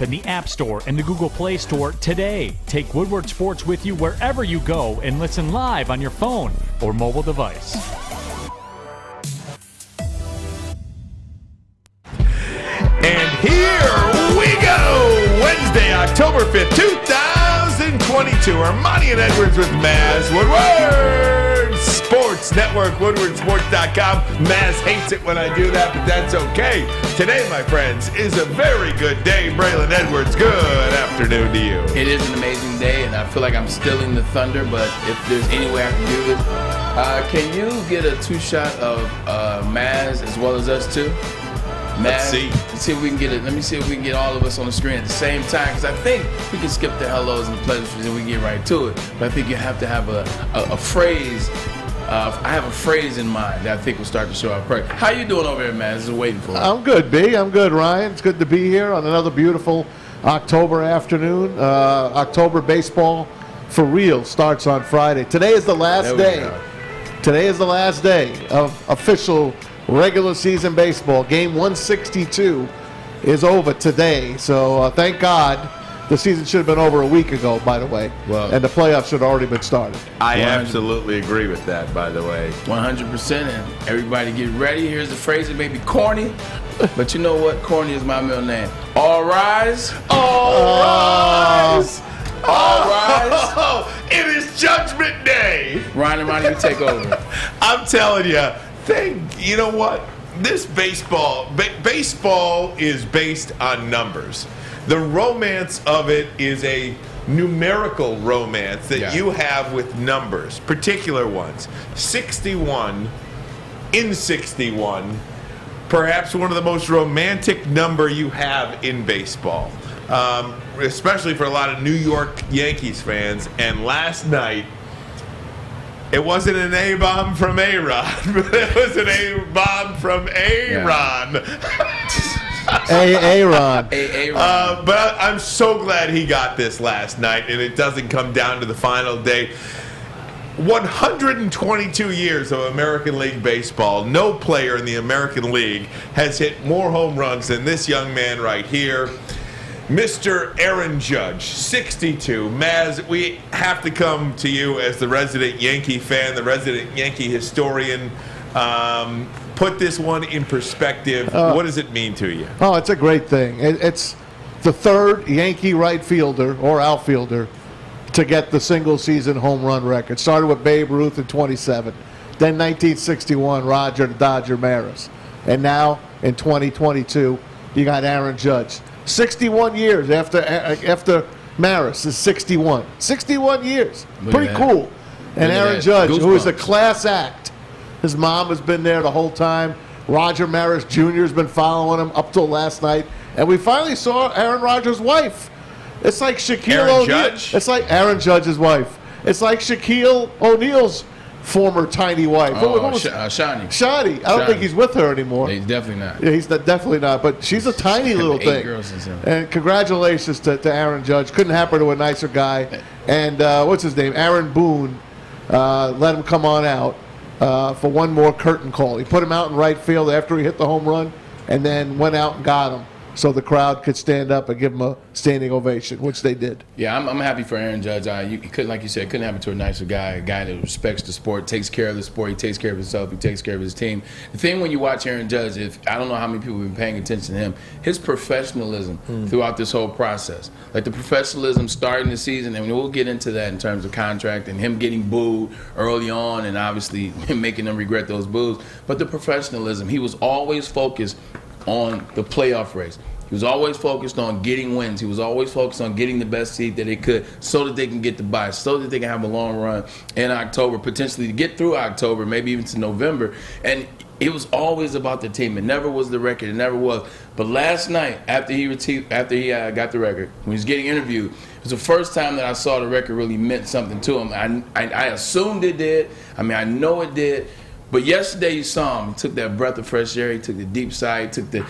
in the App Store and the Google Play Store today. Take Woodward Sports with you wherever you go and listen live on your phone or mobile device. And here we go! Wednesday, October 5th, 2022. Ermanni and Edwards with Maz Woodward. Sports Network, WoodwardSports.com. Maz hates it when I do that, but that's okay. Today, my friends, is a very good day. Braylon Edwards, good afternoon to you. It is an amazing day, and I feel like I'm still in the thunder, but if there's any way I can do this, can you get a two-shot of Maz as well as us two? Let's see if we can get it. Let me see if we can get all of us on the screen at the same time, because I think we can skip the hellos and the pleasantries and we can get right to it. But I think you have to have a phrase. I have a phrase in mind that I think will start to show up. How you doing over there, man? Just waiting for it. I'm good, B. I'm good, Ryan. It's good to be here on another beautiful October afternoon. October baseball for real starts on Friday. Today is the last day. Today is the last day of official regular season baseball. Game 162 is over today. So thank God. The season should have been over a week ago, by the way, and the playoffs should have already been started. I absolutely agree with that, by the way. 100%, and everybody get ready. Here's the phrase. It may be corny, but you know what? Corny is my middle name. All rise. All rise. All rise. Oh, it is Judgment Day. Ryan, you take over. I'm telling you, you know what? This baseball is based on numbers. The romance of it is a numerical romance that you have with numbers, particular ones. 61 in 61, perhaps one of the most romantic number you have in baseball, especially for a lot of New York Yankees fans. And last night, it wasn't an A-bomb from A-Rod, but it was an A-bomb from A-Ron. Aaron. But I'm so glad he got this last night, and it doesn't come down to the final day. 122 years of American League baseball. No player in the American League has hit more home runs than this young man right here, Mr. Aaron Judge, 62. Maz, we have to come to you as the resident Yankee fan, the resident Yankee historian. Put this one in perspective. What does it mean to you? Oh, it's a great thing. It's the third Yankee right fielder or outfielder to get the single-season home run record. Started with Babe Ruth in 27. Then 1961, Roger the Dodger Maris. And now, in 2022, you got Aaron Judge. 61 years after Maris is 61. 61 years. Pretty cool. And Aaron Judge, who is a class act. His mom has been there the whole time. Roger Maris Jr. has been following him up till last night. And we finally saw Aaron Rodgers' wife. It's like Shaquille O'Neal. It's like Aaron Judge's wife. It's like Shaquille O'Neal's former tiny wife. Shani. Shani. I don't think he's with her anymore. He's definitely not. Yeah, he's definitely not. But she's a tiny little thing. And congratulations to Aaron Judge. Couldn't happen to a nicer guy. And what's his name? Aaron Boone. Let him come on out. For one more curtain call. He put him out in right field after he hit the home run and then went out and got him so the crowd could stand up and give him a standing ovation, which they did. Yeah, I'm happy for Aaron Judge. Like you said, couldn't happen to a nicer guy, a guy that respects the sport, takes care of the sport, he takes care of himself, he takes care of his team. The thing when you watch Aaron Judge, I don't know how many people have been paying attention to him, his professionalism throughout this whole process. Like the professionalism starting the season, and we'll get into that in terms of contract and him getting booed early on and obviously making them regret those boos. But the professionalism, he was always focused on the playoff race. He was always focused on getting wins. He was always focused on getting the best seed that they could so that they can get the bye, so that they can have a long run in October, potentially to get through October, maybe even to November. And it was always about the team. It never was the record. It never was. But last night, after he got the record, when he was getting interviewed, it was the first time that I saw the record really meant something to him. I assumed it did. I know it did. But yesterday you saw him. He took that breath of fresh air. He took the deep sigh. He took the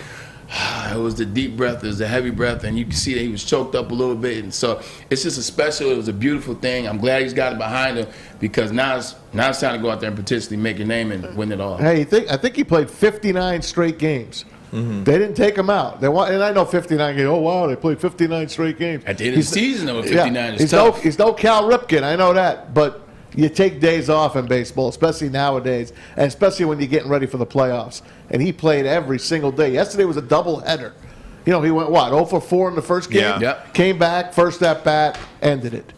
it was the deep breath, it was the heavy breath, and you can see that he was choked up a little bit. And so it's just it was a beautiful thing. I'm glad he's got it behind him because now it's time to go out there and potentially make a name and win it all. Hey, I think he played 59 straight games They didn't take him out. And I know 59 games. Oh, wow, they played 59 straight games. At the end of the season, though, 59 is tough. He's no Cal Ripken. I know that. But you take days off in baseball, especially nowadays, and especially when you're getting ready for the playoffs. And he played every single day. Yesterday was a doubleheader. He went, 0 for 4 in the first game? Yeah. Yep. Came back, first at bat, ended it.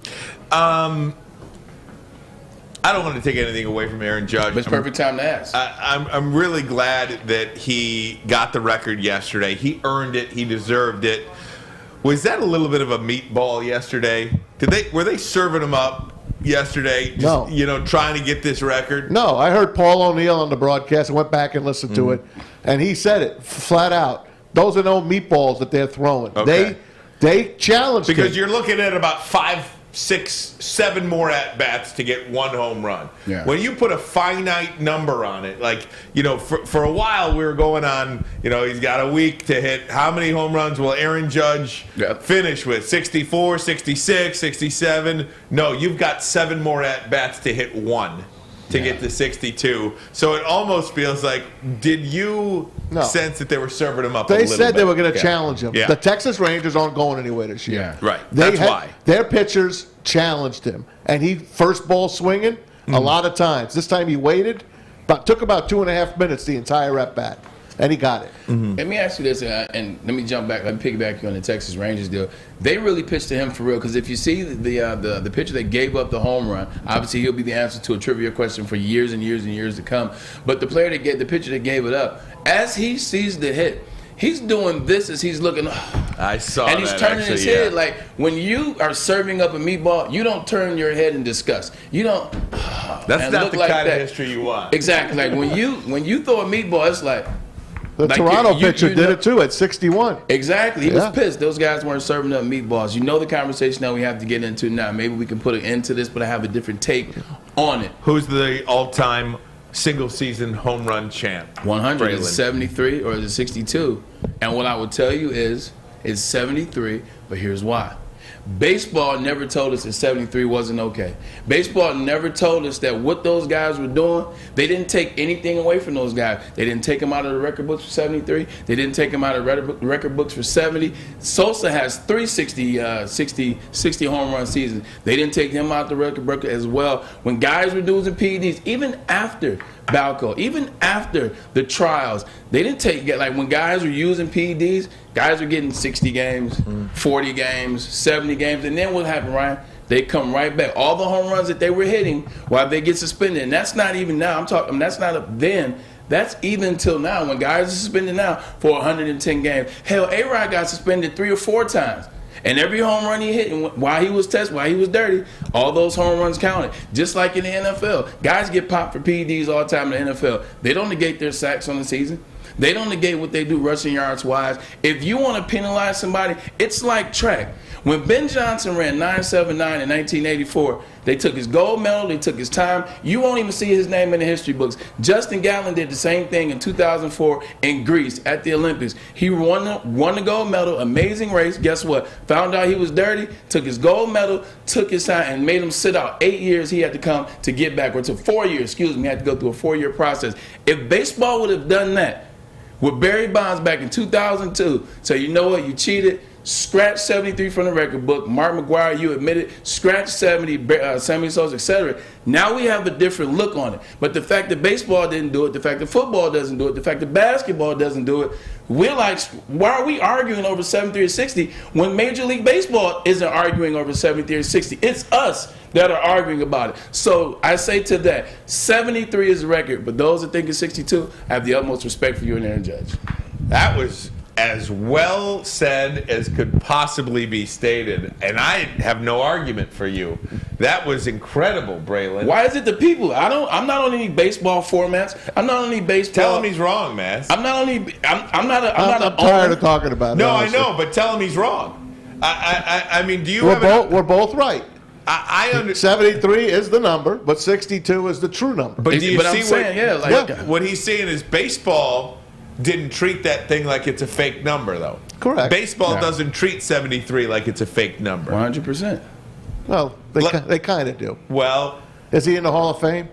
I don't want to take anything away from Aaron Judge. But it's perfect time to ask. I'm really glad that he got the record yesterday. He earned it. He deserved it. Was that a little bit of a meatball yesterday? Were they serving him up yesterday? No. Trying to get this record? No, I heard Paul O'Neill on the broadcast. I went back and listened to it, and he said it flat out. Those are no meatballs that they're throwing. Okay. They challenged him. Because you're looking at about 5, 6, 7 more at-bats to get 1 home run. Yeah. When you put a finite number on it, for a while we were going on, he's got a week to hit. How many home runs will Aaron Judge finish with? 64, 66, 67? No, you've got 7 more at-bats to hit 1 to get to 62. So it almost feels like, did you sense that they were serving him up a little bit? They said they were going to challenge him. Yeah. The Texas Rangers aren't going anywhere this year. Yeah. Right. That's why. Their pitchers challenged him, and he first ball swinging a lot of times. This time he waited, took about 2.5 minutes the entire at bat, and he got it. Let me ask you this, and let me jump back. Let me piggyback you on the Texas Rangers deal. They really pitched to him for real, because if you see the pitcher that gave up the home run, obviously he'll be the answer to a trivia question for years and years and years to come. But the pitcher that gave it up, as he sees the hit, he's doing this as he's looking. I saw and he's turning his head like when you are serving up a meatball, you don't turn your head in disgust. You don't. That's not the kind of history you want. Exactly. Like when you throw a meatball, it's like. The Toronto pitcher did it too at 61. Exactly. He was pissed. Those guys weren't serving up meatballs. You know the conversation that we have to get into now. Maybe we can put an end to this, but I have a different take on it. Who's the all-time single-season home run champ? 100. Braylon. Is it 73 or is it 62? And what I would tell you is it's 73, but here's why. Baseball never told us that 73 wasn't okay. Baseball never told us that what those guys were doing, they didn't take anything away from those guys. They didn't take them out of the record books for 73. They didn't take them out of the record books for 70. Sosa has 60 home run seasons. They didn't take him out the record book as well. When guys were doing PEDs, even after Balco, even after the trials, they didn't like when guys were using PEDs, guys were getting 60 games, 40 games, 70 games, and then what happened, Ryan? They come right back. All the home runs that they were hitting while they get suspended, and that's not even now. I'm talking. That's not up then. That's even till now. When guys are suspended now for 110 games. Hell, A-Rod got suspended 3 or 4 times. And every home run he hit, and while he was dirty, all those home runs counted. Just like in the NFL. Guys get popped for PEDs all the time in the NFL. They don't negate their sacks on the season. They don't negate what they do rushing yards wise. If you want to penalize somebody, it's like track. When Ben Johnson ran 9.79 in 1984, they took his gold medal, they took his time. You won't even see his name in the history books. Justin Gatlin did the same thing in 2004 in Greece at the Olympics. He won the gold medal, amazing race. Guess what? Found out he was dirty, took his gold medal, took his time, and made him sit out 8 years he had to come to get back, or to 4 years, he had to go through a 4-year process. If baseball would have done that with Barry Bonds back in 2002, so you know what, you cheated, scratch 73 from the record book. Mark McGwire, you admit it. Scratch 70, Sammy Sosa, etc. Now we have a different look on it. But the fact that baseball didn't do it, the fact that football doesn't do it, the fact that basketball doesn't do it, we're like, why are we arguing over 73 or 60 when Major League Baseball isn't arguing over 73 or 60? It's us that are arguing about it. So I say to that, 73 is the record, but those that think it's 62, I have the utmost respect for you and Aaron Judge. That was as well said as could possibly be stated, and I have no argument for you. That was incredible, Braylon. Why is it the people? I'm not on any baseball formats. I'm not on any baseball. Tell him he's wrong, man. I'm not on any. I'm I'm tired of talking about it. No, honestly. I know, but tell him he's wrong. I mean, do you? We're both right. I understand. 73 is the number, but 62 is the true number. But do you but see I'm saying, what he's saying is baseball didn't treat that thing like it's a fake number, though. Correct. Baseball doesn't treat 73 like it's a fake number. 100%. Well, they kind of do. Well, Is he in the Hall of Fame?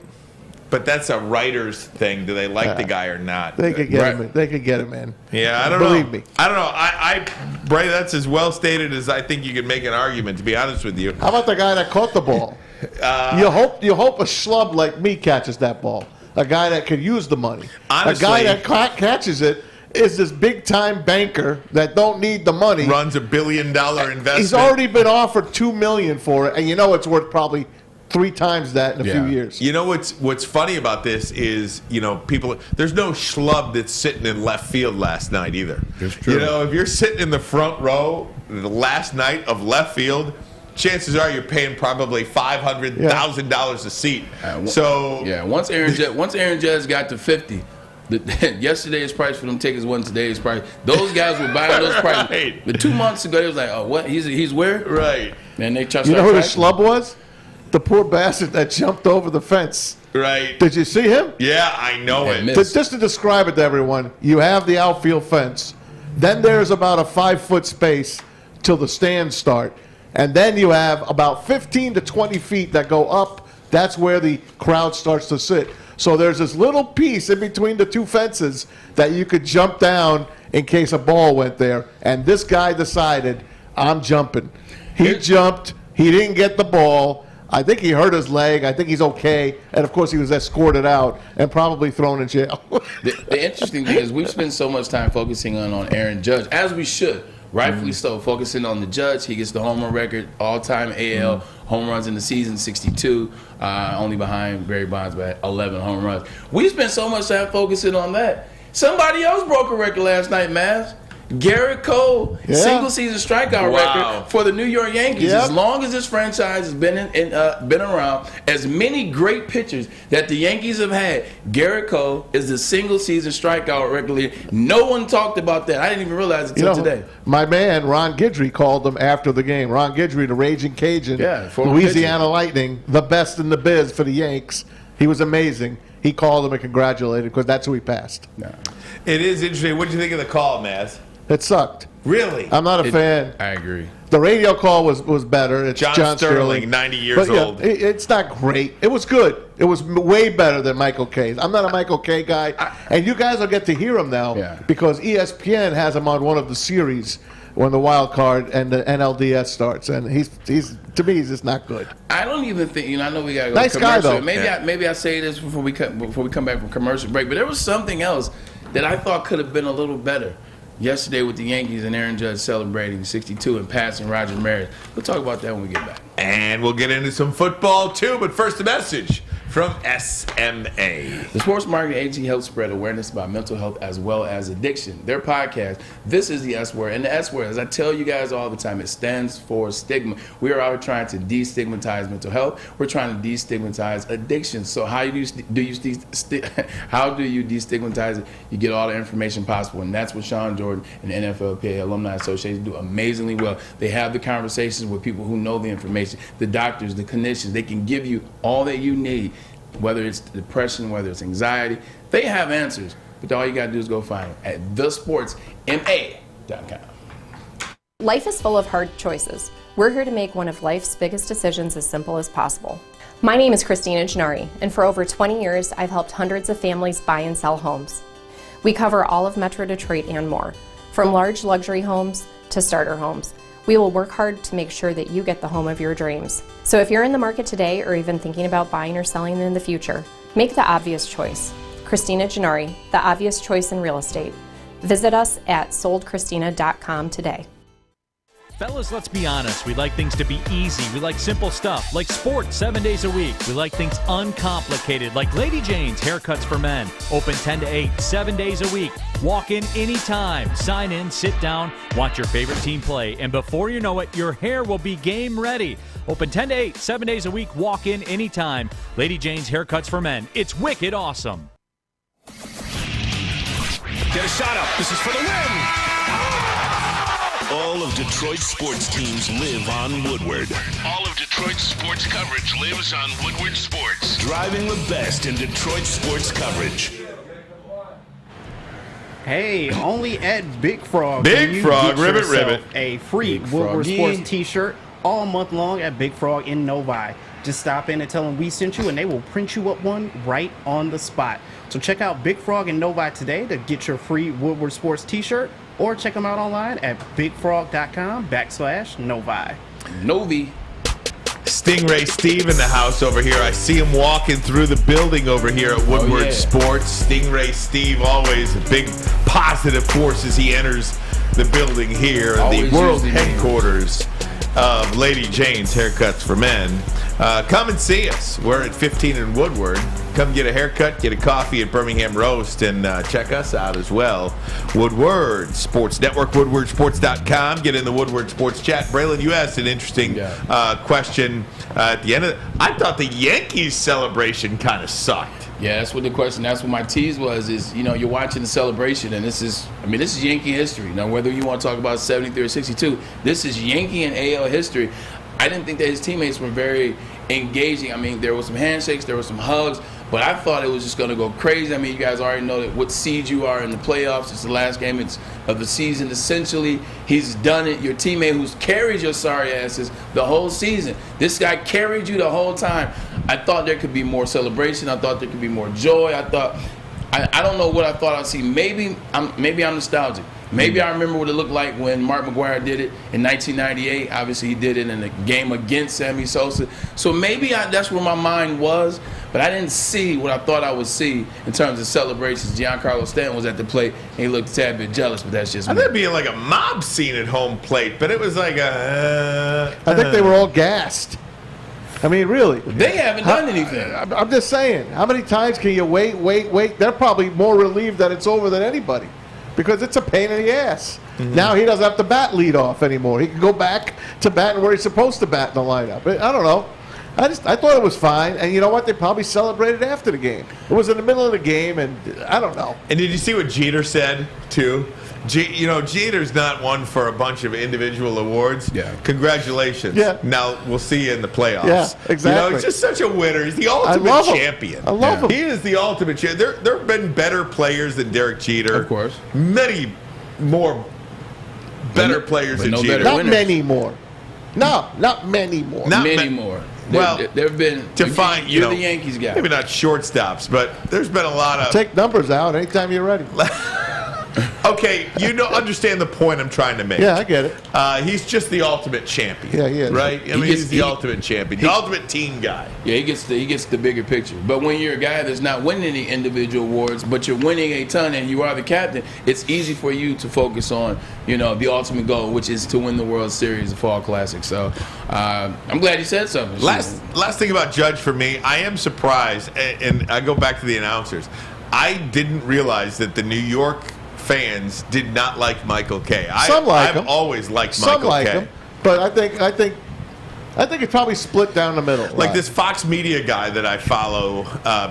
but that's a writer's thing. Do they like the guy or not? They could get him. They could get him in. Yeah, I don't Believe know. me. I don't know. Bray, that's as well stated as I think you could make an argument. To be honest with you. How about the guy that caught the ball? You hope a schlub like me catches that ball. A guy that could use the money. Honestly, a guy that catches it is this big-time banker that don't need the money. Runs $1 billion investment. He's already been offered $2 million for it, and you know it's worth probably 3 times that in a few years. You know what's funny about this is, people. There's no schlub that's sitting in left field last night either. That's true. If you're sitting in the front row the last night of left field, chances are you're paying probably $500,000 a seat. Once Aaron Judge got to 50. Yesterday's price for them tickets wasn't today's price. Those guys were buying those prices. Right. But 2 months ago, they was like, "Oh, what? He's where?" Right. And they You know who the schlub was? The poor bastard that jumped over the fence. Right. Did you see him? Yeah, I know it. Just to describe it to everyone, you have the outfield fence. Then there's about a 5-foot space till the stands start. And then you have about 15 to 20 feet that go up. That's where the crowd starts to sit. So there's this little piece in between the 2 fences that you could jump down in case a ball went there. And this guy decided, I'm jumping. He jumped. He didn't get the ball. I think he hurt his leg. I think he's okay. And, of course, he was escorted out and probably thrown in jail. The interesting thing is we've spent so much time focusing on Aaron Judge, as we should. Rightfully so, focusing on the Judge. He gets the home run record, all-time AL home runs in the season, 62, only behind Barry Bonds by 11 home runs. We spent so much time focusing on that. Somebody else broke a record last night, Mavs. Garrett Cole, single-season strikeout record for the New York Yankees. As long as this franchise has been been around, as many great pitchers that the Yankees have had, Garrett Cole is the single-season strikeout record leader. No one talked about that. I didn't even realize it until today. My man, Ron Guidry, called him after the game. Ron Guidry, the Raging Cajun, Louisiana Lightning, the best in the biz for the Yanks. He was amazing. He called him and congratulated because that's who he passed. No. It is interesting. What did you think of the call, Maz? It sucked. Really? I'm not a fan. I agree. The radio call was better. It's John Sterling, 90 years old. It's not great. It was good. It was way better than Michael K's. I'm not a Michael K guy. And you guys will get to hear him now because ESPN has him on one of the series when the wild card and the NLDS starts. And he's to me, he's just not good. I don't even think, I know we got to go nice to commercial. Guy, though. Maybe I say this before we come back from commercial break, but there was something else that I thought could have been a little better. Yesterday with the Yankees and Aaron Judge celebrating 62 and passing Roger Maris. We'll talk about that when we get back. And we'll get into some football too, but first a message from SMA. The Sports Marketing Agency helps spread awareness about mental health as well as addiction. Their podcast, This is the S Word. And the S Word, as I tell you guys all the time, it stands for stigma. We are out trying to destigmatize mental health. We're trying to destigmatize addiction. So how do you destigmatize it? You get all the information possible, and that's what Sean Jordan and the NFLPA Alumni Association do amazingly well. They have the conversations with people who know the information, the doctors, the clinicians. They can give you all that you need, whether it's depression, whether it's anxiety. They have answers, but all you got to do is go find them at thesportsma.com. Life is full of hard choices. We're here to make one of life's biggest decisions as simple as possible. My name is Christina Gennari, and for over 20 years, I've helped hundreds of families buy and sell homes. We cover all of Metro Detroit and more, from large luxury homes to starter homes. We will work hard to make sure that you get the home of your dreams. So if you're in the market today or even thinking about buying or selling in the future, make the obvious choice. Christina Gennari, the obvious choice in real estate. Visit us at soldchristina.com today. Fellas, let's be honest. We like things to be easy. We like simple stuff, like sports 7 days a week. We like things uncomplicated, like Lady Jane's Haircuts for Men. Open 10 to 8, 7 days a week. Walk in anytime. Sign in, sit down, watch your favorite team play. And before you know it, your hair will be game ready. Open 10 to 8, 7 days a week. Walk in anytime. Lady Jane's Haircuts for Men. It's wicked awesome. Get a shot up. This is for the win. All of Detroit's sports teams live on Woodward. All of Detroit's sports coverage lives on Woodward Sports. Driving the best in Detroit sports coverage. Hey, only at Big Frog. Big Frog, ribbit. A free Woodward Sports t-shirt all month long at Big Frog in Novi. Just stop in and tell them we sent you, and they will print you up one right on the spot. So check out Big Frog and Novi today to get your free Woodward Sports t-shirt, or check them out online at bigfrog.com/Novi. Novi. Stingray Steve in the house over here. I see him walking through the building over here at Woodward Sports. Stingray Steve, always a big positive force as he enters the building here, the world headquarters of Lady Jane's Haircuts for Men. Come and see us. We're at 15 in Woodward. Come get a haircut, get a coffee at Birmingham Roast, and check us out as well. Woodward Sports Network, woodwardsports.com. Get in the Woodward Sports chat. Braylon, you asked an interesting question at the end of it. I thought the Yankees celebration kind of sucked. Yeah, that's what the question, that's what my tease was, is, you know, you're watching the celebration, and this is Yankee history. Now, whether you want to talk about 73 or 62, this is Yankee and AL history. I didn't think that his teammates were very engaging. I mean, there were some handshakes, there were some hugs, but I thought it was just going to go crazy. I mean, you guys already know that what seed you are in the playoffs. It's the last game of the season. Essentially, he's done it. Your teammate who's carried your sorry asses the whole season. This guy carried you the whole time. I thought there could be more celebration. I thought there could be more joy. I don't know what I thought I'd see. Maybe I'm nostalgic. Maybe I remember what it looked like when Mark McGwire did it in 1998. Obviously, he did it in a game against Sammy Sosa. So maybe that's where my mind was, but I didn't see what I thought I would see in terms of celebrations. Giancarlo Stanton was at the plate, and he looked a tad bit jealous, but that's just me. I think it'd be like a mob scene at home plate, but it was like I think they were all gassed. I mean, really. They haven't done anything. I'm just saying, how many times can you wait? They're probably more relieved that it's over than anybody, because it's a pain in the ass. Mm-hmm. Now he doesn't have to bat lead off anymore. He can go back to batting where he's supposed to bat in the lineup. I don't know. I thought it was fine. And you know what? They probably celebrated after the game. It was in the middle of the game, and I don't know. And did you see what Jeter said, too? Jeter's not one for a bunch of individual awards. Yeah. Congratulations. Yeah. Now we'll see you in the playoffs. Yeah, exactly. You know, he's just such a winner. He's the ultimate champion. I love him. He is the ultimate champion. There have been better players than Derek Jeter. Of course. Many more better players than Jeter. Not many more. No, not many more. Not many more. There have been. You're the Yankees guy. Maybe not shortstops, but there's been a lot of. Take numbers out anytime you're ready. Okay, understand the point I'm trying to make. Yeah, I get it. He's just the ultimate champion. Yeah, he is. Right? He's the ultimate champion, the ultimate team guy. Yeah, he gets the bigger picture. But when you're a guy that's not winning any individual awards, but you're winning a ton and you are the captain, it's easy for you to focus on, the ultimate goal, which is to win the World Series, the Fall Classic. So I'm glad you said something. Last thing about Judge for me, I am surprised, and I go back to the announcers. I didn't realize that the New York fans did not like Michael Kay. I've always liked Michael Kay. Some like him, but I think it's probably split down the middle. Like this Fox Media guy that I follow,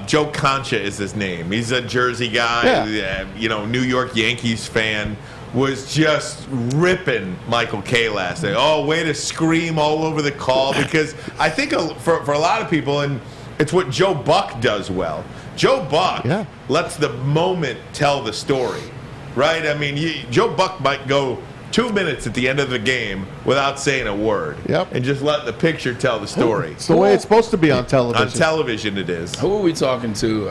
Joe Concha is his name. He's a Jersey guy, New York Yankees fan. Was just ripping Michael Kay last night. Oh, way to scream all over the call, because I think for a lot of people, and it's what Joe Buck does well. Joe Buck lets the moment tell the story. Right? I mean, Joe Buck might go 2 minutes at the end of the game without saying a word. Yep. And just let the picture tell the story. It's the way it's supposed to be on television. On television it is. Who were we talking to?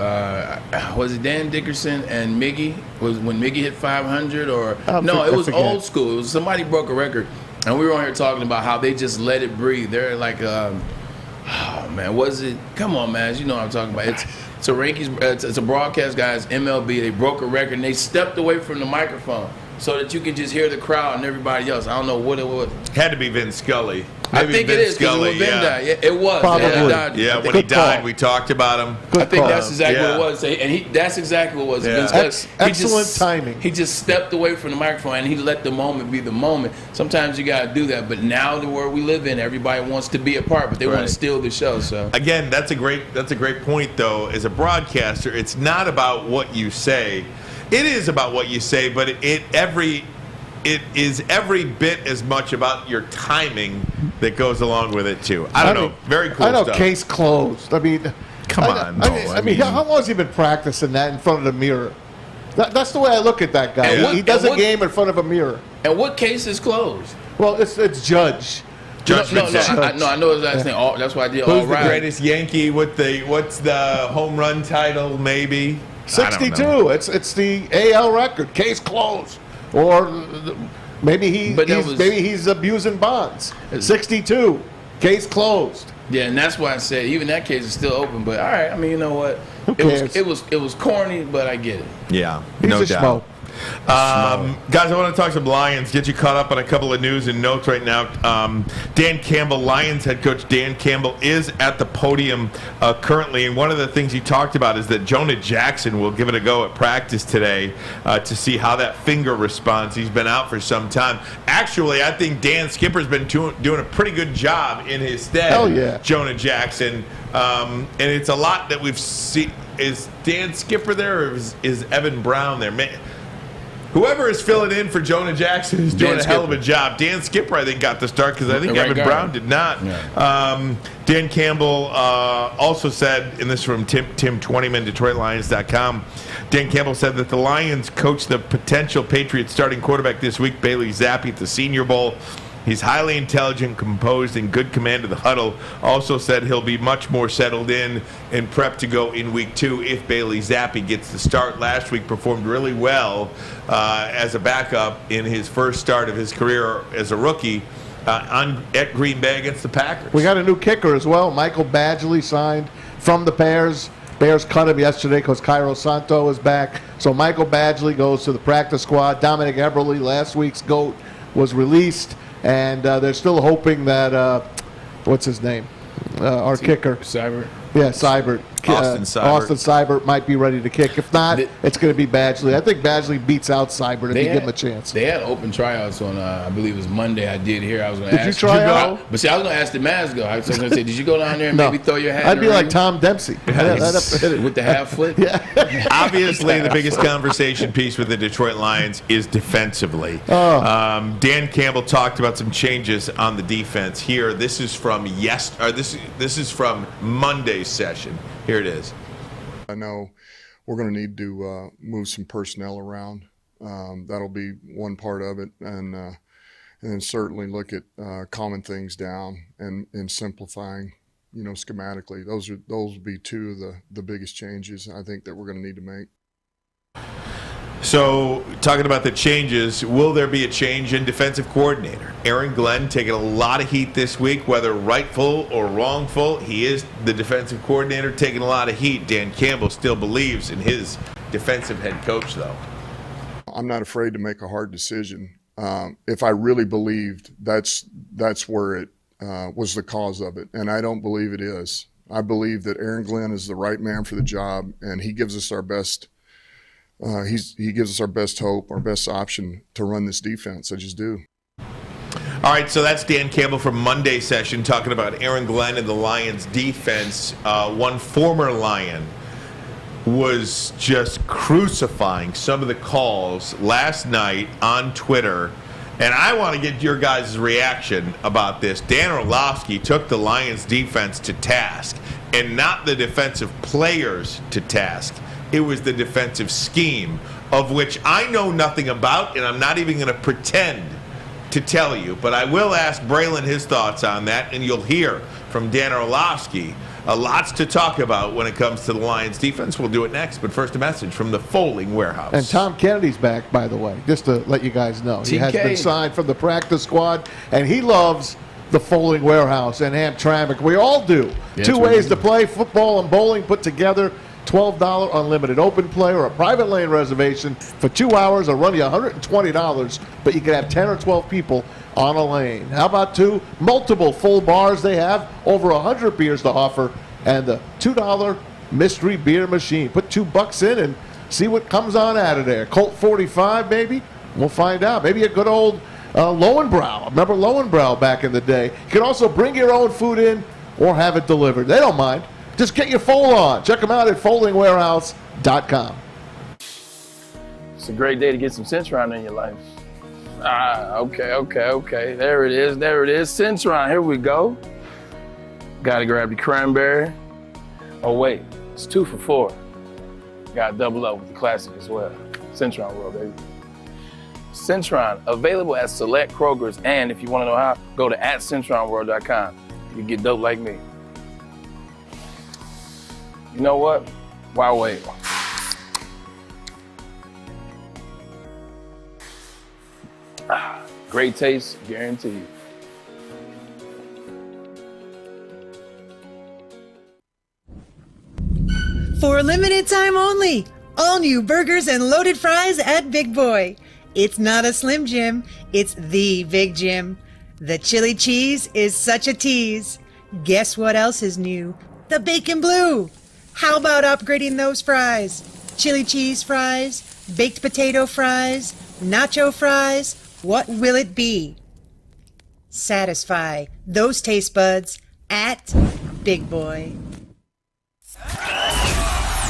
Was it Dan Dickerson and Miggy? Was when Miggy hit 500? Or no, it was old school. It was somebody broke a record. And we were on here talking about how they just let it breathe. They're like, was it? Come on, man. You know what I'm talking about. It's a broadcast guys, MLB. They broke a record and they stepped away from the microphone so that you could just hear the crowd and everybody else. I don't know what it was. Had to be Vin Scully. I think it is, because when Vin died. Yeah, it was. Probably. When he died, we talked about him. I think that's exactly what it was. And that's exactly what it was. Yeah. Excellent timing. He just stepped away from the microphone and he let the moment be the moment. Sometimes you got to do that. But now the world we live in, everybody wants to be a part, but they want to steal the show. So again, that's a great point, though. As a broadcaster, it's not about what you say. It is about what you say, but it is every bit as much about your timing that goes along with it too. I don't know. Very cool stuff. Case closed. I mean, come on. I mean, how long has he been practicing that in front of the mirror? That's the way I look at that guy. He does a game in front of a mirror. And what case is closed? Well, it's Judge. Judgment Day. I know his last name. That's why I did all Who's right. the greatest Yankee with what's the home run title, maybe? 62. It's the AL record. Case closed. Or maybe he's abusing Bonds. 62. Case closed. Yeah, and that's why I said even that case is still open. But all right, I mean, you know what? Who cares? It was corny, but I get it. Yeah, He's no a doubt. schmo. Guys, I want to talk some Lions, get you caught up on a couple of news and notes right now. Dan Campbell, Lions head coach Dan Campbell, is at the podium currently, and one of the things he talked about is that Jonah Jackson will give it a go at practice today to see how that finger responds. He's been out for some time. Actually, I think Dan Skipper's been doing a pretty good job in his stead. Hell yeah. Jonah Jackson. And it's a lot that we've seen. Is Dan Skipper there, or is Evan Brown there? Man, whoever is filling in for Jonah Jackson is doing a hell of a job. Dan Skipper, I think, got the start because I think Evan Brown did not. Yeah. Dan Campbell also said, and this is from Tim Twentyman, DetroitLions.com, Dan Campbell said that the Lions coached the potential Patriots starting quarterback this week, Bailey Zappi, at the Senior Bowl. He's highly intelligent, composed, and good command of the huddle. Also said he'll be much more settled in and prepped to go in week 2 if Bailey Zappi gets the start. Last week performed really well as a backup in his first start of his career as a rookie at Green Bay against the Packers. We got a new kicker as well. Michael Badgley signed from the Bears. Bears cut him yesterday because Cairo Santo is back. So Michael Badgley goes to the practice squad. Dominic Eberle, last week's GOAT, was released. And they're still hoping that, what's his name? Our kicker. Seibert. Yeah, Seibert. Austin Seibert. Austin Seibert might be ready to kick. If not, it's going to be Badgley. I think Badgley beats out Seibert if you give him a chance. They had open tryouts on, I believe it was Monday. I did hear. I was going to ask. Did you try out? But see, I was going to ask the Mazgo. I was going to say, did you go down there and maybe throw your hat I'd in be the like ring? Tom Dempsey. With the half flip? Yeah. Obviously, the biggest conversation piece with the Detroit Lions is defensively. Dan Campbell talked about some changes on the defense here. This is from this is from Monday's session. Here it is. I know we're going to need to move some personnel around. That'll be one part of it, and then certainly look at calming things down and simplifying, schematically. Those will be two of the biggest changes I think that we're going to need to make. So, talking about the changes, will there be a change in defensive coordinator? Aaron Glenn taking a lot of heat this week, whether rightful or wrongful. He is the defensive coordinator taking a lot of heat. Dan Campbell still believes in his defensive head coach, though. I'm not afraid to make a hard decision. If I really believed that's where it was the cause of it, and I don't believe it is. I believe that Aaron Glenn is the right man for the job, and he gives us our best he gives us our best hope, our best option to run this defense. I just do. All right, so that's Dan Campbell from Monday's session talking about Aaron Glenn and the Lions' defense. One former Lion was just crucifying some of the calls last night on Twitter, and I want to get your guys' reaction about this. Dan Orlovsky took the Lions' defense to task, and not the defensive players to task. It was the defensive scheme, of which I know nothing about, and I'm not even going to pretend to tell you. But I will ask Braylon his thoughts on that, and you'll hear from Dan Orlovsky. Lots to talk about when it comes to the Lions defense. We'll do it next, but first a message from the Folding Warehouse. And Tom Kennedy's back, by the way, just to let you guys know. He has been signed from the practice squad, and he loves the Folding Warehouse and Hamtramck. We all do. Yeah, 2 ways to play, football and bowling put together. $12 unlimited open play or a private lane reservation for 2 hours will run you $120, but you can have 10 or 12 people on a lane. How about multiple full bars? They have over 100 beers to offer, and the $2 mystery beer machine. Put $2 in and see what comes on out of there. Colt 45, maybe? We'll find out. Maybe a good old Lowenbrow. Remember Lowenbrow back in the day? You can also bring your own food in or have it delivered. They don't mind. Just get your fold on. Check them out at foldingwarehouse.com. It's a great day to get some Centron in your life. Okay. There it is. Centron, here we go. Gotta grab the cranberry. Oh wait, it's 2 for $4. Gotta double up with the classic as well. Centron World, baby. Centron, available at select Kroger's, and if you want to know how, go to @CentronWorld.com. You get dope like me. You know what? Why wait? Great taste, guaranteed. For a limited time only, all new burgers and loaded fries at Big Boy. It's not a Slim Jim, it's the Big Jim. The chili cheese is such a tease. Guess what else is new? The bacon blue. How about upgrading those fries? Chili cheese fries, baked potato fries, nacho fries, what will it be? Satisfy those taste buds at Big Boy.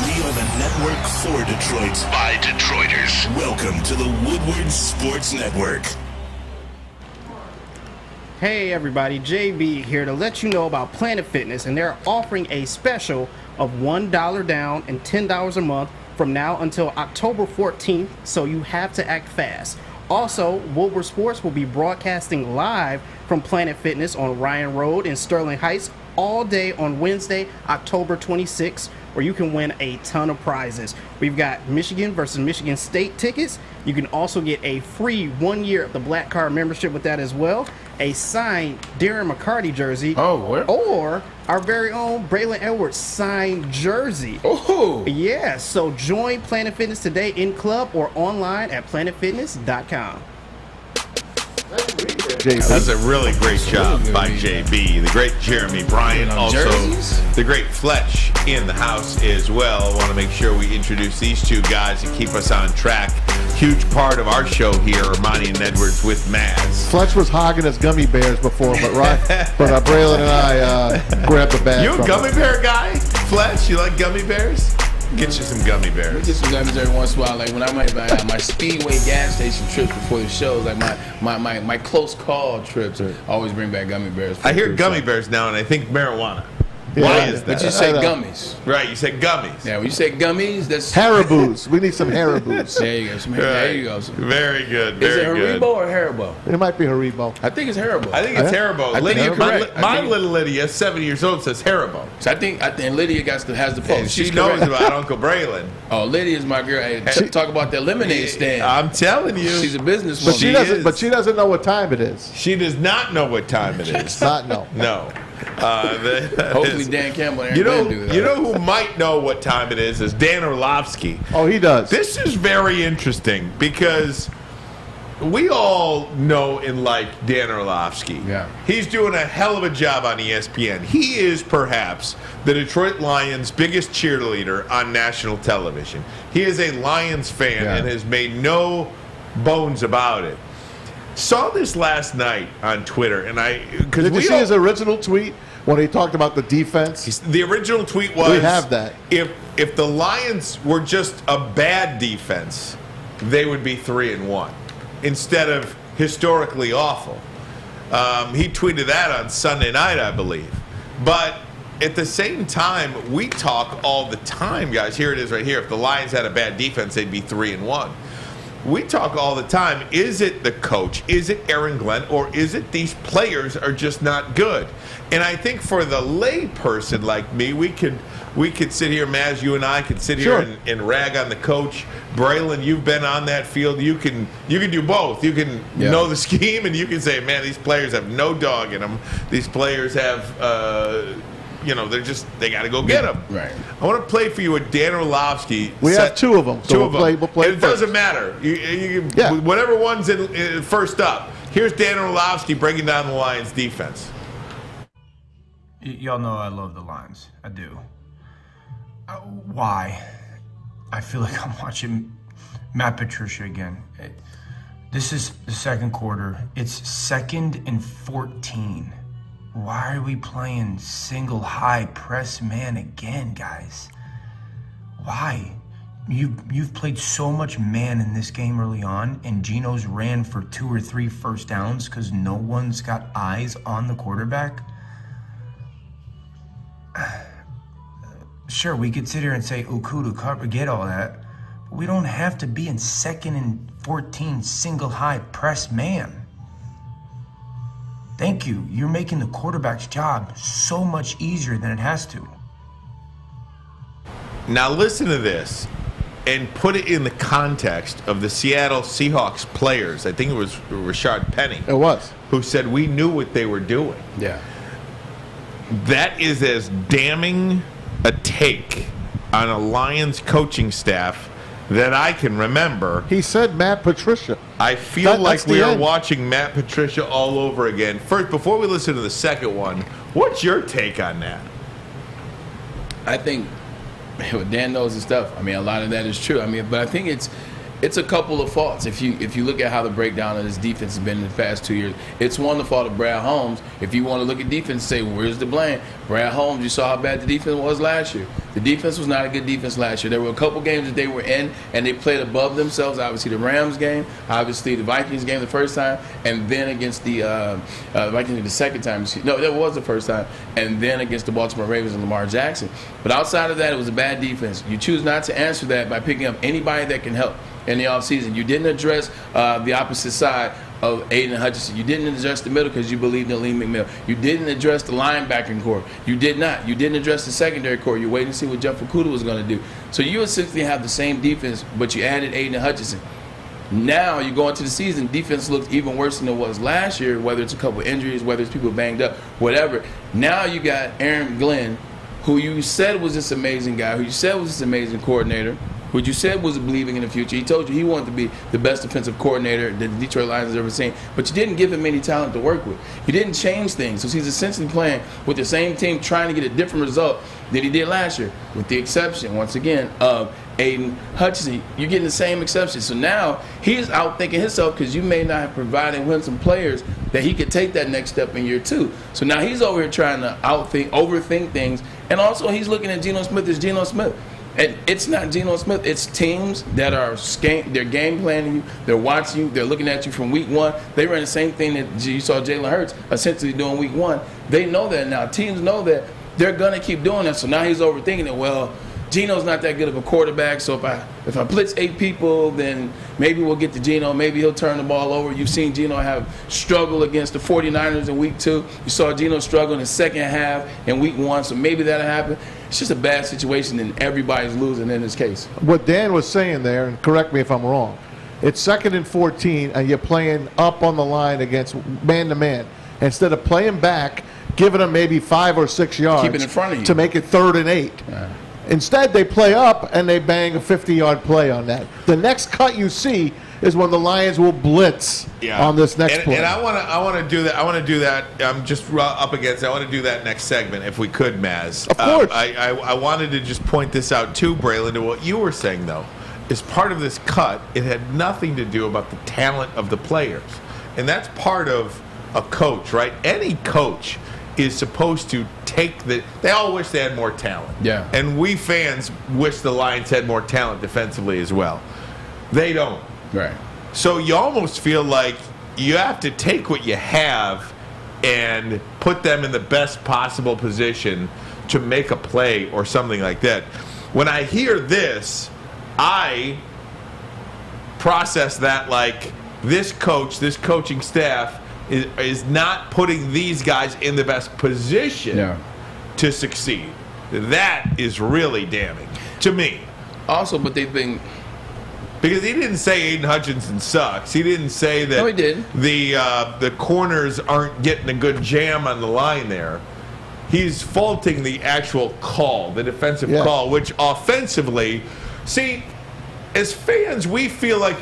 We are the network for Detroit by Detroiters. Welcome to the Woodward Sports Network. Hey everybody, JB here to let you know about Planet Fitness, and they're offering a special of $1 down and $10 a month from now until October 14th, so you have to act fast. Also, Woodward Sports will be broadcasting live from Planet Fitness on Ryan Road in Sterling Heights all day on Wednesday, October 26th, where you can win a ton of prizes. We've got Michigan versus Michigan State tickets. You can also get a free 1 year of the Black Card membership with that as well, a signed Darren McCarty jersey, or our very own Braylon Edwards signed jersey. Oh, yeah, so join Planet Fitness today in club or online at planetfitness.com. That's a really great job by JB. The great Jeremy Bryant, also the great Fletch in the house as well. I want to make sure we introduce these two guys and keep us on track. Huge part of our show here, Ermanni and Edwards with Maz. Fletch was hogging his gummy bears before, but Braylon and I grabbed the bag. You a gummy bear guy, Fletch? You like gummy bears? Get you some gummy bears. Get some gummies every once in a while. Like when I might buy my Speedway gas station trips before the shows, like my close call trips, I always bring back gummy bears. I hear gummy bears now, and I think marijuana. Yeah, why is that? But you say gummies. Right, you said gummies. Yeah, when you say gummies, that's Hariboos. We need some Hariboos. There you go. There you go. Very good. Is Very it Haribo good. or Haribo? It might be Haribo. I think it's Haribo. I think it's Haribo. I think Lydia, you're correct. my little Lydia, 7 years old, says Haribo. So I think Lydia has the post. And she knows about Uncle Braylon. Oh, Lydia's my girl. Hey, talk about the lemonade stand. I'm telling you, she's a businesswoman. But she doesn't know what time it is. She does not know what time it is. Not know. No. Hopefully Dan Campbell and you know do that. You know who might know what time it is Dan Orlovsky. Oh, he does. This is very interesting because we all know and like Dan Orlovsky. Yeah. He's doing a hell of a job on ESPN. He is perhaps the Detroit Lions' biggest cheerleader on national television. He is a Lions fan and has made no bones about it. Saw this last night on Twitter, and did you see his original tweet when he talked about the defense? The original tweet was, we have that. If the Lions were just a bad defense, they would be 3-1 instead of historically awful. He tweeted that on Sunday night, I believe. But at the same time, we talk all the time, guys. Here it is right here. If the Lions had a bad defense, they'd be 3-1. We talk all the time, is it the coach, is it Aaron Glenn, or is it these players are just not good? And I think for the lay person like me, we could sit here, Maz, you and I could sit here and rag on the coach. Braylon, you've been on that field. You can do both. You can know the scheme, and you can say, man, these players have no dog in them. These players have they got to go get them. Right. I want to play for you a Dan Orlovsky. We have two of them. So we'll play it doesn't matter. Whatever one's in first up. Here's Dan Orlovsky breaking down the Lions' defense. Y'all know I love the Lions. I do. Why? I feel like I'm watching Matt Patricia again. This is the second quarter. It's 2nd and 14. Why are we playing single high press man again, guys? Why? You've played so much man in this game early on, and Geno's ran for 2 or 3 first downs because no one's got eyes on the quarterback. Sure, we could sit here and say Okuda cover, get all that, We don't have to be in 2nd and 14 single high press man. Thank you. You're making the quarterback's job so much easier than it has to. Now listen to this and put it in the context of the Seattle Seahawks players. I think it was Rashard Penny. It was. Who said we knew what they were doing. Yeah. That is as damning a take on a Lions coaching staff that I can remember. He said Matt Patricia. I feel like we are watching Matt Patricia all over again. First, before we listen to the second one, what's your take on that? I think Dan knows his stuff. I mean, a lot of that is true. I mean, but I think it's a couple of faults. If you look at how the breakdown of this defense has been in the past 2 years, it's one, the fault of Brad Holmes. If you want to look at defense and say, where's the blame? Brad Holmes, you saw how bad the defense was last year. The defense was not a good defense last year. There were a couple games that they were in, and they played above themselves. Obviously, the Rams game, obviously the Vikings game the first time, and then against the Vikings the second time. No, that was the first time, and then against the Baltimore Ravens and Lamar Jackson. But outside of that, it was a bad defense. You choose not to answer that by picking up anybody that can help in the offseason. You didn't address the opposite side of Aiden Hutchinson. You didn't address the middle because you believed in Lee McMill. You didn't address the linebacking core. You did not. You didn't address the secondary core. You're waiting to see what Jeff Okudah was going to do. So you essentially have the same defense, but you added Aiden Hutchinson. Now you go into the season, defense looks even worse than it was last year, whether it's a couple injuries, whether it's people banged up, whatever. Now you got Aaron Glenn, who you said was this amazing guy, who you said was this amazing coordinator, who you said was believing in the future. He told you he wanted to be the best defensive coordinator that the Detroit Lions has ever seen, but you didn't give him any talent to work with. You didn't change things. So he's essentially playing with the same team, trying to get a different result than he did last year, with the exception, once again, of Aiden Hutchinson. You're getting the same exception. So now he's outthinking himself because you may not have provided him some players that he could take that next step in year two. So now he's over here trying to overthink things, and also he's looking at Geno Smith as Geno Smith. And it's not Geno Smith. It's teams that are they're game planning you. They're watching you. They're looking at you from week one. They ran the same thing that you saw Jalen Hurts essentially doing week one. They know that now. Teams know that they're gonna keep doing that. So now he's overthinking it. Well, Geno's not that good of a quarterback. So if I blitz 8 people, then maybe we'll get to Geno. Maybe he'll turn the ball over. You've seen Geno have struggle against the 49ers in week 2. You saw Geno struggle in the second half in week 1. So maybe that'll happen. It's just a bad situation, and everybody's losing in this case. What Dan was saying there, and correct me if I'm wrong, it's 2nd and 14, and you're playing up on the line against man-to-man. Instead of playing back, giving them maybe 5 or 6 yards keep it in front of you to make it 3rd and 8. Instead, they play up, and they bang a 50-yard play on that. The next cut you see is when the Lions will blitz on this next play. And I want to do that. I want to do that. I'm just up against it. I want to do that next segment, if we could, Maz. Of course. I wanted to just point this out too, Braylon, to what you were saying, though. As part of this cut, it had nothing to do about the talent of the players. And that's part of a coach, right? Any coach is supposed to take they all wish they had more talent. Yeah. And we fans wish the Lions had more talent defensively as well. They don't. Right. So you almost feel like you have to take what you have and put them in the best possible position to make a play or something like that. When I hear this, I process that like this coaching staff is not putting these guys in the best position to succeed. That is really damning to me. Also, but they've been... Because he didn't say Aiden Hutchinson sucks. He didn't say that he did. The corners aren't getting a good jam on the line there. He's faulting the actual call, the defensive call, which offensively, see, as fans, we feel like,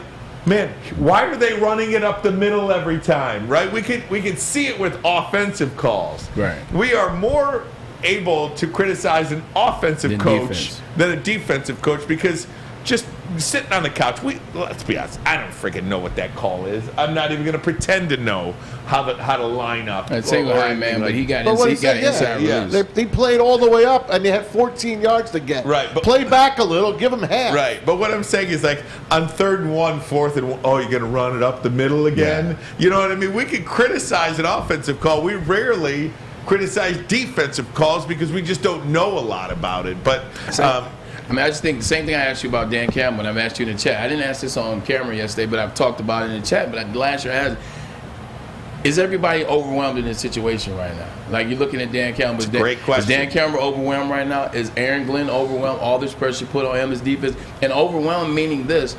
man, why are they running it up the middle every time, right? We can see it with offensive calls. Right. We are more able to criticize an offensive coach than a defensive coach because just sitting on the couch, let's be honest, I don't freaking know what that call is. I'm not even going to pretend to know how to line up. I'd say high man, but he got inside release. They played all the way up, and they had 14 yards to get. Right. But play back a little, give them half. Right. But what I'm saying is, like, on 3rd and 1, 4th and 1, you're going to run it up the middle again? Yeah. You know what I mean? We can criticize an offensive call. We rarely criticize defensive calls because we just don't know a lot about it. But I mean, I just think the same thing I asked you about Dan Campbell, and I've asked you in the chat. I didn't ask this on camera yesterday, but I've talked about it in the chat. But last year, is everybody overwhelmed in this situation right now? Like, you're looking at Dan Campbell. Great question. Is Dan Campbell overwhelmed right now? Is Aaron Glenn overwhelmed? All this pressure put on him, his defense. And overwhelmed meaning this.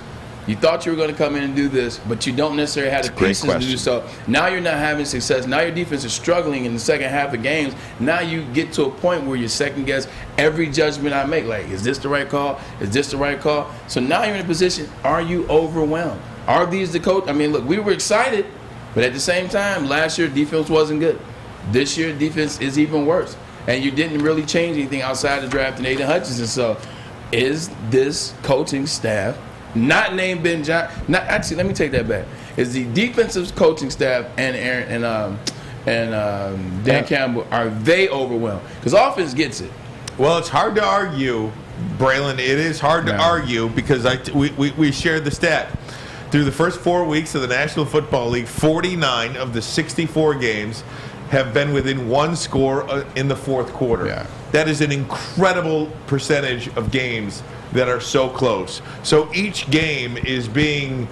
You thought you were going to come in and do this, but you don't necessarily have the pieces to do so. Now you're not having success. Now your defense is struggling in the second half of games. Now you get to a point where you second guess every judgment I make. Like, is this the right call? Is this the right call? So now you're in a position, are you overwhelmed? Are these the coach? I mean, look, we were excited, but at the same time, last year defense wasn't good. This year defense is even worse. And you didn't really change anything outside of drafting Aiden Hutchinson. So is this coaching staff, not named Ben Johnson, actually, let me take that back. Is the defensive coaching staff and Aaron and Dan Campbell, are they overwhelmed? Because offense gets it. Well, it's hard to argue, Braylon. It is hard to argue because we shared the stat. Through the first 4 weeks of the National Football League, 49 of the 64 games have been within one score in the fourth quarter. Yeah. That is an incredible percentage of games that are so close. So each game is being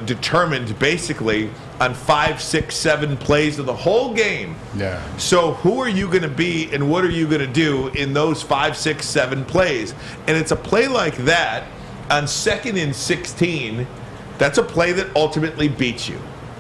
determined basically on 5, 6, 7 plays of the whole game. Yeah. So who are you going to be and what are you going to do in those 5, 6, 7 plays? And it's a play like that on 2nd and 16. That's a play that ultimately beats you.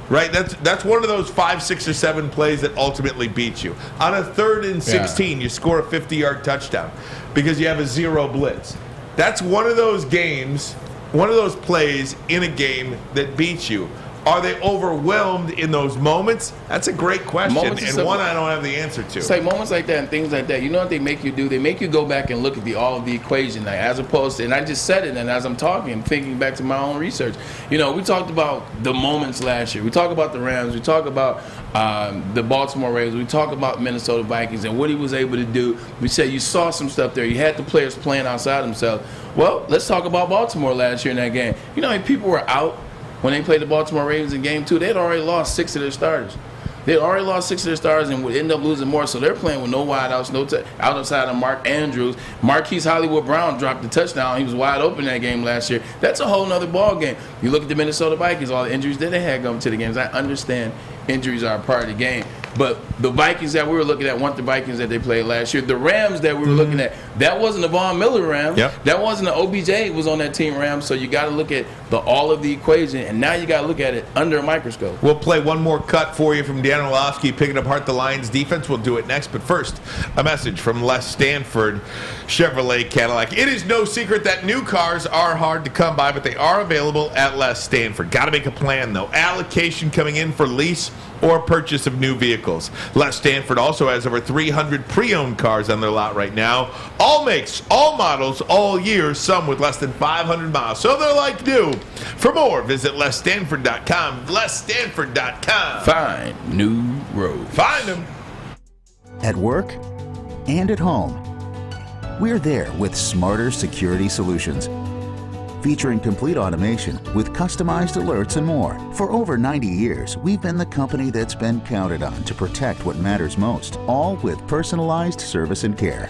Right, that's one of those 5, 6, or 7 plays that ultimately beats you. On a 3rd and 16, you score a 50-yard touchdown because you have a 0 blitz. That's one of those games, one of those plays in a game that beats you. Are they overwhelmed in those moments? That's a great question, and one I don't have the answer to. It's like moments like that and things like that. You know what they make you do? They make you go back and look at all of the equation, like, as opposed to, and I just said it, and as I'm talking, I'm thinking back to my own research. You know, we talked about the moments last year. We talked about the Rams. We talked about the Baltimore Ravens. We talked about Minnesota Vikings and what he was able to do. We said you saw some stuff there. You had the players playing outside themselves. Well, let's talk about Baltimore last year in that game. You know how many people were out when they played the Baltimore Ravens in Game 2? They had already lost 6 of their starters. They had already lost 6 of their starters and would end up losing more. So they're playing with no wideouts, outside of Mark Andrews. Marquise Hollywood Brown dropped the touchdown. He was wide open that game last year. That's a whole nother ball game. You look at the Minnesota Vikings, all the injuries that they had going to the games. I understand injuries are a part of the game. But the Vikings that we were looking at weren't the Vikings that they played last year. The Rams that we were looking at, that wasn't the Von Miller Rams. Yep. That wasn't the OBJ was on that team Rams. So you got to look at all of the equation, and now you got to look at it under a microscope. We'll play one more cut for you from Dan Orlovsky picking apart the Lions defense. We'll do it next. But first, a message from Les Stanford Chevrolet Cadillac. It is no secret that new cars are hard to come by, but they are available at Les Stanford. Got to make a plan, though. Allocation coming in for lease or purchase of new vehicles. Les Stanford also has over 300 pre-owned cars on their lot right now. All makes, all models, all years, some with less than 500 miles. So they're like new. For more, visit LesStanford.com. LesStanford.com. Find new road. Find them. At work and at home, we're there with smarter security solutions. Featuring complete automation with customized alerts and more. For over 90 years, we've been the company that's been counted on to protect what matters most, all with personalized service and care.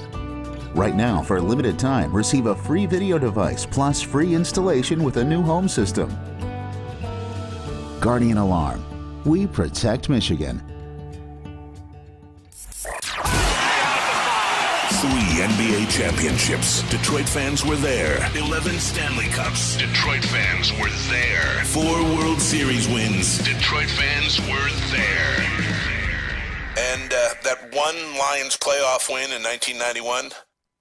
Right now, for a limited time, receive a free video device plus free installation with a new home system. Guardian Alarm. We protect Michigan. 3 NBA championships. Detroit fans were there. 11 Stanley Cups. Detroit fans were there. 4 World Series wins. Detroit fans were there. And that one Lions playoff win in 1991.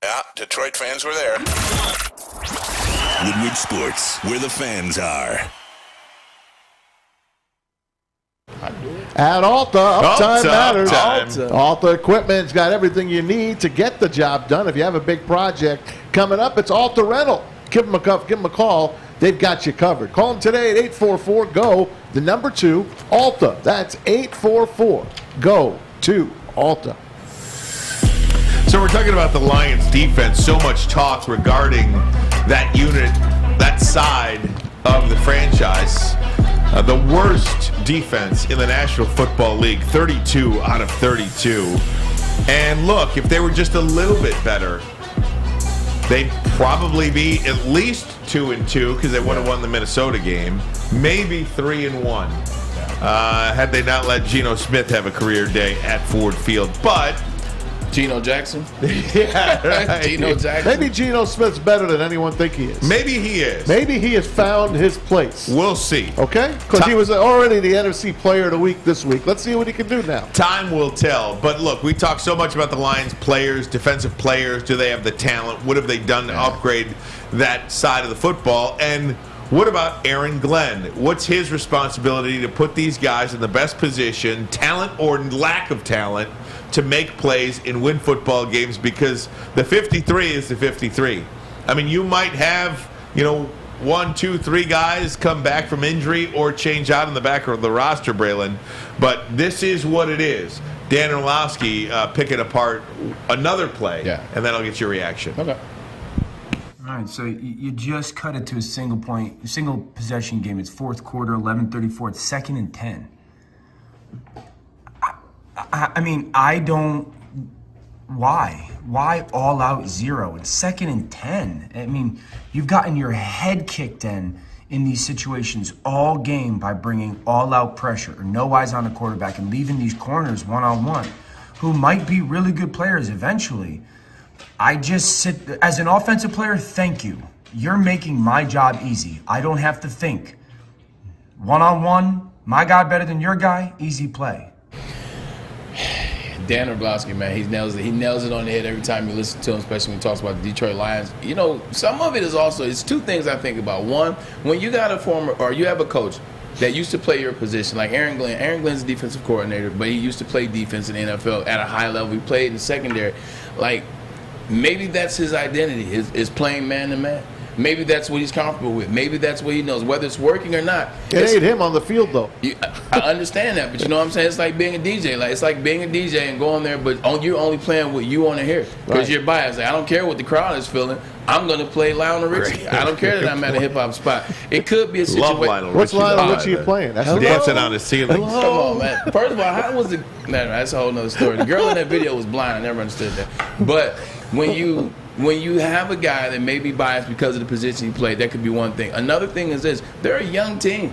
Yeah, Detroit fans were there. Woodward Sports, where the fans are. At Alta, uptime matters. Uptime. Alta Equipment's got everything you need to get the job done. If you have a big project coming up, it's Alta Rental. Give them a call. They've got you covered. Call them today at 844-GO, the number 2, Alta. That's 844-GO-2-ALTA. So we're talking about the Lions defense. So much talk regarding that unit, that side of the franchise. The worst defense in the National Football League, 32 out of 32. And look, if they were just a little bit better, they'd probably be at least 2-2 because they would have won the Minnesota game. Maybe 3-1 had they not let Geno Smith have a career day at Ford Field. But Geno Jackson? Yeah, right. Geno Jackson. Maybe Geno Smith's better than anyone think he is. Maybe he is. Maybe he has found his place. We'll see. Okay? Because he was already the NFC Player of the Week this week. Let's see what he can do now. Time will tell. But look, we talk so much about the Lions players, defensive players. Do they have the talent? What have they done to upgrade that side of the football? And what about Aaron Glenn? What's his responsibility to put these guys in the best position, talent or lack of talent, to make plays and win football games? Because the 53 is the 53. I mean, you might have, 1, 2, 3 guys come back from injury or change out in the back of the roster, Braylon. But this is what it is. Dan Orlovsky picking apart another play, and then I'll get your reaction. Okay. All right, so you just cut it to a single possession game. It's fourth quarter, 11:34. It's 2nd and 10. I mean, I don't. Why? Why all out 0? It's 2nd and 10. I mean, you've gotten your head kicked in these situations all game by bringing all out pressure or no eyes on the quarterback and leaving these corners one-on-one who might be really good players eventually. I just sit as an offensive player. Thank you. You're making my job easy. I don't have to think. One-on-one, my guy better than your guy. Easy play. Dan Orlovsky, man, he nails it on the head every time you listen to him, especially when he talks about the Detroit Lions. Some of it is also, it's two things I think about. One, when you got you have a coach that used to play your position, like Aaron Glenn. Aaron Glenn's a defensive coordinator, but he used to play defense in the NFL at a high level. He played in the secondary. Like, maybe that's his identity, is playing man-to-man. Maybe that's what he's comfortable with. Maybe that's what he knows, whether it's working or not. It ain't him on the field, though. I understand that, but you know what I'm saying? It's like being a DJ. It's like being a DJ and going there, but you're only playing what you want to hear because you're biased. Like, I don't care what the crowd is feeling. I'm going to play Lionel Richie. I don't care that I'm at a hip-hop spot. It could be a situation. Love Lionel What's Richie. Lionel Richie playing? That's dancing on the ceiling. Come on, man. First of all, how was the... That's a whole other story. The girl in that video was blind. I never understood that. But when you have a guy that may be biased because of the position he played, that could be one thing. Another thing is this. They're a young team.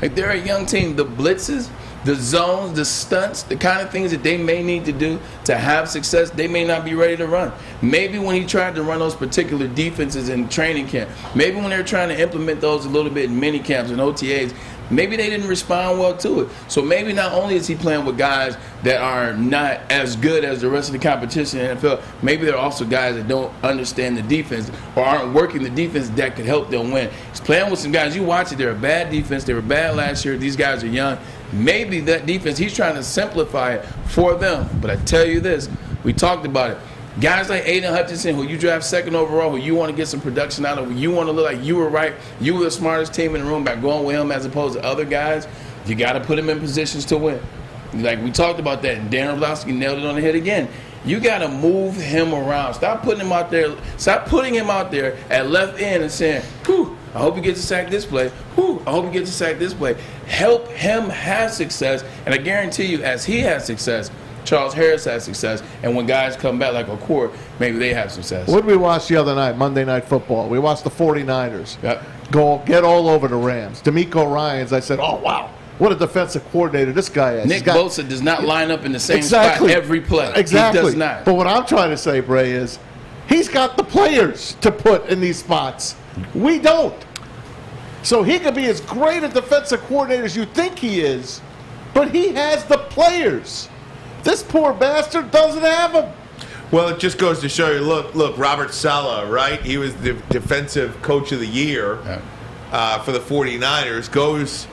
They're a young team. The blitzes, the zones, the stunts, the kind of things that they may need to do to have success, they may not be ready to run. Maybe when he tried to run those particular defenses in training camp, maybe when they're trying to implement those a little bit in mini camps and OTAs, maybe they didn't respond well to it. So maybe not only is he playing with guys that are not as good as the rest of the competition in the NFL, maybe they're also guys that don't understand the defense or aren't working the defense that could help them win. He's playing with some guys. You watch it, they're a bad defense. They were bad last year. These guys are young. Maybe that defense, he's trying to simplify it for them. But I tell you this, we talked about it. Guys like Aiden Hutchinson, who you draft 2nd overall, who you want to get some production out of, who you want to look like you were right, you were the smartest team in the room by going with him as opposed to other guys, you got to put him in positions to win. Like we talked about that, and Dan Orlovsky nailed it on the head again. You got to move him around. Stop putting him out there. Stop putting him out there at left end and saying, whew, I hope he gets a sack this play. Whew, I hope he gets a sack this play. Help him have success, and I guarantee you, as he has success, Charles Harris has success, and when guys come back like a core, maybe they have success. What did we watch the other night, Monday Night Football? We watched the 49ers go get all over the Rams. D'Amico Ryans, I said, oh, wow, what a defensive coordinator this guy is. Nick Bosa does not line up in the same spot every play. Exactly. He does not. But what I'm trying to say, Bray, is he's got the players to put in these spots. We don't. So he could be as great a defensive coordinator as you think he is, but he has the players. This poor bastard doesn't have them. Well, it just goes to show you, look, Robert Saleh, right? He was the defensive coach of the year for the 49ers, goes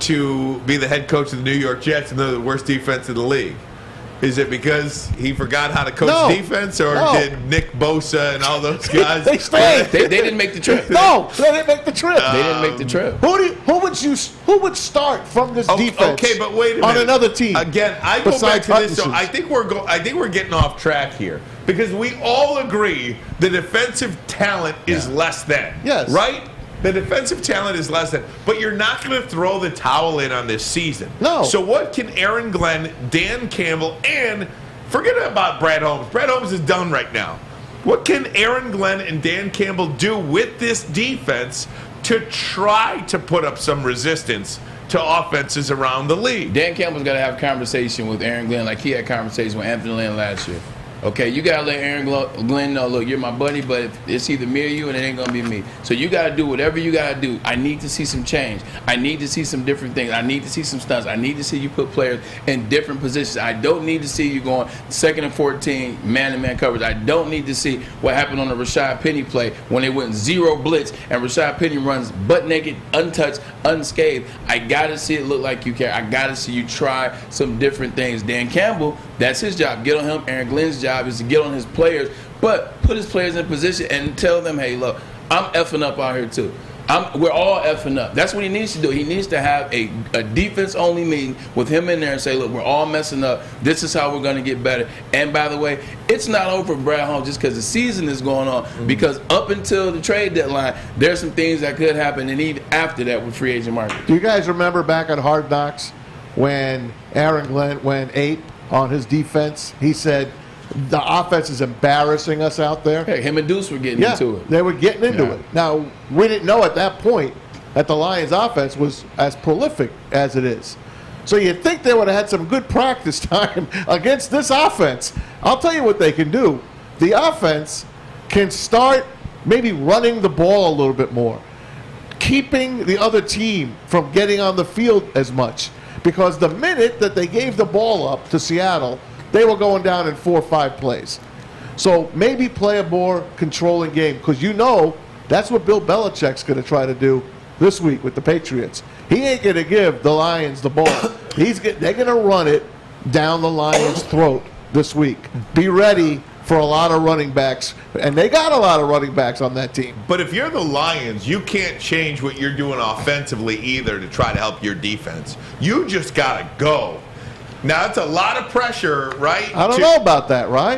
to be the head coach of the New York Jets, and they're the worst defense in the league. Is it because he forgot how to coach defense, or did Nick Bosa and all those guys? They stayed. They didn't make the trip. No, they didn't make the trip. They didn't make the trip. Who would start from this defense? Okay, but wait a minute. On another team. Again, I go back to this. So I think we're getting off track here because we all agree the defensive talent is less than. Yes. Right. The defensive talent is less than, but you're not going to throw the towel in on this season. No. So what can Aaron Glenn, Dan Campbell, and forget about Brad Holmes. Brad Holmes is done right now. What can Aaron Glenn and Dan Campbell do with this defense to try to put up some resistance to offenses around the league? Dan Campbell's got to have a conversation with Aaron Glenn like he had conversation with Anthony Lynn last year. Okay, you got to let Aaron Glenn know, look, you're my buddy, but it's either me or you, and it ain't going to be me. So you got to do whatever you got to do. I need to see some change. I need to see some different things. I need to see some stunts. I need to see you put players in different positions. I don't need to see you going 2nd and 14, man-to-man coverage. I don't need to see what happened on the Rashad Penny play when they went 0 blitz, and Rashad Penny runs butt naked, untouched, unscathed. I got to see it look like you care. I got to see you try some different things. Dan Campbell, that's his job. Get on him. Aaron Glenn's job is to get on his players, but put his players in position and tell them, hey, look, I'm effing up out here too. We're all effing up. That's what he needs to do. He needs to have a defense-only meeting with him in there and say, look, we're all messing up. This is how we're going to get better. And by the way, it's not over for Brad Holmes just because the season is going on, because up until the trade deadline, there's some things that could happen, and even after that with free agent market. Do you guys remember back on Hard Knocks when Aaron Glenn went 8 on his defense? He said, the offense is embarrassing us out there. Hey, him and Deuce were getting into it. They were getting into it. Now, we didn't know at that point that the Lions' offense was as prolific as it is. So you'd think they would have had some good practice time against this offense. I'll tell you what they can do. The offense can start maybe running the ball a little bit more, keeping the other team from getting on the field as much. Because the minute that they gave the ball up to Seattle, they were going down in 4 or 5 plays. So maybe play a more controlling game, because you know that's what Bill Belichick's going to try to do this week with the Patriots. He ain't going to give the Lions the ball. They're going to run it down the Lions' throat this week. Be ready for a lot of running backs, and they got a lot of running backs on that team. But if you're the Lions, you can't change what you're doing offensively either to try to help your defense. You just got to go. Now, it's a lot of pressure, right? I don't know about that, right?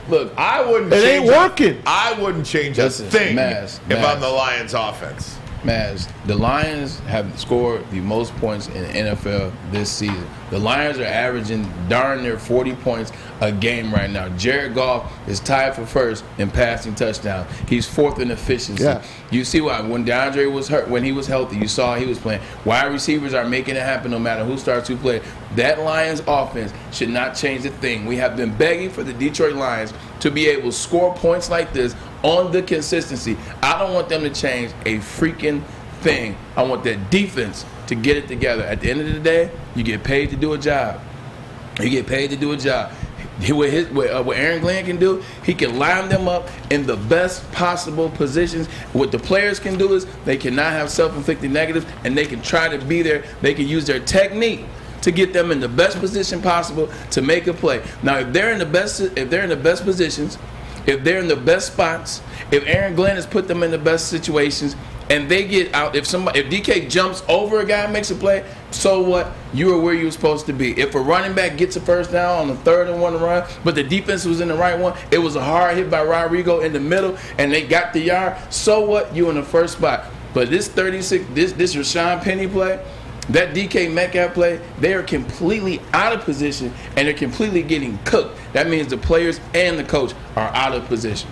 Look, I wouldn't It change ain't working. I wouldn't change a thing if I'm the Lions offense. Maz, the Lions have scored the most points in the NFL this season. The Lions are averaging darn near 40 points a game right now. Jared Goff is tied for first in passing touchdowns. He's 4th in efficiency. Yeah. You see why when DeAndre was hurt, when he was healthy, you saw he was playing. Wide receivers are making it happen no matter who starts, who plays. That Lions offense should not change a thing. We have been begging for the Detroit Lions to be able to score points like this on the consistency. I don't want them to change a freaking thing. I want that defense to get it together. At the end of the day, you get paid to do a job. You get paid to do a job. What Aaron Glenn can do, he can line them up in the best possible positions. What the players can do is they cannot have self-inflicted negatives, and they can try to be there. They can use their technique to get them in the best position possible to make a play. Now, if they're in the best positions, if they're in the best spots, if Aaron Glenn has put them in the best situations, and they get out, if DK jumps over a guy and makes a play, so what? You are where you were supposed to be. If a running back gets a first down on the 3rd and 1 run, but the defense was in the right one, it was a hard hit by Rodrigo in the middle, and they got the yard, so what? You in the first spot. But this this Rashad Penny play, that DK Metcalf play, they are completely out of position, and they're completely getting cooked. That means the players and the coach are out of position.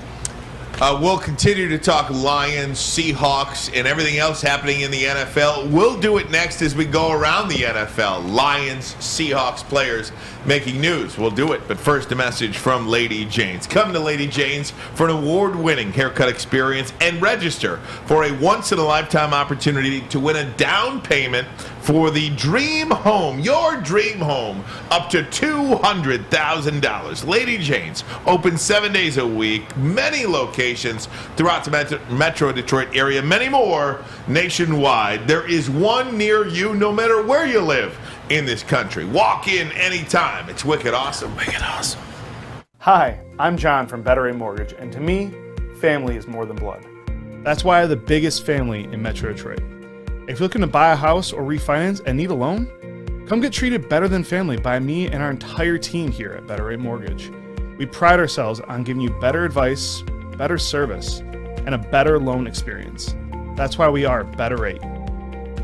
We'll continue to talk Lions, Seahawks, and everything else happening in the NFL. We'll do it next as we go around the NFL. Lions, Seahawks players making news. We'll do it. But first, a message from Lady Jane's. Come to Lady Jane's for an award-winning haircut experience and register for a once-in-a-lifetime opportunity to win a down payment for the dream home, your dream home, up to $200,000. Lady Jane's, open 7 days a week, many locations throughout the Metro Detroit area, many more nationwide. There is one near you no matter where you live in this country. Walk in anytime. It's wicked awesome. Wicked awesome. Hi, I'm John from Better Rate Mortgage, and to me, family is more than blood. That's why I have the biggest family in Metro Detroit. If you're looking to buy a house or refinance and need a loan, come get treated better than family by me and our entire team here at Better Rate Mortgage. We pride ourselves on giving you better advice, better service, and a better loan experience. That's why we are Better Rate.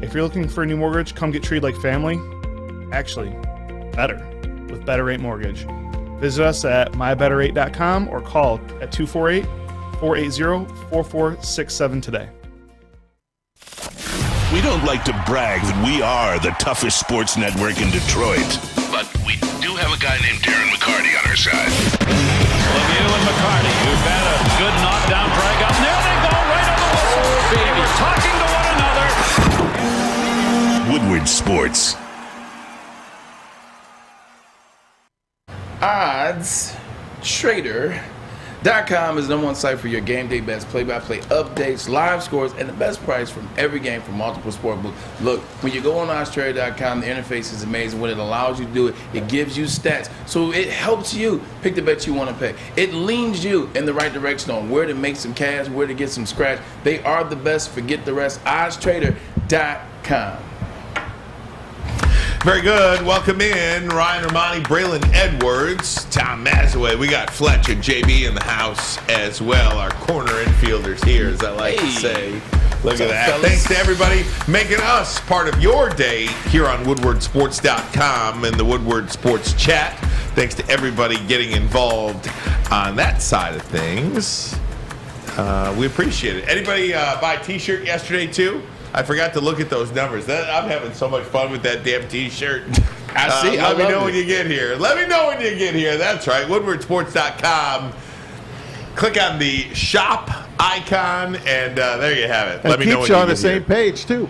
If you're looking for a new mortgage, come get treated like family. Actually, better with Better Rate Mortgage. Visit us at mybetter8.com or call at 248-480-4467 today. We don't like to brag that we are the toughest sports network in Detroit, but we do have a guy named Darren McCarty on our side. Lemieux and McCarty, who've had a good knockdown drag up. There they go, right on the whistle. They were talking to one another. Woodward Sports. OddsTrader.com is the number one site for your game day bets, play-by-play updates, live scores, and the best price from every game from multiple sportbooks. Look, when you go on OddsTrader.com, the interface is amazing. What it allows you to do, it gives you stats. So it helps you pick the bet you want to pick. It leans you in the right direction on where to make some cash, where to get some scratch. They are the best. Forget the rest. OddsTrader.com. Very good. Welcome in Ryan Ermanni, Braylon Edwards, Tom Mazawey. We got Fletch and JB in the house as well. Our corner infielders here, as I like to say. Look at that. Fellas? Thanks to everybody making us part of your day here on WoodwardSports.com and the Woodward Sports Chat. Thanks to everybody getting involved on that side of things. We appreciate it. Anybody buy a T-shirt yesterday too? I forgot to look at those numbers. I'm having so much fun with that damn T-shirt. I see. Let me know when you get here. Let me know when you get here. That's right. WoodwardSports.com. Click on the shop icon, and there you have it. Let me know when you get here. It keeps you on the same page, too.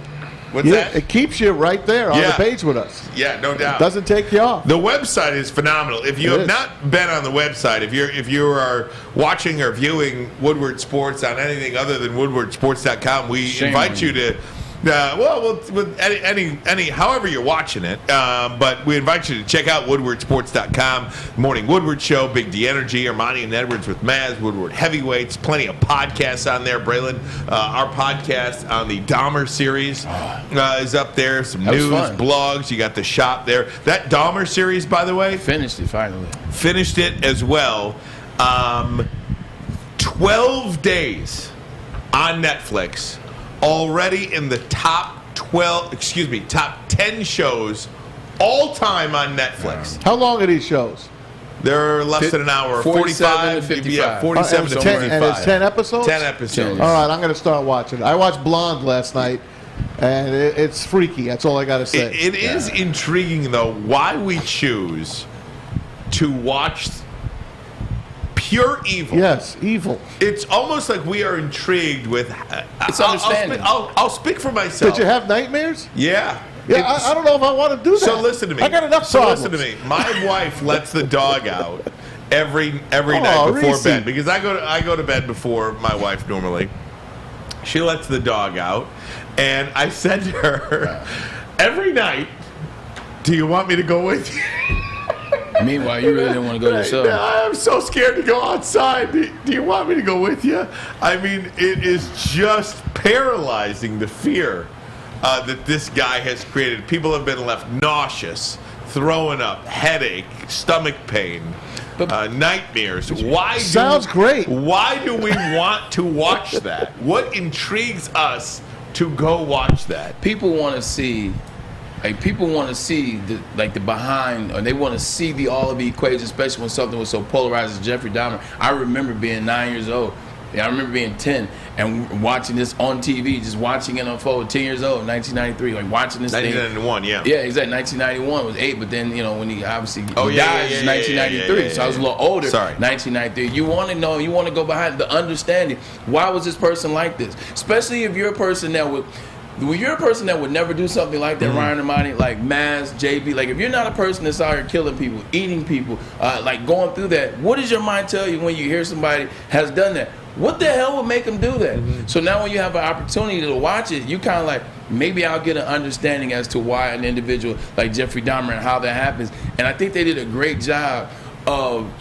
What's that? It keeps you right there on the page with us. Yeah, no doubt. It doesn't take you off. The website is phenomenal. If you have not been on the website, if you are watching or viewing Woodward Sports on anything other than WoodwardSports.com, we invite you to. With any however you're watching it, but we invite you to check out WoodwardSports.com. Morning Woodward Show, Big D Energy, Ermanni and Edwards with Maz, Woodward Heavyweights, plenty of podcasts on there. Braylon, our podcast on the Dahmer series is up there. Some news, blogs. You got the shop there. That Dahmer series, by the way, finished it finally. Finished it as well. 12 days on Netflix. Already in the top 10 shows all time on Netflix. How long are these shows? They're less than an hour. 47 to 55. Yeah, 47 to 55. And it's 10 episodes? 10 episodes. All right, I'm going to start watching it. I watched Blonde last night, and it's freaky. That's all I got to say. It is intriguing, though, why we choose to watch pure evil. Yes, evil. It's almost like we are intrigued with. It's understanding. I'll speak for myself. Did you have nightmares? Yeah. Yeah, I don't know if I want to do that. So listen to me. I got enough problems. So listen to me. My wife lets the dog out every night before Reese. bed because I go to bed before my wife normally. She lets the dog out, and I said to her every night, "Do you want me to go with you?" Meanwhile, you really didn't want to go yourself. I'm so scared to go outside. Do you want me to go with you? I mean, it is just paralyzing, the fear that this guy has created. People have been left nauseous, throwing up, headache, stomach pain, nightmares. Sounds great. Why do we want to watch that? What intrigues us to go watch that? People want to see. People want to see the behind, or they want to see all of the equation, especially when something was so polarized as Jeffrey Dahmer. I remember being 9 years old. I remember being 10 and watching this on TV, just watching it unfold. 10 years old, 1993, watching this 1991, thing. Yeah, exactly. 1991 was 8, but then when he obviously died, it was 1993. So I was a little older. Sorry, 1993. You want to know, you want to go behind the understanding. Why was this person like this? Especially if you're a person that would. When you're a person that would never do something like that, Ryan Ermanni, like Maz, JB, if you're not a person that's out here killing people, eating people, going through that, what does your mind tell you when you hear somebody has done that? What the hell would make them do that? So now when you have an opportunity to watch it, you kind of maybe I'll get an understanding as to why an individual like Jeffrey Dahmer and how that happens. And I think they did a great job of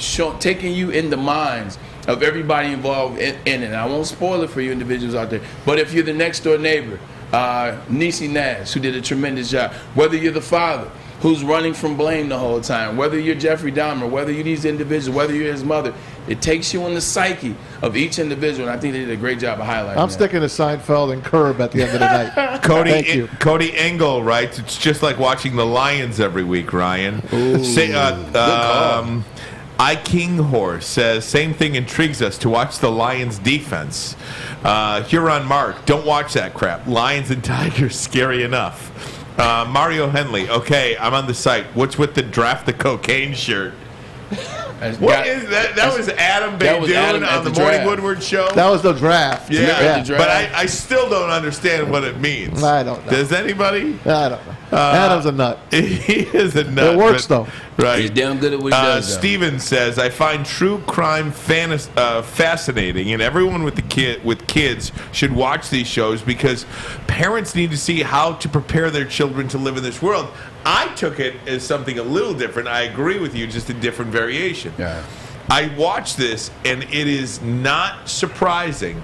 taking you in the minds of everybody involved in it. And I won't spoil it for you individuals out there, but if you're the next door neighbor, Niecy Nash, who did a tremendous job, whether you're the father who's running from blame the whole time, whether you're Jeffrey Dahmer, whether you're these individuals, whether you're his mother, it takes you in the psyche of each individual, and I think they did a great job of highlighting I'm sticking to Seinfeld and Curb at the end of the night. Cody Engel writes, it's just like watching the Lions every week, Ryan. Kinghorse says, same thing intrigues us to watch the Lions defense. Huron Mark, don't watch that crap. Lions and Tigers, scary enough. Mario Henley, okay, I'm on the site. What's with the draft the cocaine shirt? What is that? That was Adam Beydoun on the Morning Woodward show. That was the draft. Yeah. But I still don't understand what it means. I don't know. Does anybody? I don't know. Adam's a nut. He is a nut. It works, though. Right. He's damn good at what he does. Steven says, I find true crime fascinating, and everyone with kids should watch these shows because parents need to see how to prepare their children to live in this world. I took it as something a little different. I agree with you, just a different variation. Yeah. I watched this, and it is not surprising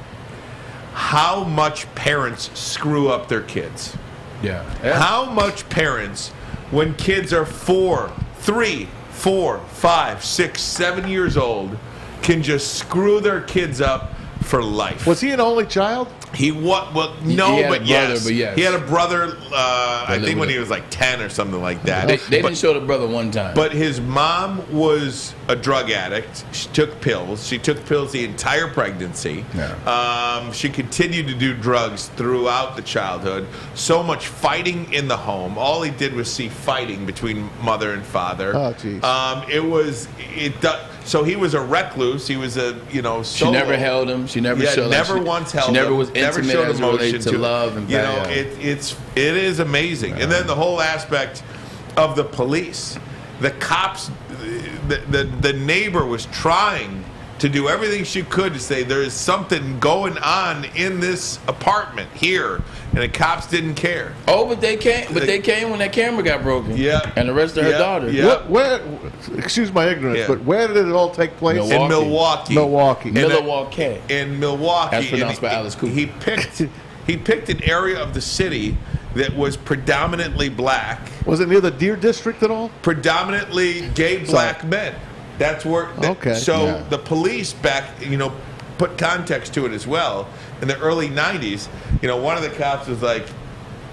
how much parents screw up their kids. Yeah. How much parents, when kids are 3, 4, 5, 6, 7 years old, can just screw their kids up for life. Was he an only child? He was, well, no, but yes. He had a brother, I think when he was like 10 or something like that. They didn't show the brother one time. But his mom was a drug addict. She took pills. She took pills the entire pregnancy. Yeah. She continued to do drugs throughout the childhood. So much fighting in the home. All he did was see fighting between mother and father. Oh, jeez. So he was a recluse. He was a, solo. She never held him. She never showed. Never once held him. She never was intimate showed as it related to love and it is amazing. And then the whole aspect of the police, the cops, the neighbor was trying to do everything she could to say there is something going on in this apartment here, and the cops didn't care. Oh, but they came. But they came when that camera got broken. Yeah, and arrested her daughter. Yeah. Where, excuse my ignorance, but where did it all take place? In Milwaukee. In Milwaukee. As pronounced by Alice Cooper. He picked an area of the city that was predominantly black. Was it near the Deer District at all? Predominantly gay black men. That's where. The police put context to it as well. In the early 90s, one of the cops was like,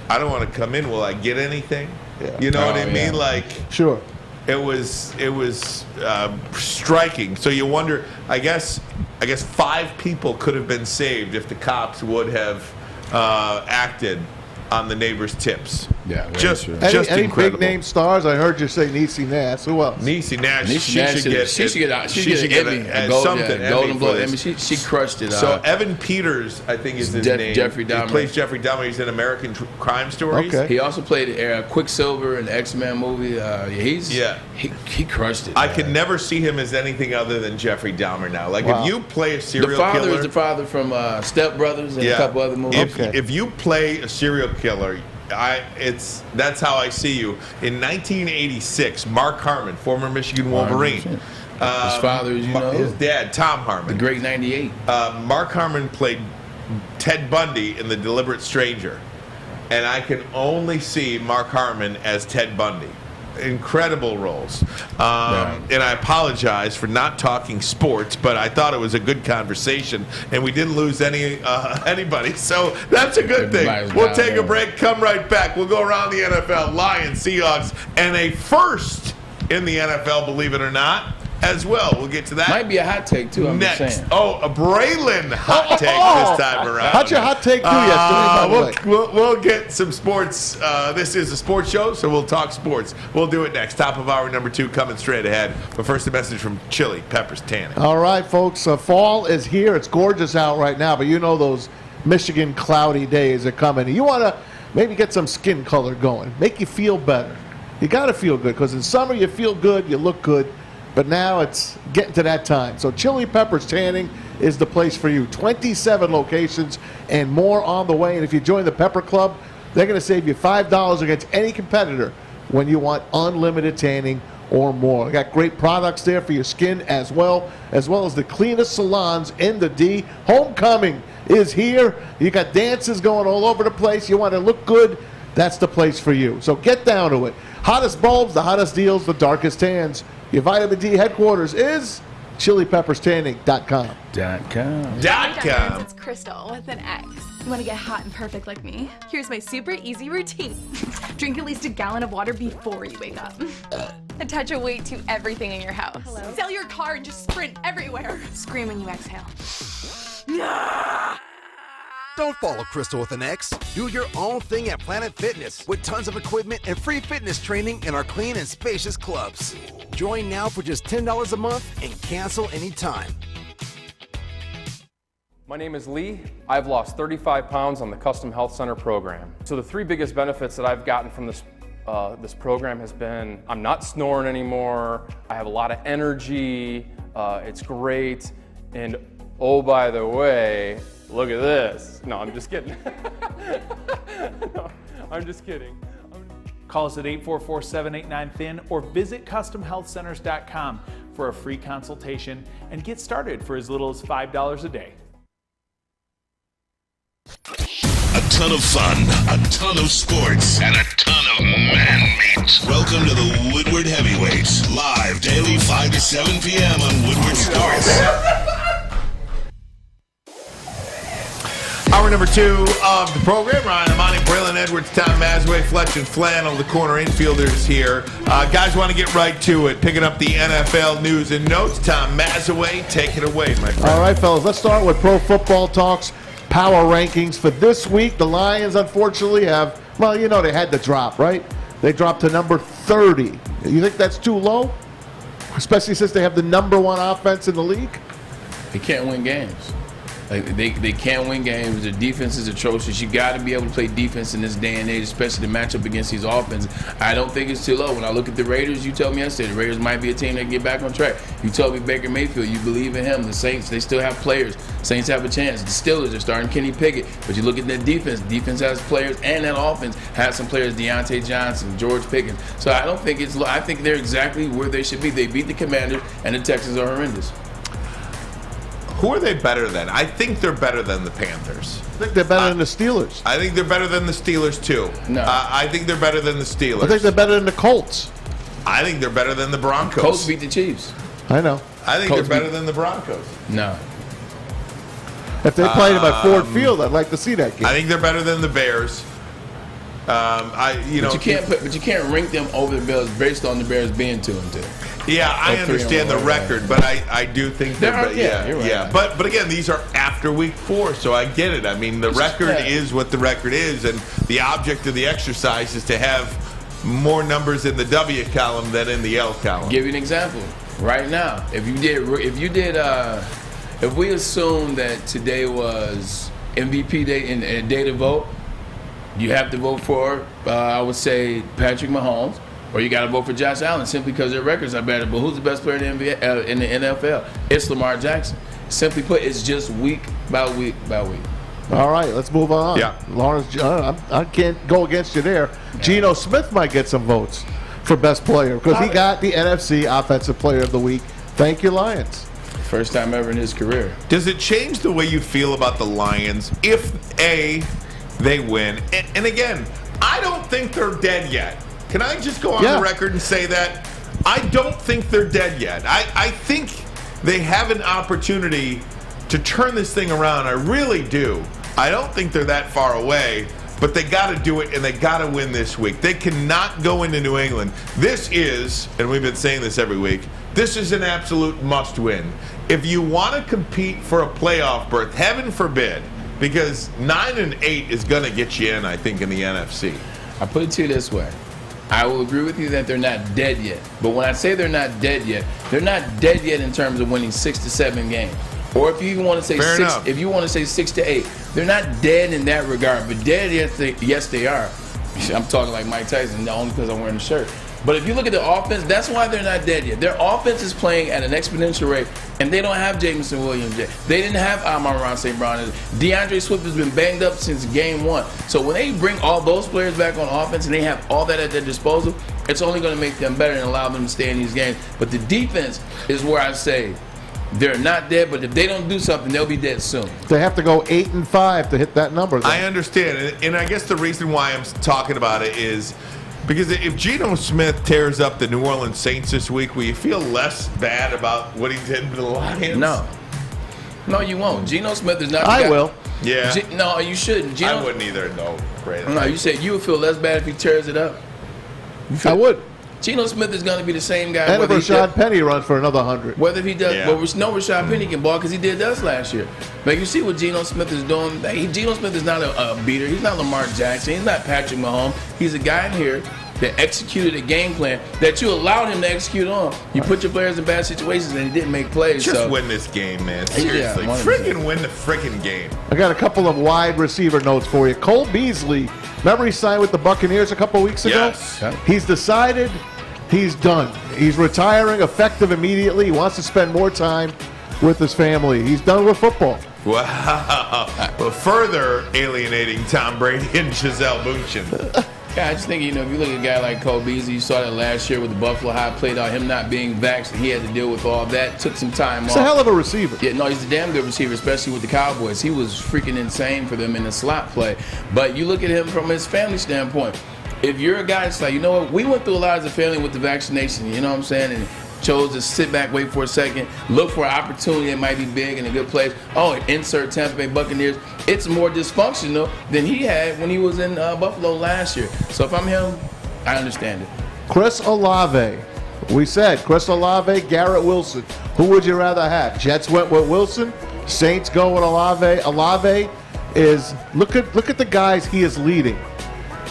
I don't want to come in. Will I get anything? Yeah. You know what I mean? Like, sure. It was striking. So you wonder. I guess 5 people could have been saved if the cops would have acted on the neighbor's tips. Yeah, just any incredible. big name stars? I heard you say Niecy Nash. Who else? Niecy Nash. She should get a Golden Globe. I mean, she crushed it. So Evan Peters, I think is his name. Jeffrey Dahmer. He plays Jeffrey Dahmer. He's in American Crime Stories. Okay. He also played Quicksilver in the X-Men movie. He crushed it. I can never see him as anything other than Jeffrey Dahmer now. Like if you play a serial killer, the father is the father from Step Brothers and a couple other movies. If you play a serial killer, that's how I see you. In 1986, Mark Harmon, former Michigan Wolverine. His father, his dad, Tom Harmon. The great 98. Mark Harmon played Ted Bundy in The Deliberate Stranger. And I can only see Mark Harmon as Ted Bundy. Incredible roles. And I apologize for not talking sports, but I thought it was a good conversation, and we didn't lose anybody, so that's a good thing. We'll take a break, come right back. We'll go around the NFL, Lions, Seahawks, and a first in the NFL, believe it or not, as well. We'll get to that. Might be a hot take, too, I'm next. just saying. Oh, a Braylon hot take this time around. How'd your hot take do yesterday? We'll get some sports. This is a sports show, so we'll talk sports. We'll do it next. Top of hour number 2 coming straight ahead. But first, a message from Chili Peppers Tanning. All right, folks. Fall is here. It's gorgeous out right now, but those Michigan cloudy days are coming. You want to maybe get some skin color going, make you feel better. You got to feel good because in summer you feel good, you look good. But now it's getting to that time. So Chili Peppers Tanning is the place for you. 27 locations and more on the way. And if you join the Pepper Club, they're going to save you $5 against any competitor when you want unlimited tanning or more. They got great products there for your skin as well as the cleanest salons in the D. Homecoming is here. You got dances going all over the place. You want to look good, that's the place for you. So get down to it. Hottest bulbs, the hottest deals, the darkest tans. Your vitamin D headquarters is chilipepperstanning.com. It's Crystal with an X. You want to get hot and perfect like me? Here's my super easy routine. Drink at least a gallon of water before you wake up. Attach a weight to everything in your house. Hello? Sell your car and just sprint everywhere. Scream when you exhale. Don't follow Crystal with an X. Do your own thing at Planet Fitness with tons of equipment and free fitness training in our clean and spacious clubs. Join now for just $10 a month and cancel anytime. My name is Lee. I've lost 35 pounds on the Custom Health Center program. So the 3 biggest benefits that I've gotten from this program has been I'm not snoring anymore, I have a lot of energy, it's great, and oh, by the way, look at this. No, I'm just kidding. No, I'm just kidding. Call us at 844-789-THIN or visit CustomHealthCenters.com for a free consultation and get started for as little as $5 a day. A ton of fun, a ton of sports, and a ton of man-meat. Welcome to the Woodward Heavyweights, live daily 5 to 7 p.m. on Woodward Sports. Hour number 2 of the program. Ryan Ermanni, Braylon Edwards, Tom Mazawey, Fletch and Flannel, the corner infielders here. Guys, want to get right to it. Picking up the NFL news and notes. Tom Mazawey, take it away, my friend. All right, fellas, let's start with Pro Football Talk's power rankings for this week. The Lions, unfortunately, have, well, you know, they had to drop, right? They dropped to number 30. You think that's too low? Especially since they have the number 1 offense in the league? They can't win games. Like they can't win games. Their defense is atrocious. You got to be able to play defense in this day and age, especially the matchup against these offenses. I don't think it's too low. When I look at the Raiders, you told me yesterday the Raiders might be a team that can get back on track. You told me Baker Mayfield, you believe in him. The Saints, they still have players. Saints have a chance. The Steelers are starting Kenny Pickett. But you look at their defense. Defense has players, and that offense has some players, Deontay Johnson, George Pickens. So I don't think it's low. I think they're exactly where they should be. They beat the Commanders, and the Texans are horrendous. Who are they better than? I think they're better than the Panthers. I think they're better than the Steelers. I think they're better than the Steelers, too. No. I think they're better than the Steelers. I think they're better than the Colts. I think they're better than the Broncos. Colts beat the Chiefs. I know. I think Colts they're better than the Broncos. No. If they played them at Ford Field, I'd like to see that game. I think they're better than the Bears. But you can't rank them over the Bears based on the Bears being 2-2. Yeah, I understand the record, but I do think they're better. Yeah. But again, these are after week 4, so I get it. I mean, the record is what the record is, and the object of the exercise is to have more numbers in the W column than in the L column. Give you an example. Right now, if we assume that today was MVP day and a day to vote, you have to vote for, I would say, Patrick Mahomes, or you got to vote for Josh Allen simply because their records are better. But who's the best player in the NFL? It's Lamar Jackson. Simply put, it's just week by week by week. All right, let's move on. Yeah. Lawrence, I can't go against you there. Yeah. Geno Smith might get some votes for best player because he got the NFC Offensive Player of the Week. Thank you, Lions. First time ever in his career. Does it change the way you feel about the Lions if, A, they win? And again, I don't think they're dead yet. Can I just go on the record and say that? I don't think they're dead yet. I think they have an opportunity to turn this thing around. I really do. I don't think they're that far away, but they got to do it, and they got to win this week. They cannot go into New England. This is, and we've been saying this every week, this is an absolute must-win. If you want to compete for a playoff berth, heaven forbid, because 9-8 is going to get you in, I think, in the NFC. I put it to you this way. I will agree with you that they're not dead yet. But when I say they're not dead yet, they're not dead yet in terms of winning 6 to 7 games. Or if you want to say if you want to say 6 to 8, they're not dead in that regard. But dead, yes, they are. I'm talking like Mike Tyson, only because I'm wearing the shirt. But if you look at the offense, that's why they're not dead yet. Their offense is playing at an exponential rate, and they don't have Jameson Williams yet. They didn't have Amon-Ra St. Brown. DeAndre Swift has been banged up since game 1. So when they bring all those players back on offense and they have all that at their disposal, it's only going to make them better and allow them to stay in these games. But the defense is where I say they're not dead, but if they don't do something, they'll be dead soon. They have to go 8-5 to hit that number, though. I understand, and I guess the reason why I'm talking about it is because if Geno Smith tears up the New Orleans Saints this week, will you feel less bad about what he did to the Lions? No, you won't. Geno Smith is not. I will. Yeah. No, you shouldn't. I wouldn't either. No, great. No, you said you would feel less bad if he tears it up. I would. Geno Smith is going to be the same guy. And if Rashad Penny runs for another 100. Whether if he does, well, no, Rashad Penny can ball because he did us last year. But you see what Geno Smith is doing. Geno Smith is not a beater. He's not Lamar Jackson. He's not Patrick Mahomes. He's a guy in here that executed a game plan that you allowed him to execute on. You put your players in bad situations and he didn't make plays. Just win this game, man. Seriously. Freaking win the freaking game. I got a couple of wide receiver notes for you. Cole Beasley, remember he signed with the Buccaneers a couple weeks ago? Yes. He's decided he's done. He's retiring effective immediately. He wants to spend more time with his family. He's done with football. Wow. Well, further alienating Tom Brady and Gisele Bündchen. Yeah, I just think, if you look at a guy like Cole Beasley, you saw that last year with the Buffalo, how it played out, him not being vaxxed, and he had to deal with all that. Took some time off. He's a hell of a receiver. Yeah, no, he's a damn good receiver, especially with the Cowboys. He was freaking insane for them in the slot play. But you look at him from his family standpoint. If you're a guy that's like, you know what, we went through a lot as a family with the vaccination, you know what I'm saying? And chose to sit back, wait for a second, look for an opportunity that might be big in a good place. Oh, insert Tampa Bay Buccaneers. It's more dysfunctional than he had when he was in Buffalo last year. So if I'm him, I understand it. Chris Olave. We said Chris Olave, Garrett Wilson. Who would you rather have? Jets went with Wilson. Saints go with Olave. Olave is, look at the guys he is leading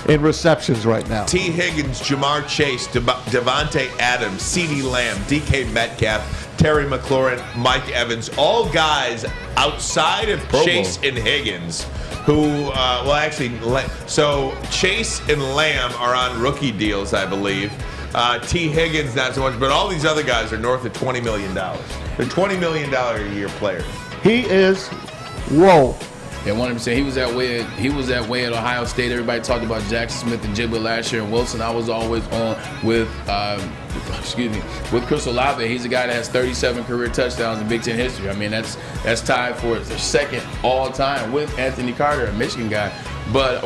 in receptions right now. T. Higgins, Jamar Chase, Devontae Adams, CeeDee Lamb, DK Metcalf, Terry McLaurin, Mike Evans, all guys outside of Chase and Higgins who, so Chase and Lamb are on rookie deals, I believe. T. Higgins, not so much, but all these other guys are north of $20 million. They're $20 million a year players. He is, whoa. Yeah, 100%. He was that way at Ohio State. Everybody talked about Jackson Smith and Jigba last year, and Wilson. I was always on with Chris Olave. He's a guy that has 37 career touchdowns in Big Ten history. I mean, that's tied for the second all time with Anthony Carter, a Michigan guy,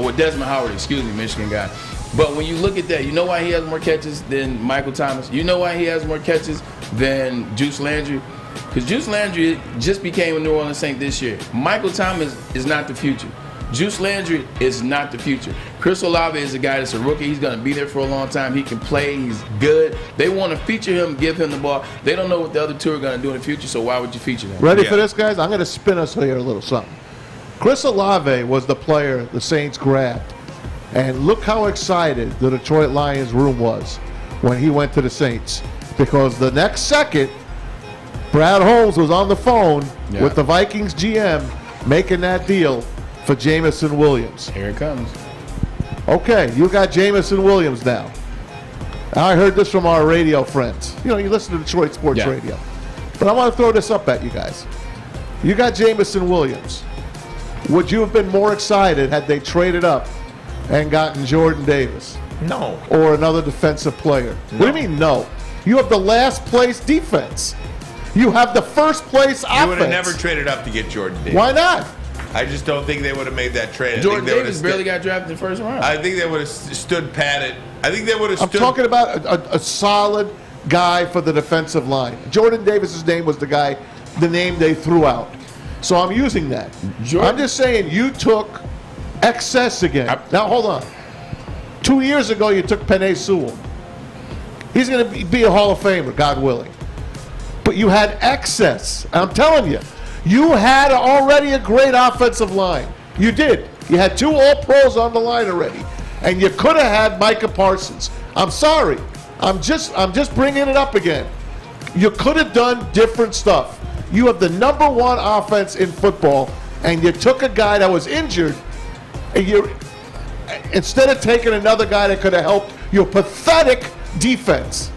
with Desmond Howard, Michigan guy. But when you look at that, you know why he has more catches than Michael Thomas? You know why he has more catches than Juice Landry? Because Juice Landry just became a New Orleans Saint this year. Michael Thomas is not the future. Juice Landry is not the future. Chris Olave is a guy that's a rookie. He's going to be there for a long time. He can play. He's good. They want to feature him, give him the ball. They don't know what the other two are going to do in the future, so why would you feature them? Ready for this, guys? I'm going to spin us here a little something. Chris Olave was the player the Saints grabbed. And look how excited the Detroit Lions room was when he went to the Saints. Because the next second, Brad Holmes was on the phone with the Vikings GM making that deal for Jameson Williams. Here it comes. Okay, you got Jameson Williams now. I heard this from our radio friends. You listen to Detroit Sports Radio. But I want to throw this up at you guys. You got Jameson Williams. Would you have been more excited had they traded up and gotten Jordan Davis? No. Or another defensive player? No. What do you mean no? You have the last place defense. You have the first place offense. You would have never traded up to get Jordan Davis. Why not? I just don't think they would have made that trade. Jordan Davis barely got drafted in the first round. I think they would have stood pat. I'm talking about a solid guy for the defensive line. Jordan Davis's name was the name they threw out. So I'm using that. I'm just saying you took excess again. Now hold on. 2 years ago you took Penei Sewell. He's going to be a Hall of Famer, God willing. But you had excess. I'm telling you, you had already a great offensive line. You did. You had 2 All-Pros on the line already, and you could have had Micah Parsons. I'm sorry. I'm just bringing it up again. You could have done different stuff. You have the number 1 offense in football, and you took a guy that was injured, and instead of taking another guy that could have helped your pathetic defense.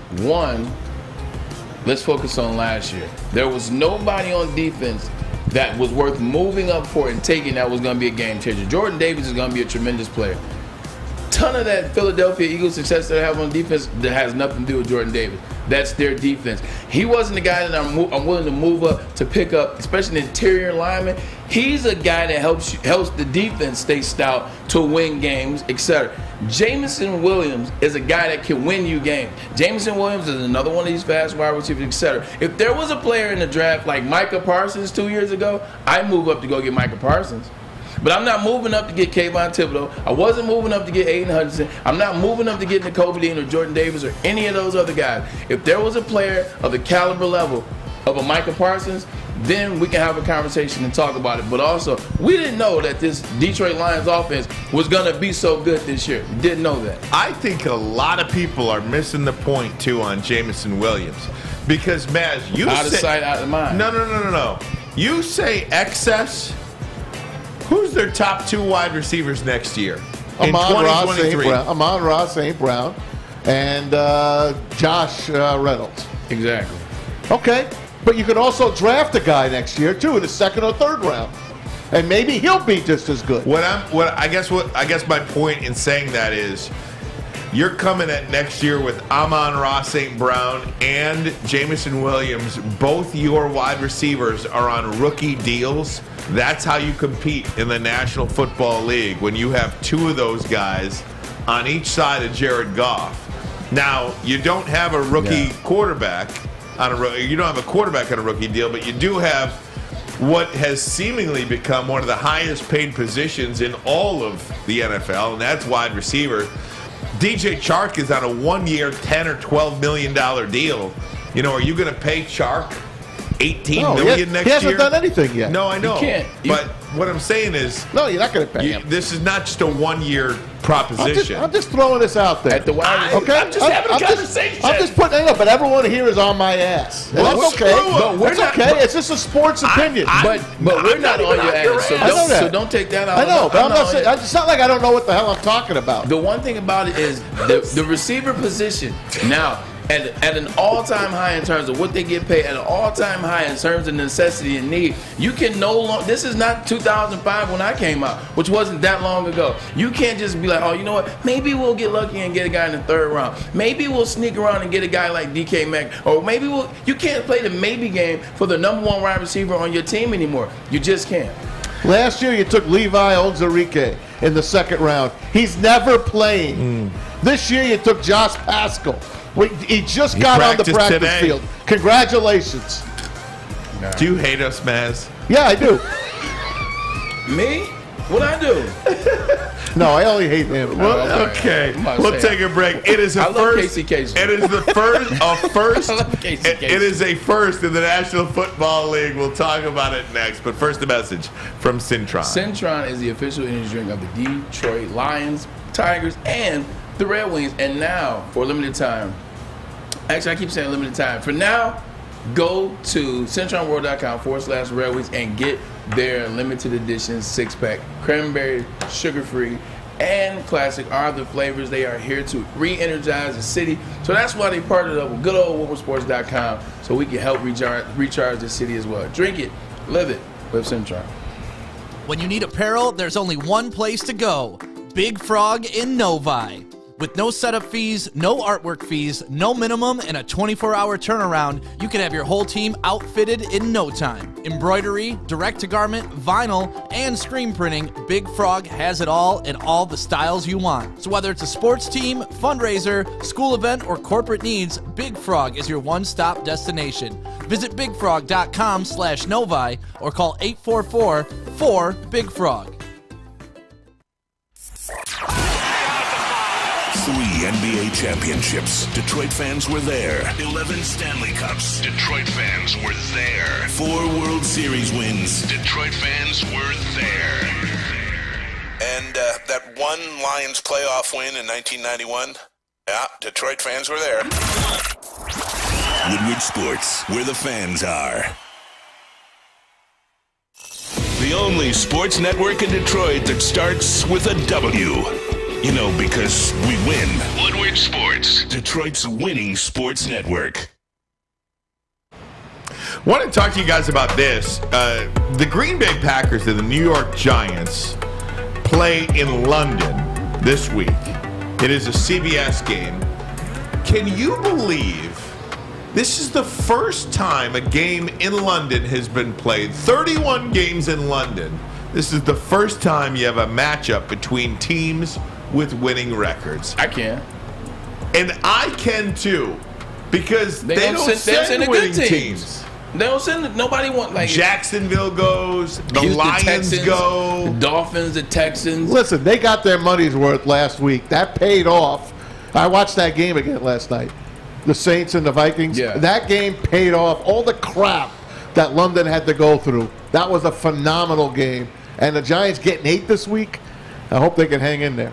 Let's focus on last year. There was nobody on defense that was worth moving up for and taking that was going to be a game changer. Jordan Davis is going to be a tremendous player. Ton of that Philadelphia Eagles success that they have on defense that has nothing to do with Jordan Davis. That's their defense. He wasn't the guy that I'm willing to move up to pick up, especially an interior lineman. He's a guy that helps the defense stay stout to win games, etc. Jameson Williams is a guy that can win you games. Jameson Williams is another one of these fast wide receivers, etc. If there was a player in the draft like Micah Parsons 2 years ago, I'd move up to go get Micah Parsons. But I'm not moving up to get Kayvon Thibodeau. I wasn't moving up to get Aiden Hutchinson. I'm not moving up to get Nakobe Dean or Jordan Davis or any of those other guys. If there was a player of the caliber level of a Micah Parsons, then we can have a conversation and talk about it. But also, we didn't know that this Detroit Lions offense was going to be so good this year. We didn't know that. I think a lot of people are missing the point, too, on Jameson Williams. Because, Maz, you out of sight, out of mind. No. You say excess. Who's their top 2 wide receivers next year? Amon-Ra St. Brown and Josh Reynolds. Exactly. Okay. But you could also draft a guy next year too in the 2nd or 3rd round, and maybe he'll be just as good. I guess my point in saying that is, you're coming at next year with Amon-Ra St. Brown and Jameson Williams. Both your wide receivers are on rookie deals. That's how you compete in the National Football League, when you have 2 of those guys on each side of Jared Goff. Now, you don't have a rookie quarterback. You don't have a quarterback on a rookie deal, but you do have what has seemingly become one of the highest paid positions in all of the NFL, and that's wide receiver. DJ Chark is on a 1-year, $10 or $12 million deal. You know, are you going to pay Chark $18 million next year? He hasn't done anything yet. No, I know. You can't. But what I'm saying is, no, you're not going to pay him. This is not just a 1-year proposition. I'm just throwing this out there. At the wide, okay? I'm just having a conversation. I'm just putting it up, but everyone here is on my ass. Well, it's okay. It's okay. It's just a sports opinion. But we're not on your ass, so don't take that out. I know, but I'm not saying. It's not like I don't know what the hell I'm talking about. The one thing about it is the receiver position now. At an all-time high in terms of what they get paid, at an all-time high in terms of necessity and need, you can no longer. This is not 2005 when I came out, which wasn't that long ago. You can't just be like, oh, you know what? Maybe we'll get lucky and get a guy in the 3rd round. Maybe we'll sneak around and get a guy like DK Metcalf, or maybe we'll. You can't play the maybe game for the number 1 wide receiver on your team anymore. You just can't. Last year, you took Levi Onwuzurike in the 2nd round. He's never playing. This year, you took Josh Paschal. He just got on the practice field. Congratulations. No. Do you hate us, Maz? Yeah, I do. Me? What'd I do? No, I only hate him. Well, okay, we'll take a break. It is a first. It is the first. It is a first in the National Football League. We'll talk about it next. But first, a message from Cintron. Cintron is the official energy drink of the Detroit Lions, Tigers, and the Red Wings. And now, for a limited time, actually, I keep saying limited time. For now, go to CintronWorld.com/Red Wings and get their limited edition 6-pack. Cranberry, sugar-free, and classic are the flavors. They are here to re-energize the city. So that's why they partnered up with good old WoodwardSports.com, so we can help recharge the city as well. Drink it, live it with Cintron. When you need apparel, there's only one place to go. Big Frog in Novi. With no setup fees, no artwork fees, no minimum, and a 24-hour turnaround, you can have your whole team outfitted in no time. Embroidery, direct-to-garment, vinyl, and screen printing, Big Frog has it all in all the styles you want. So whether it's a sports team, fundraiser, school event, or corporate needs, Big Frog is your one-stop destination. Visit bigfrog.com/Novi or call 844-4-BIG-FROG. 3 NBA championships. Detroit fans were there. 11 Stanley Cups. Detroit fans were there. 4 World Series wins. Detroit fans were there. And that one Lions playoff win in 1991? Yeah, Detroit fans were there. Woodward Sports, where the fans are. The only sports network in Detroit that starts with a W. You know, because we win. Woodward Sports, Detroit's winning sports network. I want to talk to you guys about this. The Green Bay Packers and the New York Giants play in London this week. It is a CBS game. Can you believe this is the first time a game in London has been played? 31 games in London. This is the first time you have a matchup between teams with winning records. I can. And I can too. Because they don't send winning teams. They don't send. Nobody want like Jacksonville goes. The Houston Lions Texans, go. The Dolphins, the Texans. Listen, they got their money's worth last week. That paid off. I watched that game again last night. The Saints and the Vikings. Yeah. That game paid off. All the crap that London had to go through. That was a phenomenal game. And the Giants getting 8 this week. I hope they can hang in there.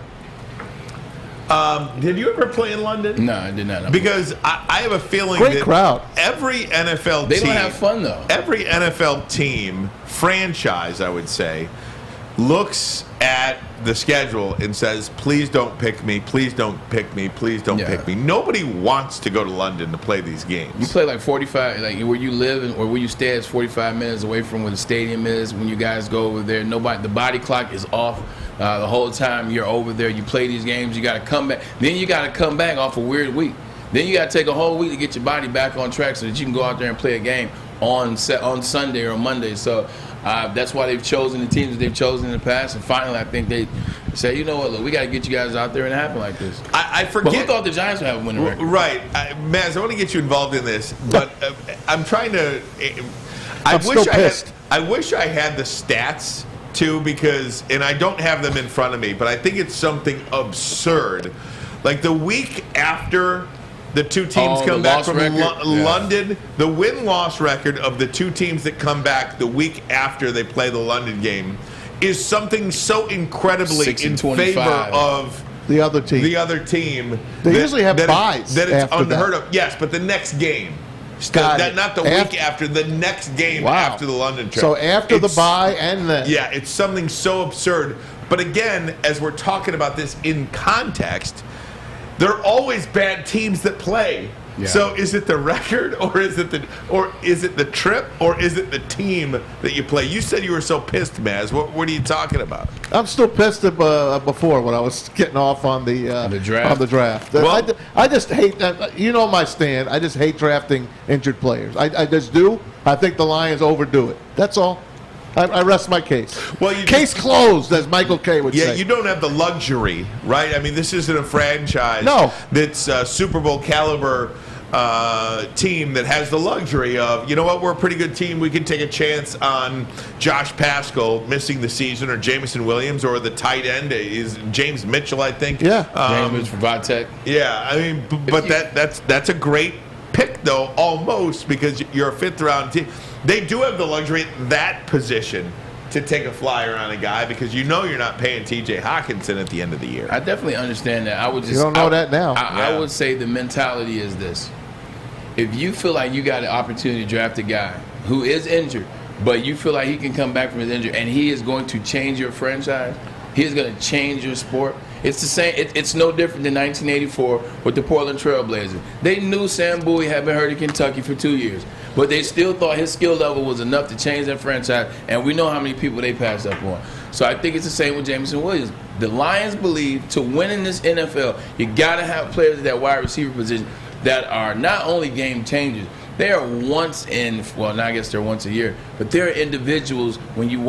Did you ever play in London? No, I did not. Because I have a feeling Great that crowd. every NFL They team, don't have fun though. Every NFL team, franchise, I would say, looks at the schedule and says, please don't pick me, please don't pick me, please don't pick me. Nobody wants to go to London to play these games. You play like 45, like where you live or where you stay is 45 minutes away from where the stadium is. When you guys go over there, the body clock is off the whole time you're over there. You play these games, you got to come back. Then you got to come back off a weird week. Then you got to take a whole week to get your body back on track so that you can go out there and play a game on Sunday or Monday. So that's why they've chosen the teams that they've chosen in the past. And finally, I think they say, you know what, look, we got to get you guys out there and it happen like this. I forget. But who thought the Giants would have a winning record? Right. Maz, I want to get you involved in this, but I'm trying to. I wish I had the stats too, because, and I don't have them in front of me, but I think it's something absurd. Like the week after the two teams come back from London, the win-loss record of the two teams that come back the week after they play the London game is something so incredibly in favor of the other team. They usually have buys that it's after unheard that. of. Yes, but the next game. Not the week after, the next game after the London trip. So after the bye and then. Yeah, it's something so absurd. But again, as we're talking about this in context, there are always bad teams that play. Yeah. So is it the record, or is it the trip, or is it the team that you play? You said you were so pissed, Maz. What are you talking about? I'm still pissed before when I was getting off on the draft. On the draft. Well, I just hate that. You know my stand. I just hate drafting injured players. I just do. I think the Lions overdo it. That's all. I rest my case. Well, case closed, as Michael Kay would say. Yeah, you don't have the luxury, right? I mean, this isn't a franchise that's a Super Bowl caliber team that has the luxury of, you know what, we're a pretty good team. We can take a chance on Josh Paschal missing the season, or Jameson Williams, or the tight end is James Mitchell, I think. Yeah, James for Vitek. Yeah, I mean, but that's a great pick, though, almost, because you're a fifth-round team. They do have the luxury at that position to take a flyer on a guy, because you know you're not paying T.J. Hawkinson at the end of the year. I definitely understand that. I would just. You don't know that now. I would say the mentality is this: if you feel like you got an opportunity to draft a guy who is injured, but you feel like he can come back from his injury and he is going to change your franchise, he is going to change your sport. It's the same. It's no different than 1984 with the Portland Trail Blazers. They knew Sam Bowie had been hurt in Kentucky for 2 years, but they still thought his skill level was enough to change their franchise, and we know how many people they passed up on. So I think it's the same with Jameson Williams. The Lions believe to win in this NFL, you got to have players at that wide receiver position that are not only game changers, they are once in, well, now I guess they're once a year, but they're individuals when you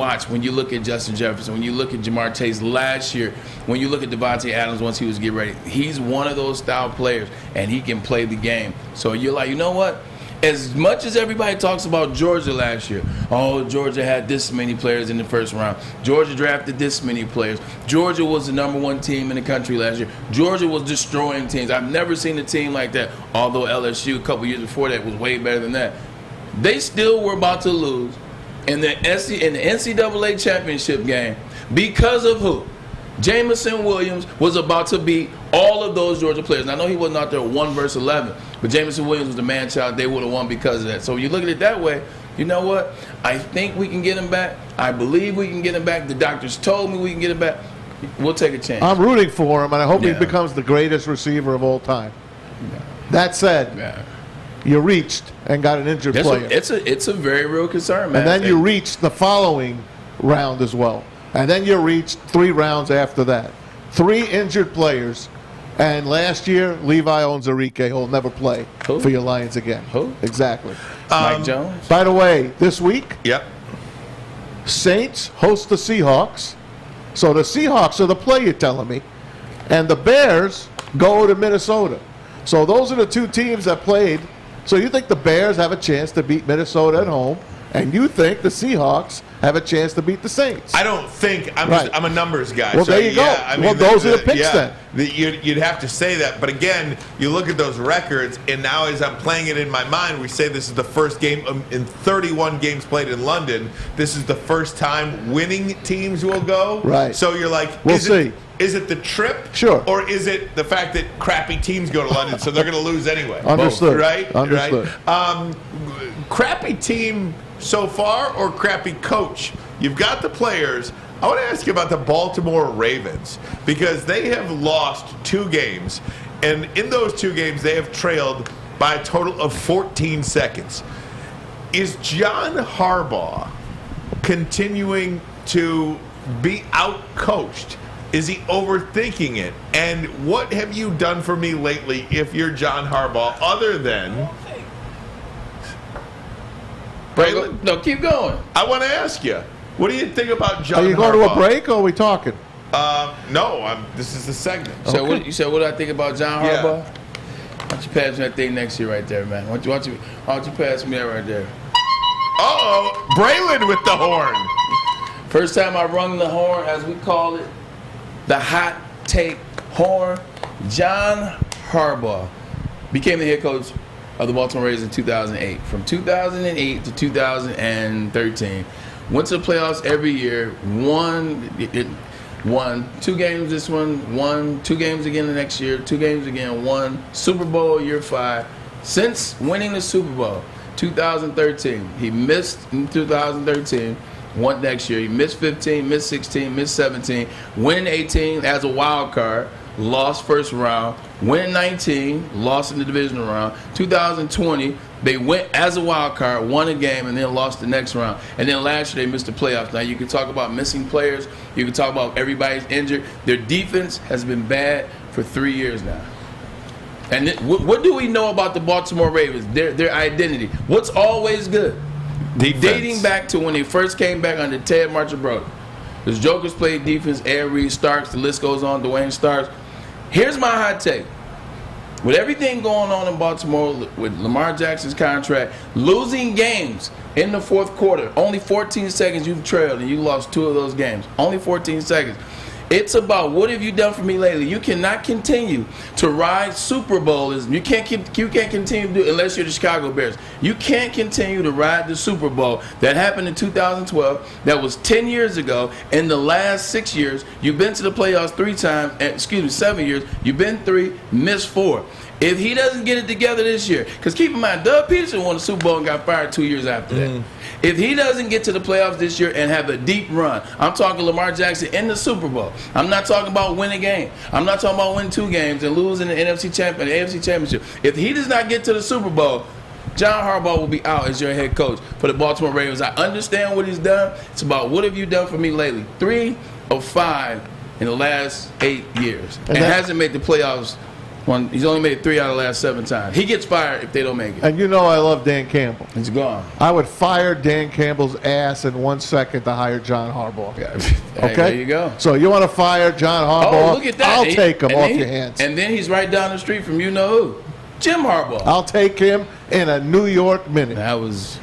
look at Justin Jefferson, when you look at Jamar Chase last year, when you look at Devontae Adams once he was getting ready, he's one of those style players, and he can play the game. So you're like, you know what? As much as everybody talks about Georgia last year, oh, Georgia had this many players in the first round. Georgia drafted this many players. Georgia was the #1 team in the country last year. Georgia was destroying teams. I've never seen a team like that, although LSU a couple years before that was way better than that. They still were about to lose in the NCAA championship game because of who? Jameson Williams was about to beat all of those Georgia players. And I know he wasn't out there 1 versus 11, but Jameson Williams was the man-child. They would have won because of that. So you look at it that way, you know what? I think we can get him back. I believe we can get him back. The doctors told me we can get him back. We'll take a chance. I'm rooting for him, and I hope he becomes the greatest receiver of all time. Yeah. That said, you reached and got an injured player. It's a very real concern, man. And then you reached the following round as well. And then you reached 3 rounds after that. 3 injured players. And last year, Levi Onwuzurike will never play for your Lions again. Who? Exactly. Mike Jones? By the way, this week, yep, Saints host the Seahawks. So the Seahawks are the play, you're telling me. And the Bears go to Minnesota. So those are the 2 teams that played So you think the Bears have a chance to beat Minnesota at home, and you think the Seahawks have a chance to beat the Saints? I don't think. I'm a numbers guy. Well, so there you go. I mean, well, those are the picks then. You'd have to say that. But again, you look at those records, and now as I'm playing it in my mind, we say this is the first game in 31 games played in London. This is the first time winning teams will go. Right. So you're like, we'll see. Is it the trip? Sure. Or is it the fact that crappy teams go to London, so they're going to lose anyway? Understood. Right? Understood. Right? Crappy team so far or crappy coach? You've got the players. I want to ask you about the Baltimore Ravens because they have lost 2 games, and in those 2 games they have trailed by a total of 14 seconds. Is John Harbaugh continuing to be out-coached? Is he overthinking it? And what have you done for me lately if you're John Harbaugh other than... Braylon? No, keep going. I want to ask you, what do you think about John Harbaugh? Are you going to a break or are we talking? No, this is the segment. So you said, what do I think about John Harbaugh? Why don't you pass me that thing next to you right there, man? Why don't you pass me that right there? Uh-oh, Braylon with the horn. First time I rung the horn, as we call it, the hot take horn. John Harbaugh became the head coach of the Baltimore Ravens in 2008. From 2008 to 2013, went to the playoffs every year. Won 2 games this one. Won 2 games again the next year. 2 games again. Won Super Bowl year 5. Since winning the Super Bowl, 2013, he missed in 2013. Won next year. He missed 15, missed 16, missed 17. Win 18 as a wild card. Lost first round. Win 19. Lost in the divisional round. 2020, they went as a wild card, won a game, and then lost the next round. And then last year they missed the playoffs. Now you can talk about missing players. You can talk about everybody's injured. Their defense has been bad for 3 years now. And what do we know about the Baltimore Ravens? Their identity. What's always good? Defense. Dating back to when they first came back under Ted Marchibroda. Those jokers played defense, Ed Reed, Starks, the list goes on, Dwayne Starks. Here's my hot take. With everything going on in Baltimore, with Lamar Jackson's contract, losing games in the fourth quarter, only 14 seconds you've trailed and you lost 2 of those games. Only 14 seconds. It's about what have you done for me lately. You cannot continue to ride Super Bowls. You can't continue to do it unless you're the Chicago Bears. You can't continue to ride the Super Bowl that happened in 2012. That was 10 years ago. In the last 6 years, you've been to the playoffs 3 times. 7 years. You've been 3, missed 4. If he doesn't get it together this year, because keep in mind, Doug Peterson won the Super Bowl and got fired 2 years after that. If he doesn't get to the playoffs this year and have a deep run, I'm talking Lamar Jackson in the Super Bowl. I'm not talking about winning a game. I'm not talking about winning 2 games and losing the AFC Championship. If he does not get to the Super Bowl, John Harbaugh will be out as your head coach for the Baltimore Ravens. I understand what he's done. It's about what have you done for me lately. 3 of 5 in the last 8 years. And hasn't made the playoffs. He's only made 3 out of the last 7 times. He gets fired if they don't make it. And you know I love Dan Campbell. He's gone. I would fire Dan Campbell's ass in 1 second to hire John Harbaugh. Okay? There you go. So you want to fire John Harbaugh? Oh, look at that. I'll take him off your hands. And then he's right down the street from you-know-who. Jim Harbaugh. I'll take him in a New York minute. That was...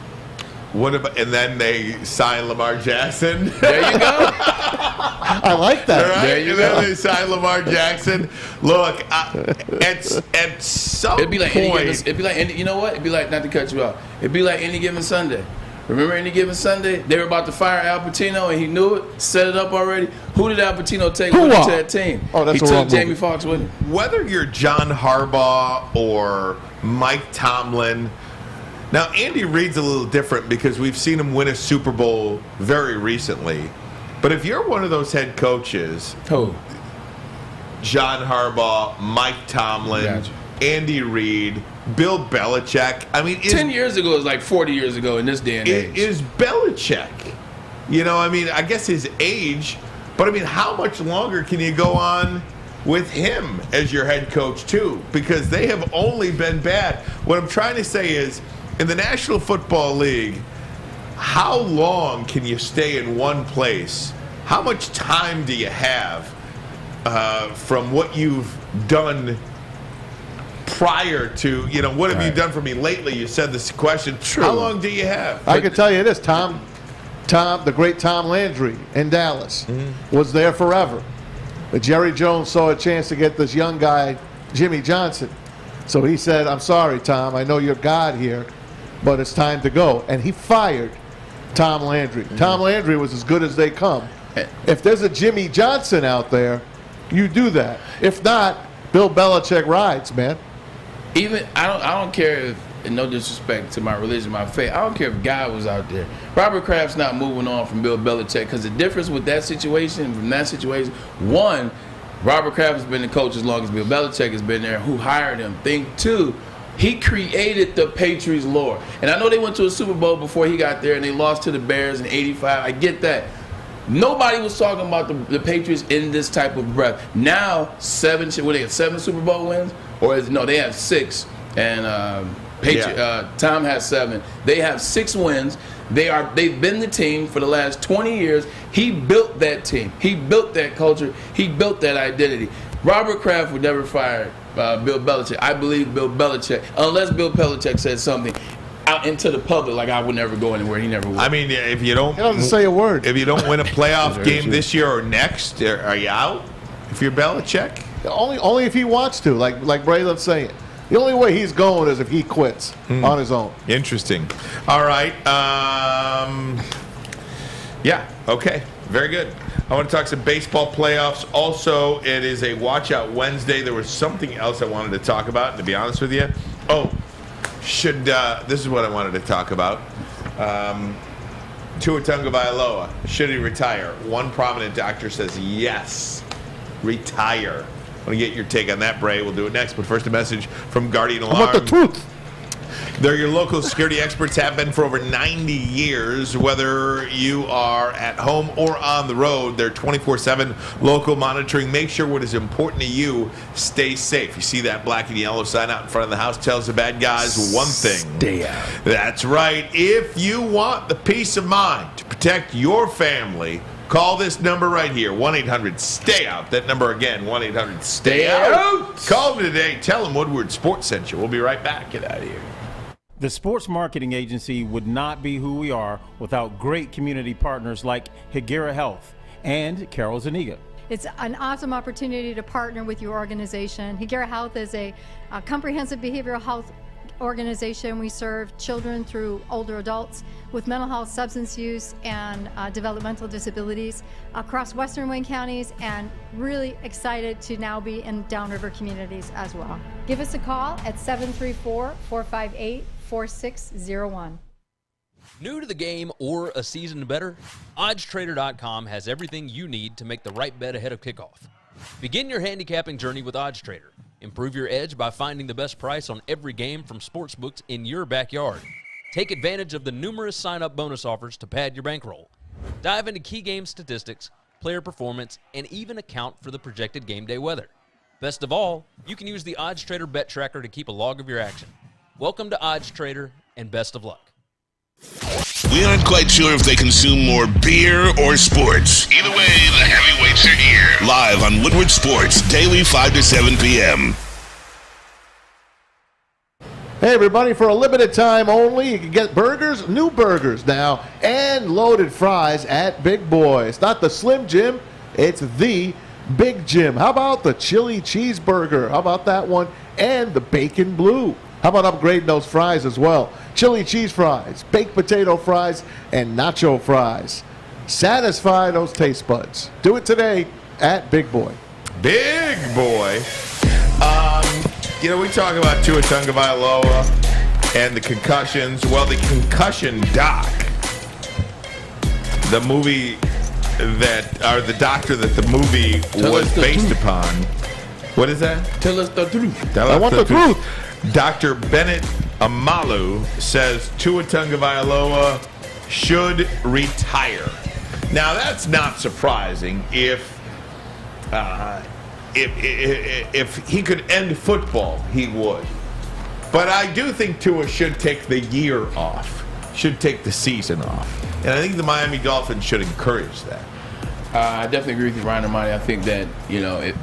What about, and then they sign Lamar Jackson. There you go. I like that. Right? There you and go. then they sign Lamar Jackson. Look, at some It'd be like point, it'd be like you know what? It'd be like, not to cut you off. It'd be like Any Given Sunday. Remember Any Given Sunday? They were about to fire Al Pacino, and he knew it, set it up already. Who did Al Pacino take with him to that team? Oh, that's he a wrong took Jamie movie. Foxx with him. whether you're John Harbaugh or Mike Tomlin. Now, Andy Reid's a little different because we've seen him win a Super Bowl very recently. But if you're one of those head coaches, who? John Harbaugh, Mike Tomlin, Gotcha. Andy Reid, Bill Belichick. I mean, 10 years ago is like 40 years ago in this day and age. Is Belichick. You know, I mean, I guess his age, but I mean, how much longer can you go on with him as your head coach, too? Because they have only been bad. What I'm trying to say is, in the National Football League, how long can you stay in one place? How much time do you have from what you've done prior to, what have you done for me lately? You said this question. True. How long do you have? I can tell you this, Tom, the great Tom Landry in Dallas was there forever. But Jerry Jones saw a chance to get this young guy, Jimmy Johnson. So he said, I'm sorry, Tom, I know you're God here, but it's time to go. And he fired Tom Landry. Tom Landry was as good as they come. If there's a Jimmy Johnson out there, you do that. If not, Bill Belichick rides, man. Even I don't care if, and no disrespect to my religion, my faith, I don't care if God was out there. Robert Kraft's not moving on from Bill Belichick, because the difference with that situation, from that situation, one, Robert Kraft has been the coach as long as Bill Belichick has been there. Who hired him? Thing two, he created the Patriots lore. And I know they went to a Super Bowl before he got there, and they lost to the Bears in '85. I get that. Nobody was talking about the Patriots in this type of breath. Now, they have 7 Super Bowl wins? They have 6. And Tom has 7. They have 6 wins. They've been the team for the last 20 years. He built that team. He built that culture. He built that identity. Robert Kraft would never fire Bill Belichick. I believe Bill Belichick, unless Bill Belichick said something out into the public, like I would never go anywhere. He never would. I mean, if you don't, he doesn't say a word. If you don't win a playoff game this year or next, are you out? If you're Belichick, only if he wants to, like Braylon's saying. The only way he's going is if he quits on his own. Interesting. All right. Yeah. Okay. Very good. I want to talk some baseball playoffs. Also, it is a Watch Out Wednesday. There was something else I wanted to talk about, and to be honest with you, this is what I wanted to talk about. Tua Tagovailoa, should he retire? One prominent doctor says yes, retire. I want to get your take on that, Bray. We'll do it next. But first, a message from Guardian Alarm. How about the truth? They're your local security experts, have been for over 90 years. Whether you are at home or on the road, they're 24/7 local monitoring. Make sure what is important to you stays safe. You see that black and yellow sign out in front of the house tells the bad guys one thing. Stay out. That's right. If you want the peace of mind to protect your family, call this number right here, 1-800-STAY-OUT. That number again, 1-800-STAY-OUT. Call them today. Tell them Woodward Sports sent you. We'll be right back. Get out of here. The Sports Marketing Agency would not be who we are without great community partners like Higuera Health and Carol Zuniga. It's an awesome opportunity to partner with your organization. Higuera Health is a comprehensive behavioral health organization. We serve children through older adults with mental health, substance use, and developmental disabilities across Western Wayne counties, and really excited to now be in downriver communities as well. Give us a call at 734-458-4601. New to the game or a season better? OddsTrader.com has everything you need to make the right bet ahead of kickoff. Begin your handicapping journey with OddsTrader. Improve your edge by finding the best price on every game from sportsbooks in your backyard. Take advantage of the numerous sign-up bonus offers to pad your bankroll. Dive into key game statistics, player performance, and even account for the projected game day weather. Best of all, you can use the OddsTrader bet tracker to keep a log of your action. Welcome to OddsTrader, and best of luck. We aren't quite sure if they consume more beer or sports. Either way, the heavyweights are here. Live on Woodward Sports, daily 5 to 7 p.m. Hey, everybody, for a limited time only, you can get burgers, new burgers now, and loaded fries at Big Boy. It's not the Slim Jim, it's the Big Jim. How about the chili cheeseburger? How about that one? And the bacon blue. How about upgrading those fries as well? Chili cheese fries, baked potato fries, and nacho fries. Satisfy those taste buds. Do it today at Big Boy. Big Boy. We talk about Tua Tagovailoa and the concussions. Well, the concussion doc, the movie or the doctor that the movie was based upon. What is that? Tell us the truth. I want the truth. Dr. Bennett Amalu says Tua Tagovailoa should retire. Now, that's not surprising if he could end football, he would. But I do think Tua should take the year off, should take the season off. And I think the Miami Dolphins should encourage that. I definitely agree with you, Ryan Ermanni. I think that,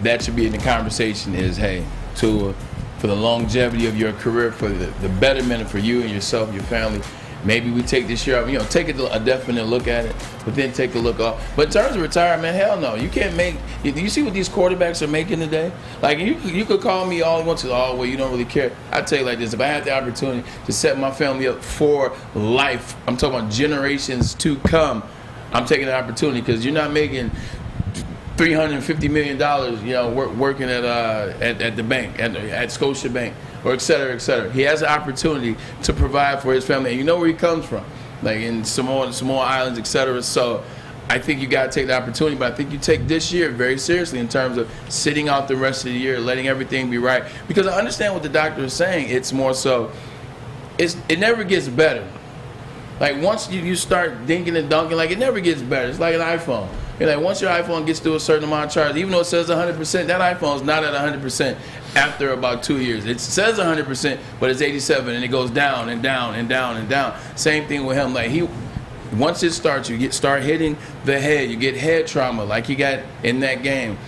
that should be in the conversation is, hey, Tua, for the longevity of your career, for the betterment for you and yourself, your family. Maybe we take this year off, take a definite look at it, but then take a look off. But in terms of retirement, hell no. You can't make. You see what these quarterbacks are making today? Like you could call me all you want to. Oh, well, you don't really care. I tell you like this: if I had the opportunity to set my family up for life, I'm talking about generations to come. I'm taking the opportunity because you're not making $350 million, working at the bank, at Scotia Bank, or et cetera, et cetera. He has an opportunity to provide for his family, and you know where he comes from, like in Samoa Islands, et cetera. So I think you got to take the opportunity, but I think you take this year very seriously in terms of sitting out the rest of the year, letting everything be right. Because I understand what the doctor is saying. It's more so, it never gets better. Like once you start dinking and dunking, like it never gets better. It's like an iPhone. Like once your iPhone gets to a certain amount of charge, even though it says 100%, that iPhone's not at 100% after about 2 years. It says 100%, but it's 87, and it goes down and down and down and down. Same thing with him. Like once it starts, you start hitting the head. You get head trauma, like he got in that game,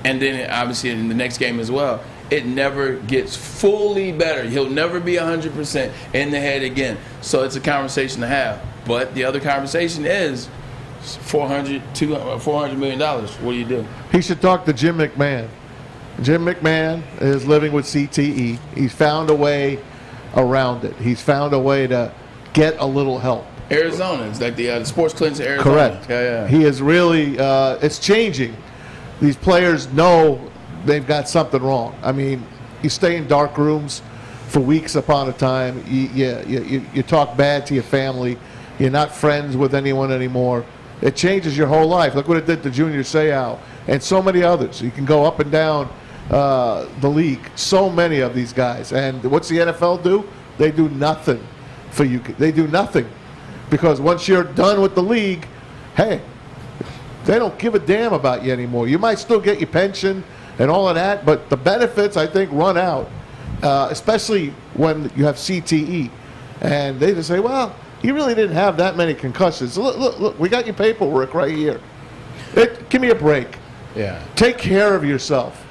and then obviously in the next game as well. It never gets fully better. He'll never be 100% in the head again. So it's a conversation to have. But the other conversation is $400 million. What do you do? He should talk to Jim McMahon. Jim McMahon is living with CTE. He's found a way around it. He's found a way to get a little help. Arizona, it's like the sports clinics in Arizona. Correct. Yeah. He is really, it's changing. These players know they've got something wrong. I mean, you stay in dark rooms for weeks upon a time. You talk bad to your family. You're not friends with anyone anymore. It changes your whole life. Look what it did to Junior Seau and so many others. You can go up and down the league. So many of these guys. And what's the NFL do? They do nothing for you. They do nothing. Because once you're done with the league, hey, they don't give a damn about you anymore. You might still get your pension and all of that, but the benefits, I think, run out, especially when you have CTE. And they just say, well, you really didn't have that many concussions. Look, we got your paperwork right here. Give me a break. Yeah. Take care of yourself.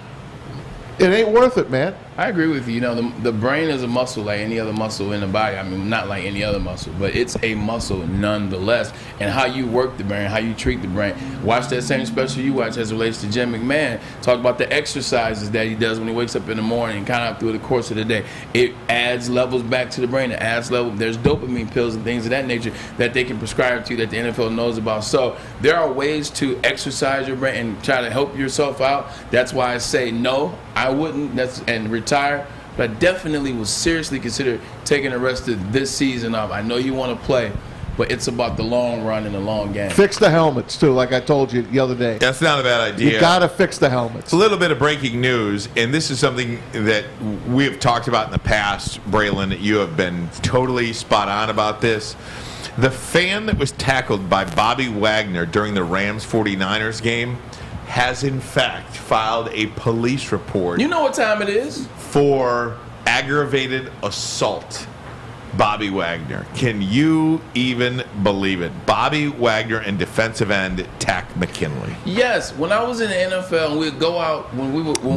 It ain't worth it, man. I agree with you. The brain is a muscle like any other muscle in the body. I mean, not like any other muscle, but it's a muscle nonetheless. And how you work the brain, how you treat the brain. Watch that same special you watch as it relates to Jim McMahon. Talk about the exercises that he does when he wakes up in the morning and kind of through the course of the day. It adds levels back to the brain. It adds levels. There's dopamine pills and things of that nature that they can prescribe to you that the NFL knows about. So there are ways to exercise your brain and try to help yourself out. That's why I say no, I wouldn't. And retire, but I definitely would seriously consider taking the rest of this season off. I know you want to play, but it's about the long run and the long game. Fix the helmets, too, like I told you the other day. That's not a bad idea. You got to fix the helmets. A little bit of breaking news, and this is something that we have talked about in the past, Braylon, that you have been totally spot on about this. The fan that was tackled by Bobby Wagner during the Rams-49ers game has in fact filed a police report. You know what time it is? For aggravated assault. Bobby Wagner. Can you even believe it? Bobby Wagner and defensive end Tack McKinley. Yes, when I was in the NFL and we'd go out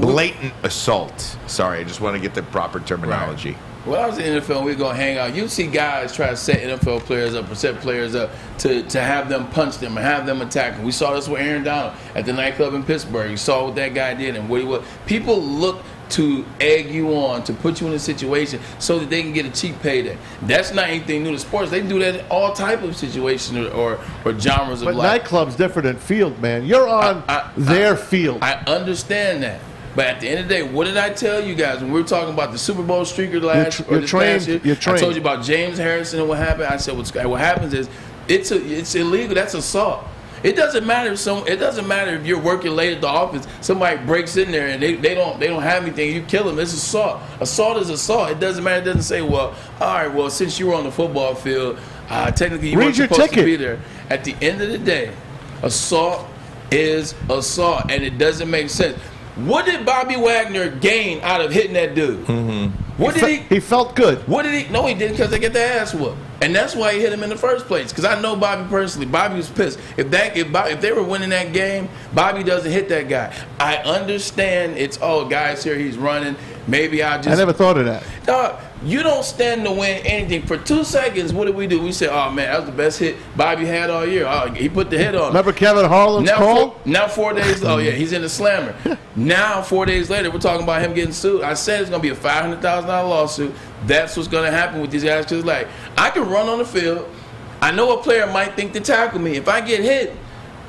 blatant assault. Sorry, I just want to get the proper terminology. Right. When I was in the NFL, we'd go hang out. You'd see guys try to set NFL players up or set players up to have them punch them and have them attack them. We saw this with Aaron Donald at the nightclub in Pittsburgh. You saw what that guy did and what he was. People look to egg you on, to put you in a situation so that they can get a cheap payday. That's not anything new to sports. They do that in all type of situations or genres of life. But nightclub's different than field, man. You're on their field. I understand that. But at the end of the day, what did I tell you guys when we were talking about the Super Bowl streaker last year? I told you about James Harrison and what happened. I said what happens is it's illegal. That's assault. It doesn't matter if you're working late at the office. Somebody breaks in there and they don't have anything. You kill them. It's assault. Assault is assault. It doesn't matter. It doesn't say, well, all right, well, since you were on the football field, technically you weren't supposed to be there. At the end of the day, assault is assault, and it doesn't make sense. What did Bobby Wagner gain out of hitting that dude? Mm-hmm. He felt good. What did he? No, he didn't, because they get their ass whooped. And that's why he hit him in the first place. Because I know Bobby personally. Bobby was pissed. If they were winning that game, Bobby doesn't hit that guy. I understand it's, guy's here, he's running. Maybe I never thought of that. Dog, you don't stand to win anything. For 2 seconds, what did we do? We said, oh, man, that was the best hit Bobby had all year. Oh, he put the hit on. Remember Kevin Harlan's call? Now 4 days, he's in the slammer. Now 4 days later, we're talking about him getting sued. I said it's going to be a $500,000 lawsuit. That's what's going to happen with these guys. Because, like, I can run on the field. I know a player might think to tackle me. If I get hit,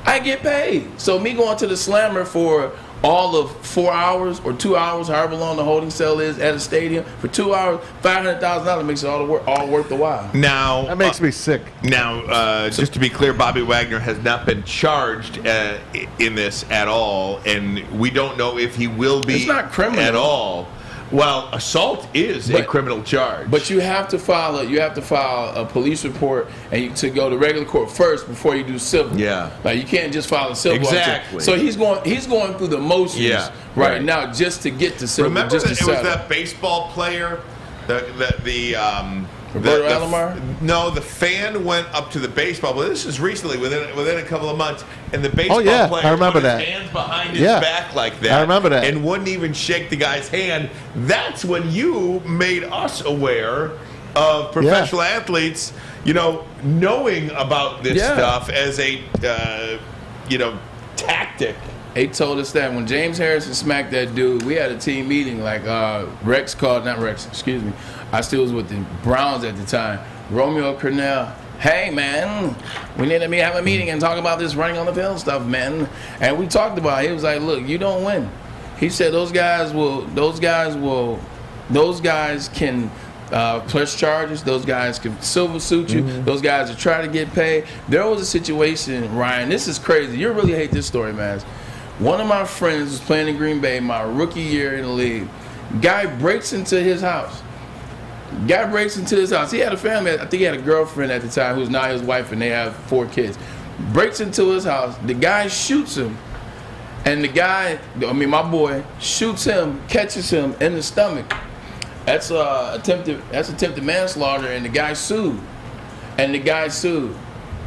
I get paid. So me going to the slammer for all of 4 hours or 2 hours, however long the holding cell is at a stadium, for 2 hours, $500,000 makes it all worth the while. Now that makes me sick. Now, just to be clear, Bobby Wagner has not been charged in this at all, and we don't know if he will be. It's not criminal at all. Well, assault is a criminal charge. But you have to file a police report and to go to regular court first before you do civil. Yeah. Like you can't just file a civil. Exactly. So he's going through the motions right now just to get to civil. Remember just that to it was that baseball player, Roberto Alomar? No, the fan went up to the baseball player. This is recently, within a couple of months, and the baseball player I remember put that. his hands behind his back like that. I remember that. And wouldn't even shake the guy's hand. That's when you made us aware of professional athletes, knowing about this stuff as a, tactic. They told us that when James Harrison smacked that dude, we had a team meeting. Like I still was with the Browns at the time. Romeo Cornell, hey man, we need to have a meeting and talk about this running on the field stuff, man. And we talked about it. He was like, look, you don't win. He said those guys can press charges. Those guys can silver suit you. Mm-hmm. Those guys are trying to get paid. There was a situation, Ryan, this is crazy. You really hate this story, man. One of my friends was playing in Green Bay my rookie year in the league. Guy breaks into his house. He had a family. I think he had a girlfriend at the time who's now his wife, and they have 4 kids. Breaks into his house. The guy shoots him. And my boy, shoots him, catches him in the stomach. That's attempted manslaughter, and the guy sued.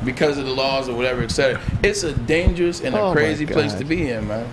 Because of the laws or whatever, etc. It's a dangerous and a crazy place to be in, man.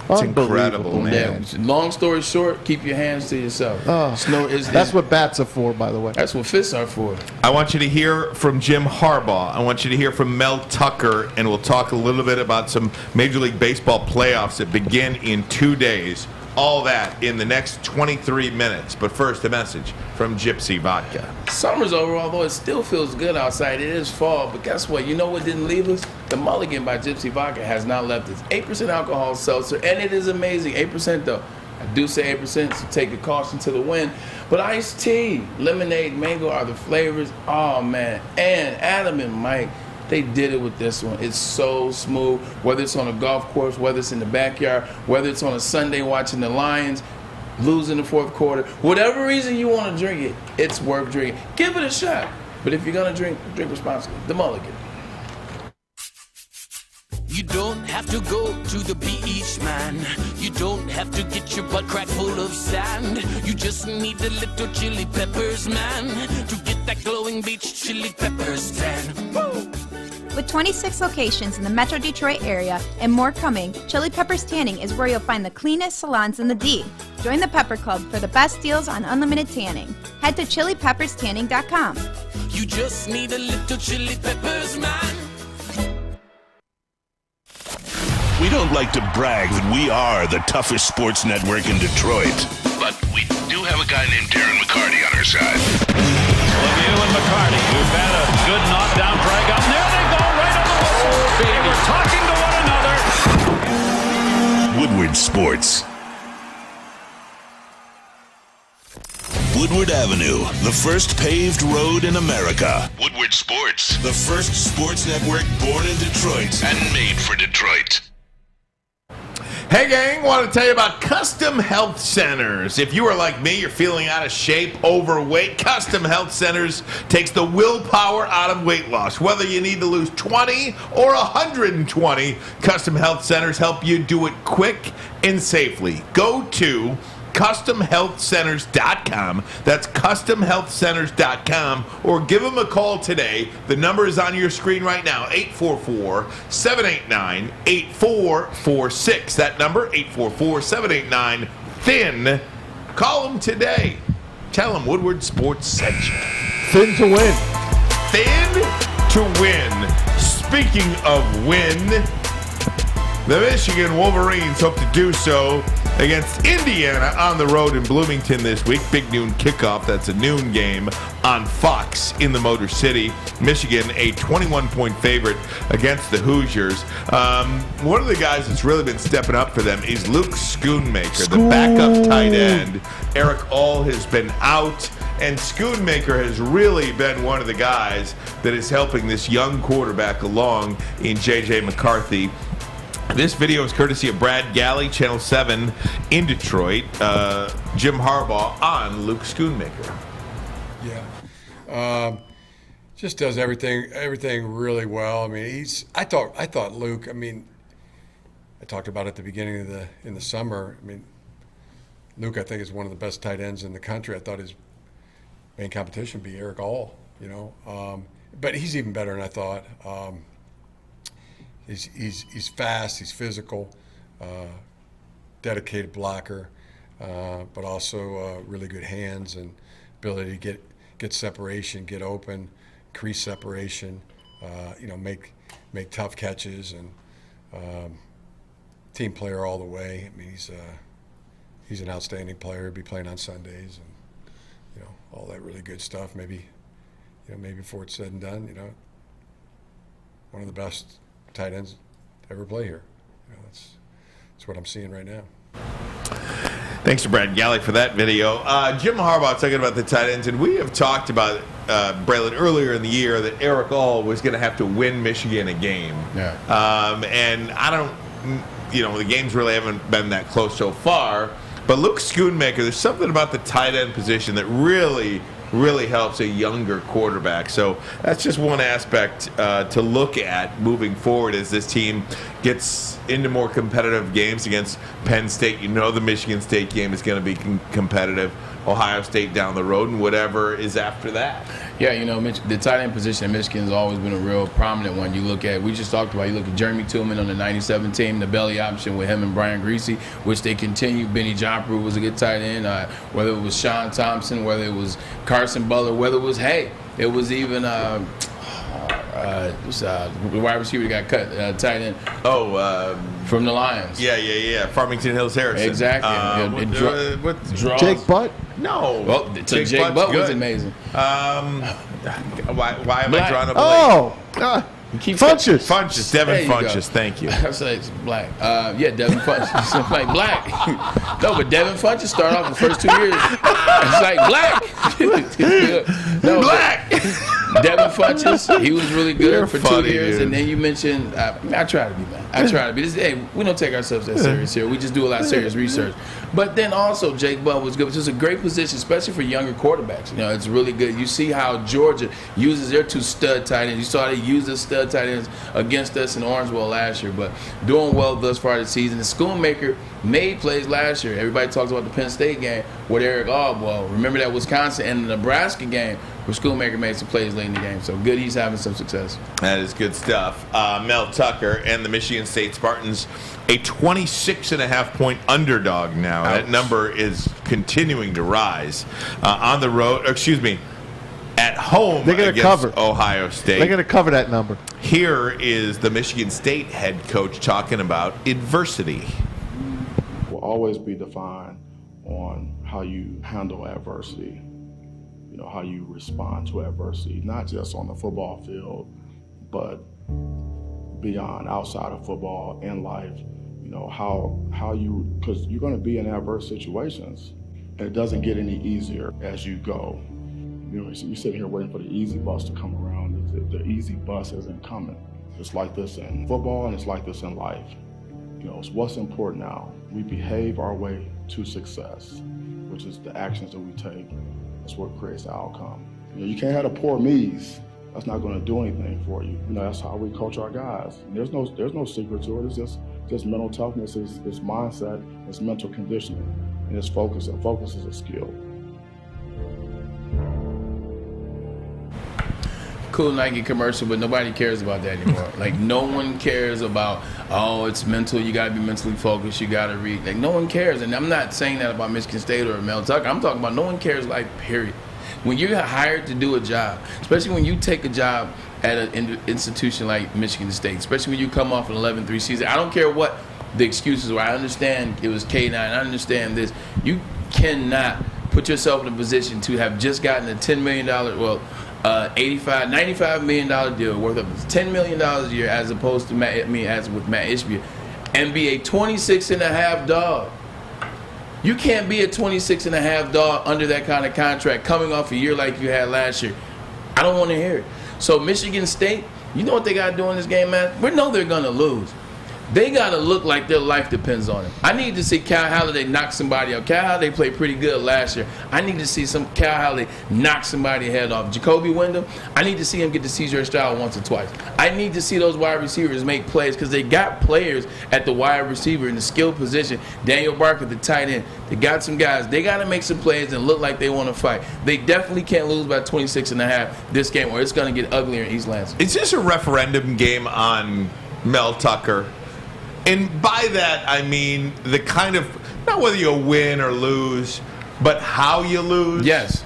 It's incredible, man. Long story short, keep your hands to yourself. That's what bats are for, by the way. That's what fists are for. I want you to hear from Jim Harbaugh. I want you to hear from Mel Tucker, and we'll talk a little bit about some Major League Baseball playoffs that begin in 2 days. All that in the next 23 minutes. But first, a message from Gypsy Vodka. Summer's over, although it still feels good outside. It is fall, but guess what? You know what didn't leave us? The Mulligan by Gypsy Vodka has not left us. 8% alcohol seltzer, and it is amazing. 8% though. I do say 8%, so take a caution to the wind. But iced tea, lemonade, mango are the flavors. Oh, man. And Adam and Mike, they did it with this one. It's so smooth, whether it's on a golf course, whether it's in the backyard, whether it's on a Sunday watching the Lions lose in the 4th quarter. Whatever reason you want to drink it, it's worth drinking. Give it a shot. But if you're going to drink responsibly. The Mulligan. You don't have to go to the beach, man. You don't have to get your butt crack full of sand. You just need a little chili peppers, man, to get that glowing beach chili peppers tan. Woo! With 26 locations in the Metro Detroit area and more coming, Chili Peppers Tanning is where you'll find the cleanest salons in the D. Join the Pepper Club for the best deals on unlimited tanning. Head to chilipepperstanning.com. You just need a little chili peppers, man. We don't like to brag that we are the toughest sports network in Detroit, but we do have a guy named Darren McCarty on our side. Lemieux and McCarty, who've had a good knockdown drag up. There they go, right on the whistle. They were talking to one another. Woodward Sports. Woodward Avenue, the first paved road in America. Woodward Sports, the first sports network born in Detroit and made for Detroit. Hey gang, want to tell you about Custom Health Centers. If you are like me, you're feeling out of shape, overweight, Custom Health Centers takes the willpower out of weight loss. Whether you need to lose 20 or 120, Custom Health Centers help you do it quick and safely. Go to CustomHealthCenters.com. That's CustomHealthCenters.com. Or give them a call today. The number is on your screen right now, 844-789-8446. That number, 844-789-THIN. Call them today. Tell them Woodward Sports sent you. Thin to win. Thin to win. Speaking of win, the Michigan Wolverines hope to do so against Indiana on the road in Bloomington this week. Big noon kickoff. That's a noon game on Fox in the Motor City. Michigan, a 21-point favorite against the Hoosiers. One of the guys that's really been stepping up for them is Luke Schoonmaker, the backup tight end. Eric All has been out, and Schoonmaker has really been one of the guys that is helping this young quarterback along in J.J. McCarthy. This video is courtesy of Brad Galley, Channel 7 in Detroit. Jim Harbaugh on Luke Schoonmaker. Yeah, just does everything really well. I mean, I thought Luke. I mean, I talked about it at the beginning of in the summer. I mean, Luke, I think, is one of the best tight ends in the country. I thought his main competition would be Eric All. But he's even better than I thought. He's fast, he's physical, dedicated blocker, but also really good hands and ability to get separation, get open, crease separation, make tough catches, and team player all the way. I mean, he's an outstanding player. He'll be playing on Sundays, and all that really good stuff. Maybe before it's said and done, one of the best tight ends ever play here. That's what I'm seeing right now. Thanks to Brad Galley for that video. Jim Harbaugh talking about the tight ends, and we have talked about Braylon earlier in the year that Eric All was going to have to win Michigan a game. Yeah. And I don't, the games really haven't been that close so far. But Luke Schoonmaker, there's something about the tight end position that really helps a younger quarterback. So that's just one aspect to look at moving forward as this team gets into more competitive games against Penn State. The Michigan State game is going to be competitive. Ohio State down the road and whatever is after that. Yeah, the tight end position in Michigan has always been a real prominent one. You look at, we just talked about, you look at Jeremy Tillman on the 97 team, the belly option with him and Brian Greasy, which they continue. Benny Jomper was a good tight end, whether it was Sean Thompson, whether it was Carson Butler, whether it was, it was even the wide receiver got cut, tight end. From the Lions. Yeah. Farmington Hills Harrison. Exactly. Jake Butt? No. Well, Jake Butt was amazing. Why am I drawing a blank? Funches. Devin Funches. Thank you. I say it's black. Devin Funches. Like black. No, but Devin Funches started off the first 2 years. It's like black. Black. Devin Funches, he was really good You're for funny, 2 years, dude. and then you mentioned. I try to be, man. I try to be. We don't take ourselves that serious here. We just do a lot of serious research. But then also Jake Butt was good, which is a great position, especially for younger quarterbacks. It's really good. You see how Georgia uses their 2 stud tight ends. You saw they use the stud tight ends against us in Orangeville last year, but doing well thus far this season. The Schoonmaker made plays last year. Everybody talks about the Penn State game with Eric All. Remember that Wisconsin and the Nebraska game where Schoonmaker made some plays late in the game. So good he's having some success. That is good stuff. Mel Tucker and the Michigan State Spartans, a 26.5-point underdog now. Ouch. That number is continuing to rise. On the road, at home against Ohio State. They're going to cover that number. Here is the Michigan State head coach talking about adversity. Will always be defined on how you handle adversity, how you respond to adversity, not just on the football field, but beyond, outside of football, in life. How you, because you're going to be in adverse situations, and it doesn't get any easier as you go. You're sitting here waiting for the easy bus to come around. The easy bus isn't coming. It's like this in football, and it's like this in life. It's what's important now. We behave our way to success, which is the actions that we take. That's what creates the outcome. You can't have the poor me's. That's not going to do anything for you. That's how we coach our guys. And there's no secret to it. It's just mental toughness, it's mindset, it's mental conditioning. and it's focus. And focus is a skill. Cool Nike commercial, but nobody cares about that anymore. Like, no one cares about, oh, it's mental, you got to be mentally focused, you got to read. Like, no one cares. And I'm not saying that about Michigan State or Mel Tucker. I'm talking about no one cares, like, period. When you're hired to do a job, especially when you take a job at an institution like Michigan State, especially when you come off an 11-3 season, I don't care what the excuses were. I understand it was K9. I understand this. You cannot put yourself in a position to have just gotten a $10 million, $95 million deal worth of $10 million a year, as opposed to as with Matt Ishbia, and be a 26.5 dog. You can't be a 26.5 dog under that kind of contract coming off a year like you had last year. I don't want to hear it. So Michigan State, you know what they got to do in this game, man? We know they're going to lose. They got to look like their life depends on it. I need to see Cal Holiday knock somebody out. Cal Holiday played pretty good last year. I need to see some Cal Holiday knock somebody's head off. Jacoby Wyndham, I need to see him get to Cesar Stroud once or twice. I need to see those wide receivers make plays because they got players at the wide receiver in the skill position. Daniel Barker, the tight end. They got some guys. They got to make some plays and look like they want to fight. They definitely can't lose by 26.5 this game, or it's going to get uglier in East Lansing. Is this a referendum game on Mel Tucker? And by that, I mean the kind of, not whether you win or lose, but how you lose. Yes.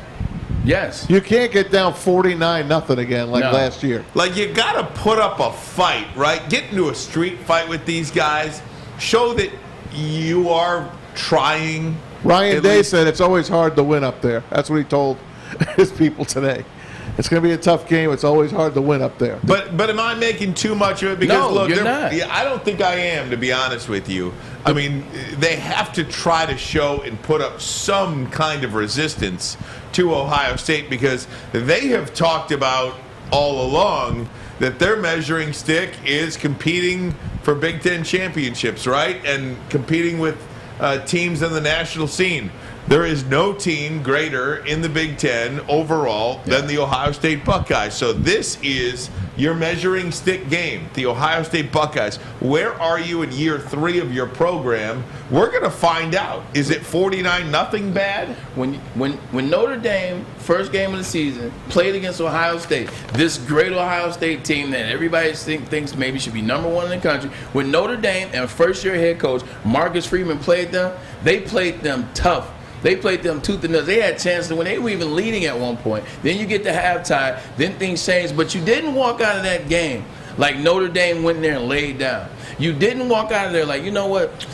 Yes. You can't get down 49-0 again like last year. Like, you got to put up a fight, right? Get into a street fight with these guys. Show that you are trying. Ryan Day said it's always hard to win up there. That's what he told his people today. It's going to be a tough game. It's always hard to win up there. But am I making too much of it? Because no, look, you're not. Yeah, I don't think I am, to be honest with you. I mean, they have to try to show and put up some kind of resistance to Ohio State, because they have talked about all along that their measuring stick is competing for Big Ten championships, right? And competing with teams in the national scene. There is no team greater in the Big Ten overall than the Ohio State Buckeyes. So this is your measuring stick game, the Ohio State Buckeyes. Where are you in year 3 of your program? We're going to find out. Is it 49-0 bad? When Notre Dame, first game of the season, played against Ohio State, this great Ohio State team that everybody thinks maybe should be number 1 in the country, when Notre Dame and first-year head coach Marcus Freeman played them, they played them tough. They played them tooth and nail. They had chances when they were even leading at one point. Then you get to halftime. Then things change. But you didn't walk out of that game like Notre Dame went in there and laid down. You didn't walk out of there like, you know what?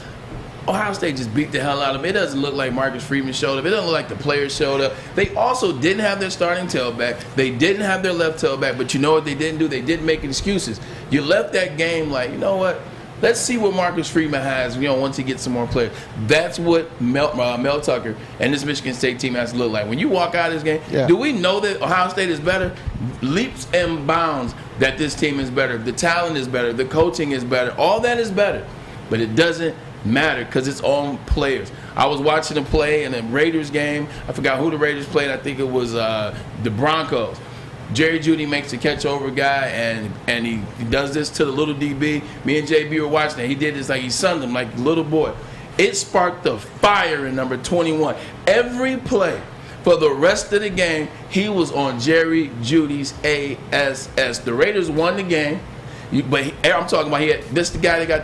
Ohio State just beat the hell out of them. It doesn't look like Marcus Freeman showed up. It doesn't look like the players showed up. They also didn't have their starting tailback. They didn't have their left tailback. But you know what they didn't do? They didn't make excuses. You left that game like, you know what? Let's see what Marcus Freeman has, once he gets some more players. That's what Mel Tucker and this Michigan State team has to look like. When you walk out of this game, do we know that Ohio State is better? Leaps and bounds that this team is better. The talent is better. The coaching is better. All that is better. But it doesn't matter because it's on players. I was watching them play in a Raiders game. I forgot who the Raiders played. I think it was the Broncos. Jerry Jeudy makes the catch over guy, and he does this to the little DB. Me and JB were watching it. He did this like he sunned him like a little boy. It sparked the fire in number 21. Every play for the rest of the game, he was on Jerry Jeudy's ASS. The Raiders won the game. But I'm talking about this the guy that got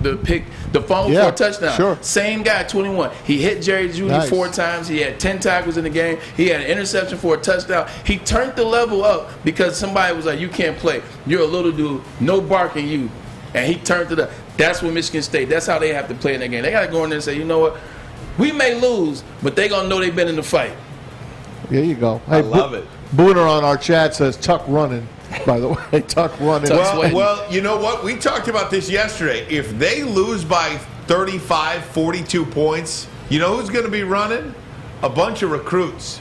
the pick, the fumble for a touchdown. Sure. Same guy, 21. He hit Jerry Jeudy 4 times. He had 10 tackles in the game. He had an interception for a touchdown. He turned the level up because somebody was like, you can't play. You're a little dude. No barking you. And he turned it up. That's what Michigan State, that's how they have to play in that game. They got to go in there and say, you know what? We may lose, but they going to know they've been in the fight. There you go. I love it. Booner on our chat says, Tuck running. By the way, Tuck running. Well, you know what? We talked about this yesterday. If they lose by 35, 42 points, you know who's going to be running? A bunch of recruits,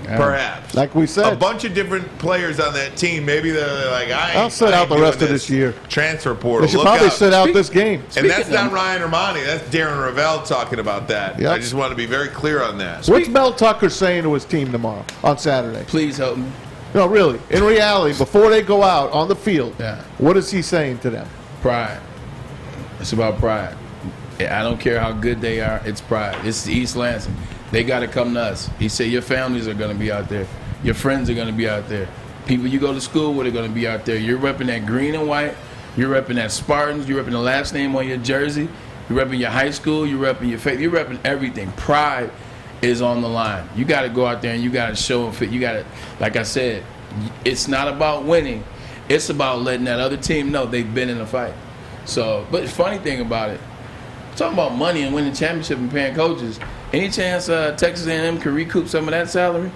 perhaps. Like we said. A bunch of different players on that team. Maybe they're like, I'll sit out the rest of this year. Transfer portal. They should probably sit out this game. And that's not Ryan Ermanni. That's Darren Ravel talking about that. Yep. I just want to be very clear on that. What's Mel Tucker saying to his team tomorrow, on Saturday? Please help me. No, really. In reality, before they go out on the field, what is he saying to them? Pride. It's about pride. I don't care how good they are. It's pride. It's East Lansing. They got to come to us. He said your families are going to be out there. Your friends are going to be out there. People you go to school with are going to be out there. You're repping that green and white. You're repping that Spartans. You're repping the last name on your jersey. You're repping your high school. You're repping your faith. You're repping everything. Pride is on the line. You got to go out there and you got to show and fit. You got to, like I said, it's not about winning. It's about letting that other team know they've been in a fight. So, but the funny thing about it, talking about money and winning championship and paying coaches, any chance Texas A&M can recoup some of that salary?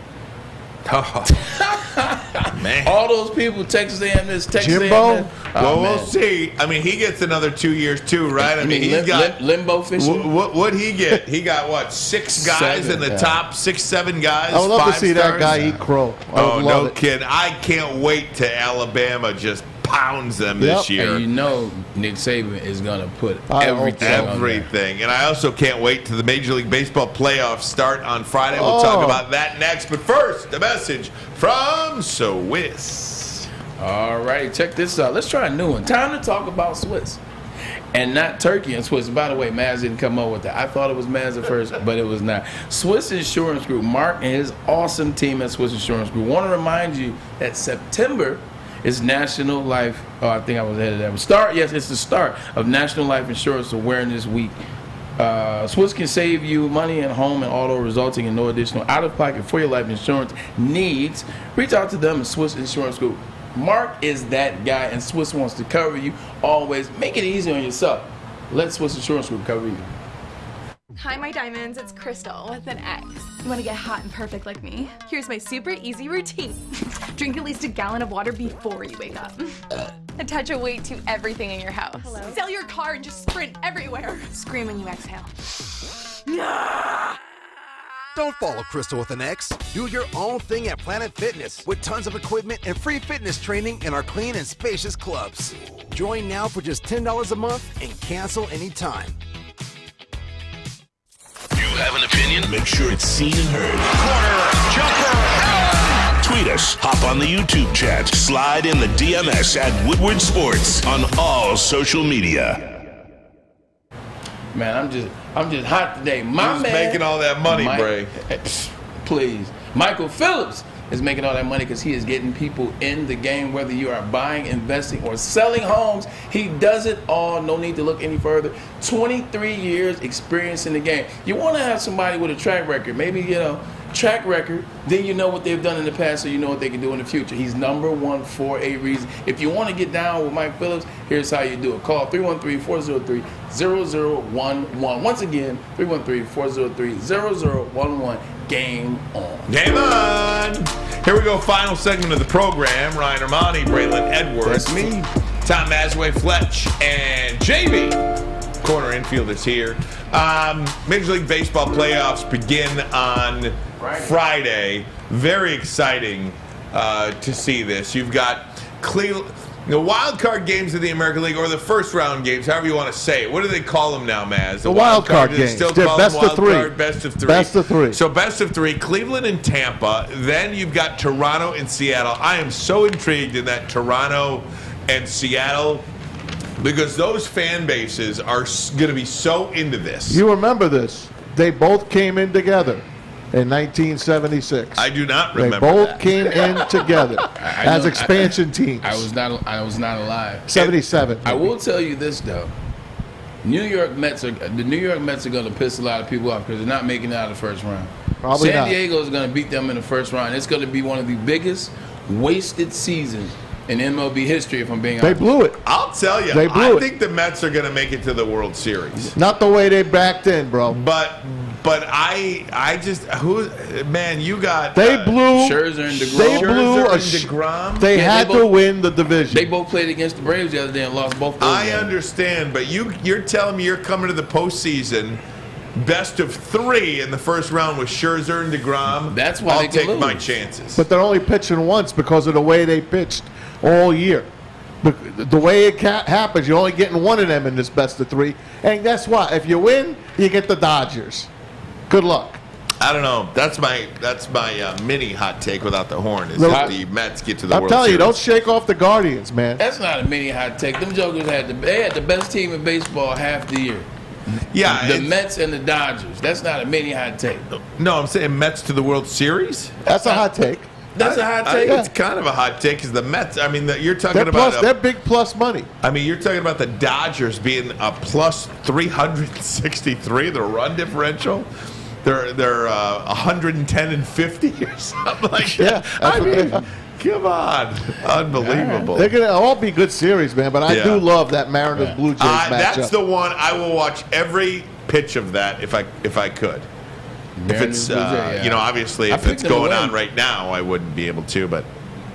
Man. All those people, Texas A&M, Texas Jimbo? A&M. Well, we'll see. I mean, he gets another 2 years too, right? I mean, he's got limbo fishing. What'd he get? He got what? 6 guys in the top, 6, 7 guys. I would love to 5 see that stars? guy eat crow. Oh, no kidding! I can't wait to Alabama just pounds them this year. And you know Nick Saban is going to put everything. And I also can't wait till the Major League Baseball playoffs start on Friday. We'll talk about that next. But first, a message from Swiss. All right, check this out. Let's try a new one. Time to talk about Swiss. And not turkey and Swiss. By the way, Maz didn't come up with that. I thought it was Maz at first, but it was not. Swiss Insurance Group. Mark and his awesome team at Swiss Insurance Group want to remind you that September is National Life. Oh, I think I was ahead of that. Yes, it's the start of National Life Insurance Awareness Week. Swiss can save you money in home and auto, resulting in no additional out-of-pocket for your life insurance needs. Reach out to them at Swiss Insurance Group. Mark is that guy, and Swiss wants to cover you always. Make it easy on yourself. Let Swiss Insurance Group cover you. Hi, my diamonds. It's Crystal with an X. You want to get hot and perfect like me? Here's my super easy routine. Drink at least a gallon of water before you wake up. Attach a weight to everything in your house. Sell your car and just sprint everywhere. Scream when you exhale. Don't follow Crystal with an X. Do your own thing at Planet Fitness with tons of equipment and free fitness training in our clean and spacious clubs. Join now for just $10 a month and cancel anytime. You have an opinion? Make sure it's seen and heard. Corner, jumper. Tweet us, hop on the YouTube chat, slide in the DMS at Woodward Sports on all social media. Man, I'm just hot today. My Who's man making all that money, Bray? Please. Michael Phillips is making all that money because he is getting people in the game, whether you are buying, investing, or selling homes. He does it all. No need to look any further. 23 years experience in the game. You want to have somebody with a track record, maybe, track record, then you know what they've done in the past, so you know what they can do in the future. He's number one for a reason. If you want to get down with Mike Phillips, here's how you do it. Call 313-403-0011. Once again, 313-403-0011. Game on. Game on! Here we go, final segment of the program. Ryan Ermanni, Braylon Edwards. That's me. Tom Mazawey, Fletch, and JB. Corner infielders here. Major League Baseball playoffs begin on Friday. Very exciting to see this. You've got the wild card games of the American League, or the first round games, however you want to say it. What do they call them now, Maz? The wild card games. Still They're call best them of three. Best of three. Best of three. So best of three, Cleveland and Tampa. Then you've got Toronto and Seattle. I am so intrigued in that Toronto and Seattle, because those fan bases are going to be so into this. You remember this. They both came in together in 1976. I do not remember They both that. came in together as expansion teams. I was not alive. 77. I will tell you this, though. The New York Mets are going to piss a lot of people off because they're not making it out of the first round. Probably San not. Diego is going to beat them in the first round. It's going to be one of the biggest wasted seasons in MLB history, if I'm being honest. They blew it. I'll tell you, I think the Mets are going to make it to the World Series. Not the way they backed in, bro. But I just you got They blew Scherzer and DeGrom. They blew DeGrom. They had to win the division. They both played against the Braves the other day and lost both those I games. understand, but you're telling me you're coming to the postseason best of three in the first round with Scherzer and DeGrom. That's why I'll they can take my lose. chances. But they're only pitching once because of the way they pitched all year. The way it happens, you're only getting one of them in this best of three. And guess what? If you win, you get the Dodgers. Good luck. I don't know. That's my mini hot take without the horn. Is that the Mets get to the World I'm telling Series. you, don't shake off the Guardians, man. That's not a mini hot take. Them jokers had the best team in baseball half the year. Yeah, The Mets and the Dodgers. That's not a mini hot take. No, I'm saying Mets to the World Series. That's a hot take. That's a hot I take. think it's kind of a hot take because the Mets. I mean, you're talking They're about they're big plus money. I mean, you're talking about the Dodgers being a plus 363, the run differential. They're 110 and 50 or something like that. I mean, come on, unbelievable. They're gonna all be good series, man. But I do love that Mariners Blue Jays matchup. That's the one I will watch every pitch of that if I could. If it's obviously if it's going on right now, I wouldn't be able to, but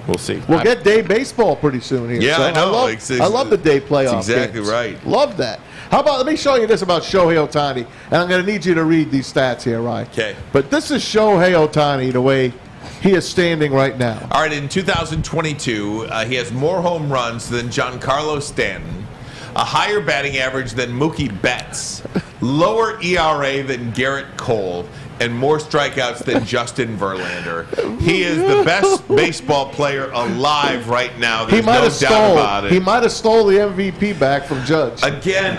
we'll see. We'll get day baseball pretty soon here. Yeah, so I know. I love the day playoff. That's exactly games. right. Love that. How about, let me show you this about Shohei Ohtani, and I'm going to need you to read these stats here, Ryan. Okay. But this is Shohei Ohtani, the way he is standing right now. All right, in 2022, he has more home runs than Giancarlo Stanton, a higher batting average than Mookie Betts, lower ERA than Garrett Cole, and more strikeouts than Justin Verlander. He is the best baseball player alive right now. There's no doubt about it. He might have stole the MVP back from Judge. Again,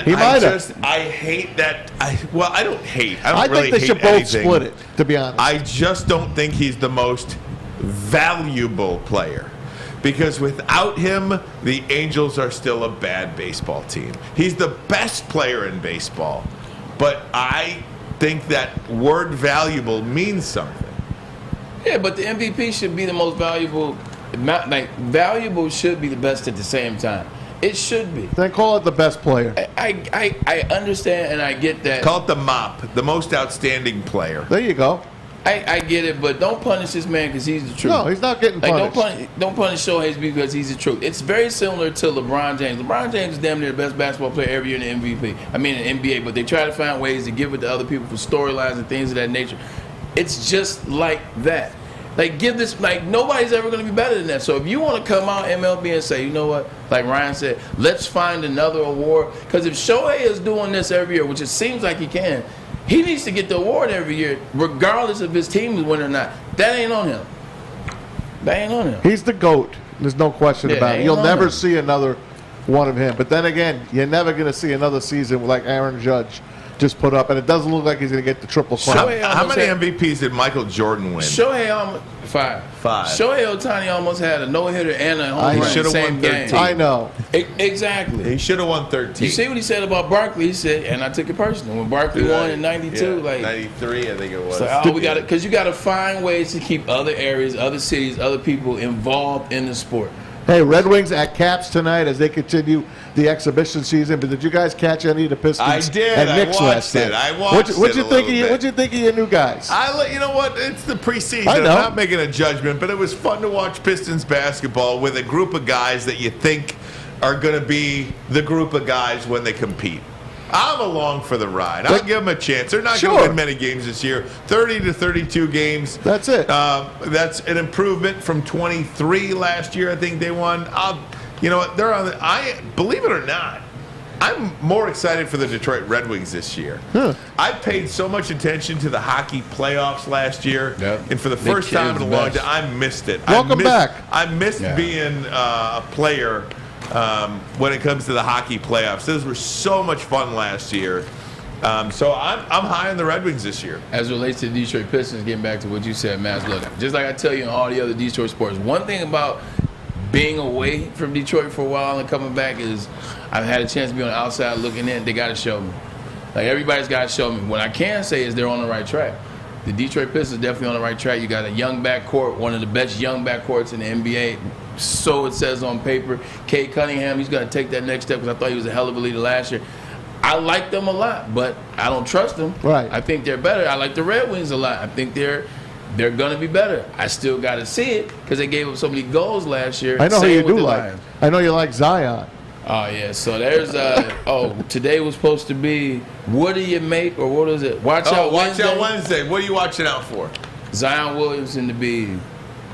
I hate that. I don't hate. I don't really think they should both anything. split it, to be honest. I just don't think he's the most valuable player. Because without him, the Angels are still a bad baseball team. He's the best player in baseball. But I think that word valuable means something. Yeah, but the MVP should be the most valuable. Like, valuable should be the best at the same time. It should be. Then call it the best player. I understand and I get that. Call it the MOP, the most outstanding player. There you go. I get it, but don't punish this man because he's the truth. No, he's not getting punished. Don't punish Shohei because he's the truth. It's very similar to LeBron James. LeBron James is damn near the best basketball player every year in the MVP. I mean, in the NBA, but they try to find ways to give it to other people for storylines and things of that nature. It's just like that. Like, give this, like, nobody's ever going to be better than that. So if you want to come out MLB and say, you know what, like Ryan said, let's find another award. Because if Shohei is doing this every year, which it seems like he can, he needs to get the award every year, regardless if his team is winning or not. That ain't on him. That ain't on him. He's the GOAT. There's no question about it. You'll never see another one of him. But then again, you're never going to see another season like Aaron Judge just put up, and it doesn't look like he's going to get the triple crown. How many MVPs did Michael Jordan win? Shohei almost five. Shohei Ohtani almost had a no-hitter and a home run in the same game. I know. Exactly. He should have won 13. You see what he said about Barkley? He said, and I took it personal when Barkley won in '92, like 93, I think it was. So we got it because you got to find ways to keep other areas, other cities, other people involved in the sport. Hey, Red Wings at Caps tonight as they continue the exhibition season. But did you guys catch any of the Pistons? I did. And I Knicks watched last it. night? I watched What'd you it a think? little bit. What'd you think of your new guys? You know what? It's the preseason. I I'm know. not making a judgment, but it was fun to watch Pistons basketball with a group of guys that you think are going to be the group of guys when they compete. I'm along for the ride. I'll give them a chance. They're not going to win many games this year. 30 to 32 games. That's it. That's an improvement from 23 last year. I think they won. You know what? They're on. I believe it or not, I'm more excited for the Detroit Red Wings this year. I paid so much attention to the hockey playoffs last year, and for the first time in a long time, I missed it. Welcome back. I missed being a player when it comes to the hockey playoffs. Those were so much fun last year. So I'm high on the Red Wings this year. As it relates to the Detroit Pistons, getting back to what you said, Matt, look, just like I tell you in all the other Detroit sports, one thing about being away from Detroit for a while and coming back is I've had a chance to be on the outside looking in. They got to show me. Like, everybody's got to show me. What I can say is they're on the right track. The Detroit Pistons definitely on the right track. You got a young backcourt, one of the best young backcourts in the NBA. So it says on paper. Cade Cunningham, he's going to take that next step because I thought he was a hell of a leader last year. I like them a lot, but I don't trust them. Right. I think they're better. I like the Red Wings a lot. I think they're going to be better. I still got to see it because they gave up so many goals last year. I know who Same you with do the like. Lions. I know you like Zion. Oh, yeah. So there's, today was supposed to be, what do you make, or what is it? Watch Out Wednesday. Watch Out Wednesday. What are you watching out for? Zion Williamson to be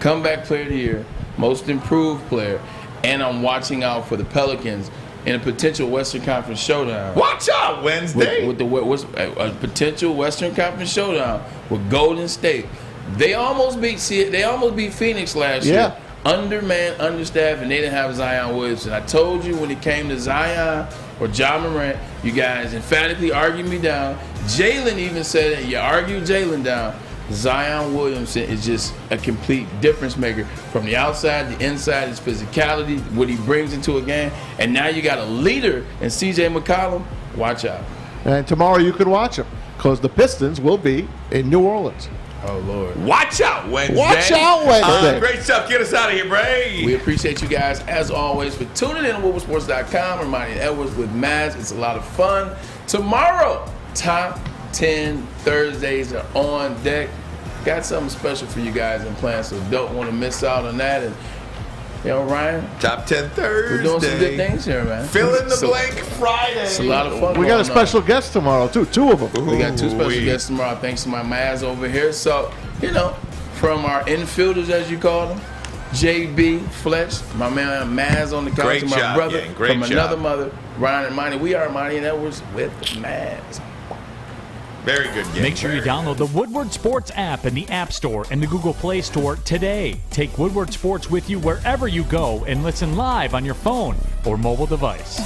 comeback player of the year, most improved player, and I'm watching out for the Pelicans in a potential Western Conference showdown. Watch Out Wednesday. With a potential Western Conference showdown with Golden State. They almost beat Phoenix last year. Undermanned, understaffed, and they didn't have Zion Williamson. I told you when it came to Zion, or Ja Morant. You guys emphatically argue me down. Jalen even said it. You argue Jalen down. Zion Williamson is just a complete difference maker from the outside, the inside, his physicality, what he brings into a game. And now you got a leader in C.J. McCollum. Watch out. And tomorrow you can watch them because the Pistons will be in New Orleans. Oh, Lord. Watch out Wednesday. Watch out Wednesday. Great stuff. Get us out of here, Bray. We appreciate you guys, as always, for tuning in to WoodwardSports.com. Ermanni and Edwards with Maz. It's a lot of fun. Tomorrow, Top 10 Thursdays are on deck. Got something special for you guys in plan, so don't want to miss out on that. And, you know, Ryan, Top 10 Thursday. We're doing some good things here, man. Fill in the blank Friday. It's a lot of fun. We got a special guest tomorrow, too. Two of them. We got two special guests tomorrow, thanks to my Maz over here. So, you know, from our infielders, as you call them, JB Fletch, my man Maz on the couch, Great and my job, brother gang. Great from job. another mother, Ryan and Ermanni. We are Ermanni and Edwards with Maz. Very good game. Make sure you download the Woodward Sports app in the App Store and the Google Play Store today. Take Woodward Sports with you wherever you go and listen live on your phone or mobile device.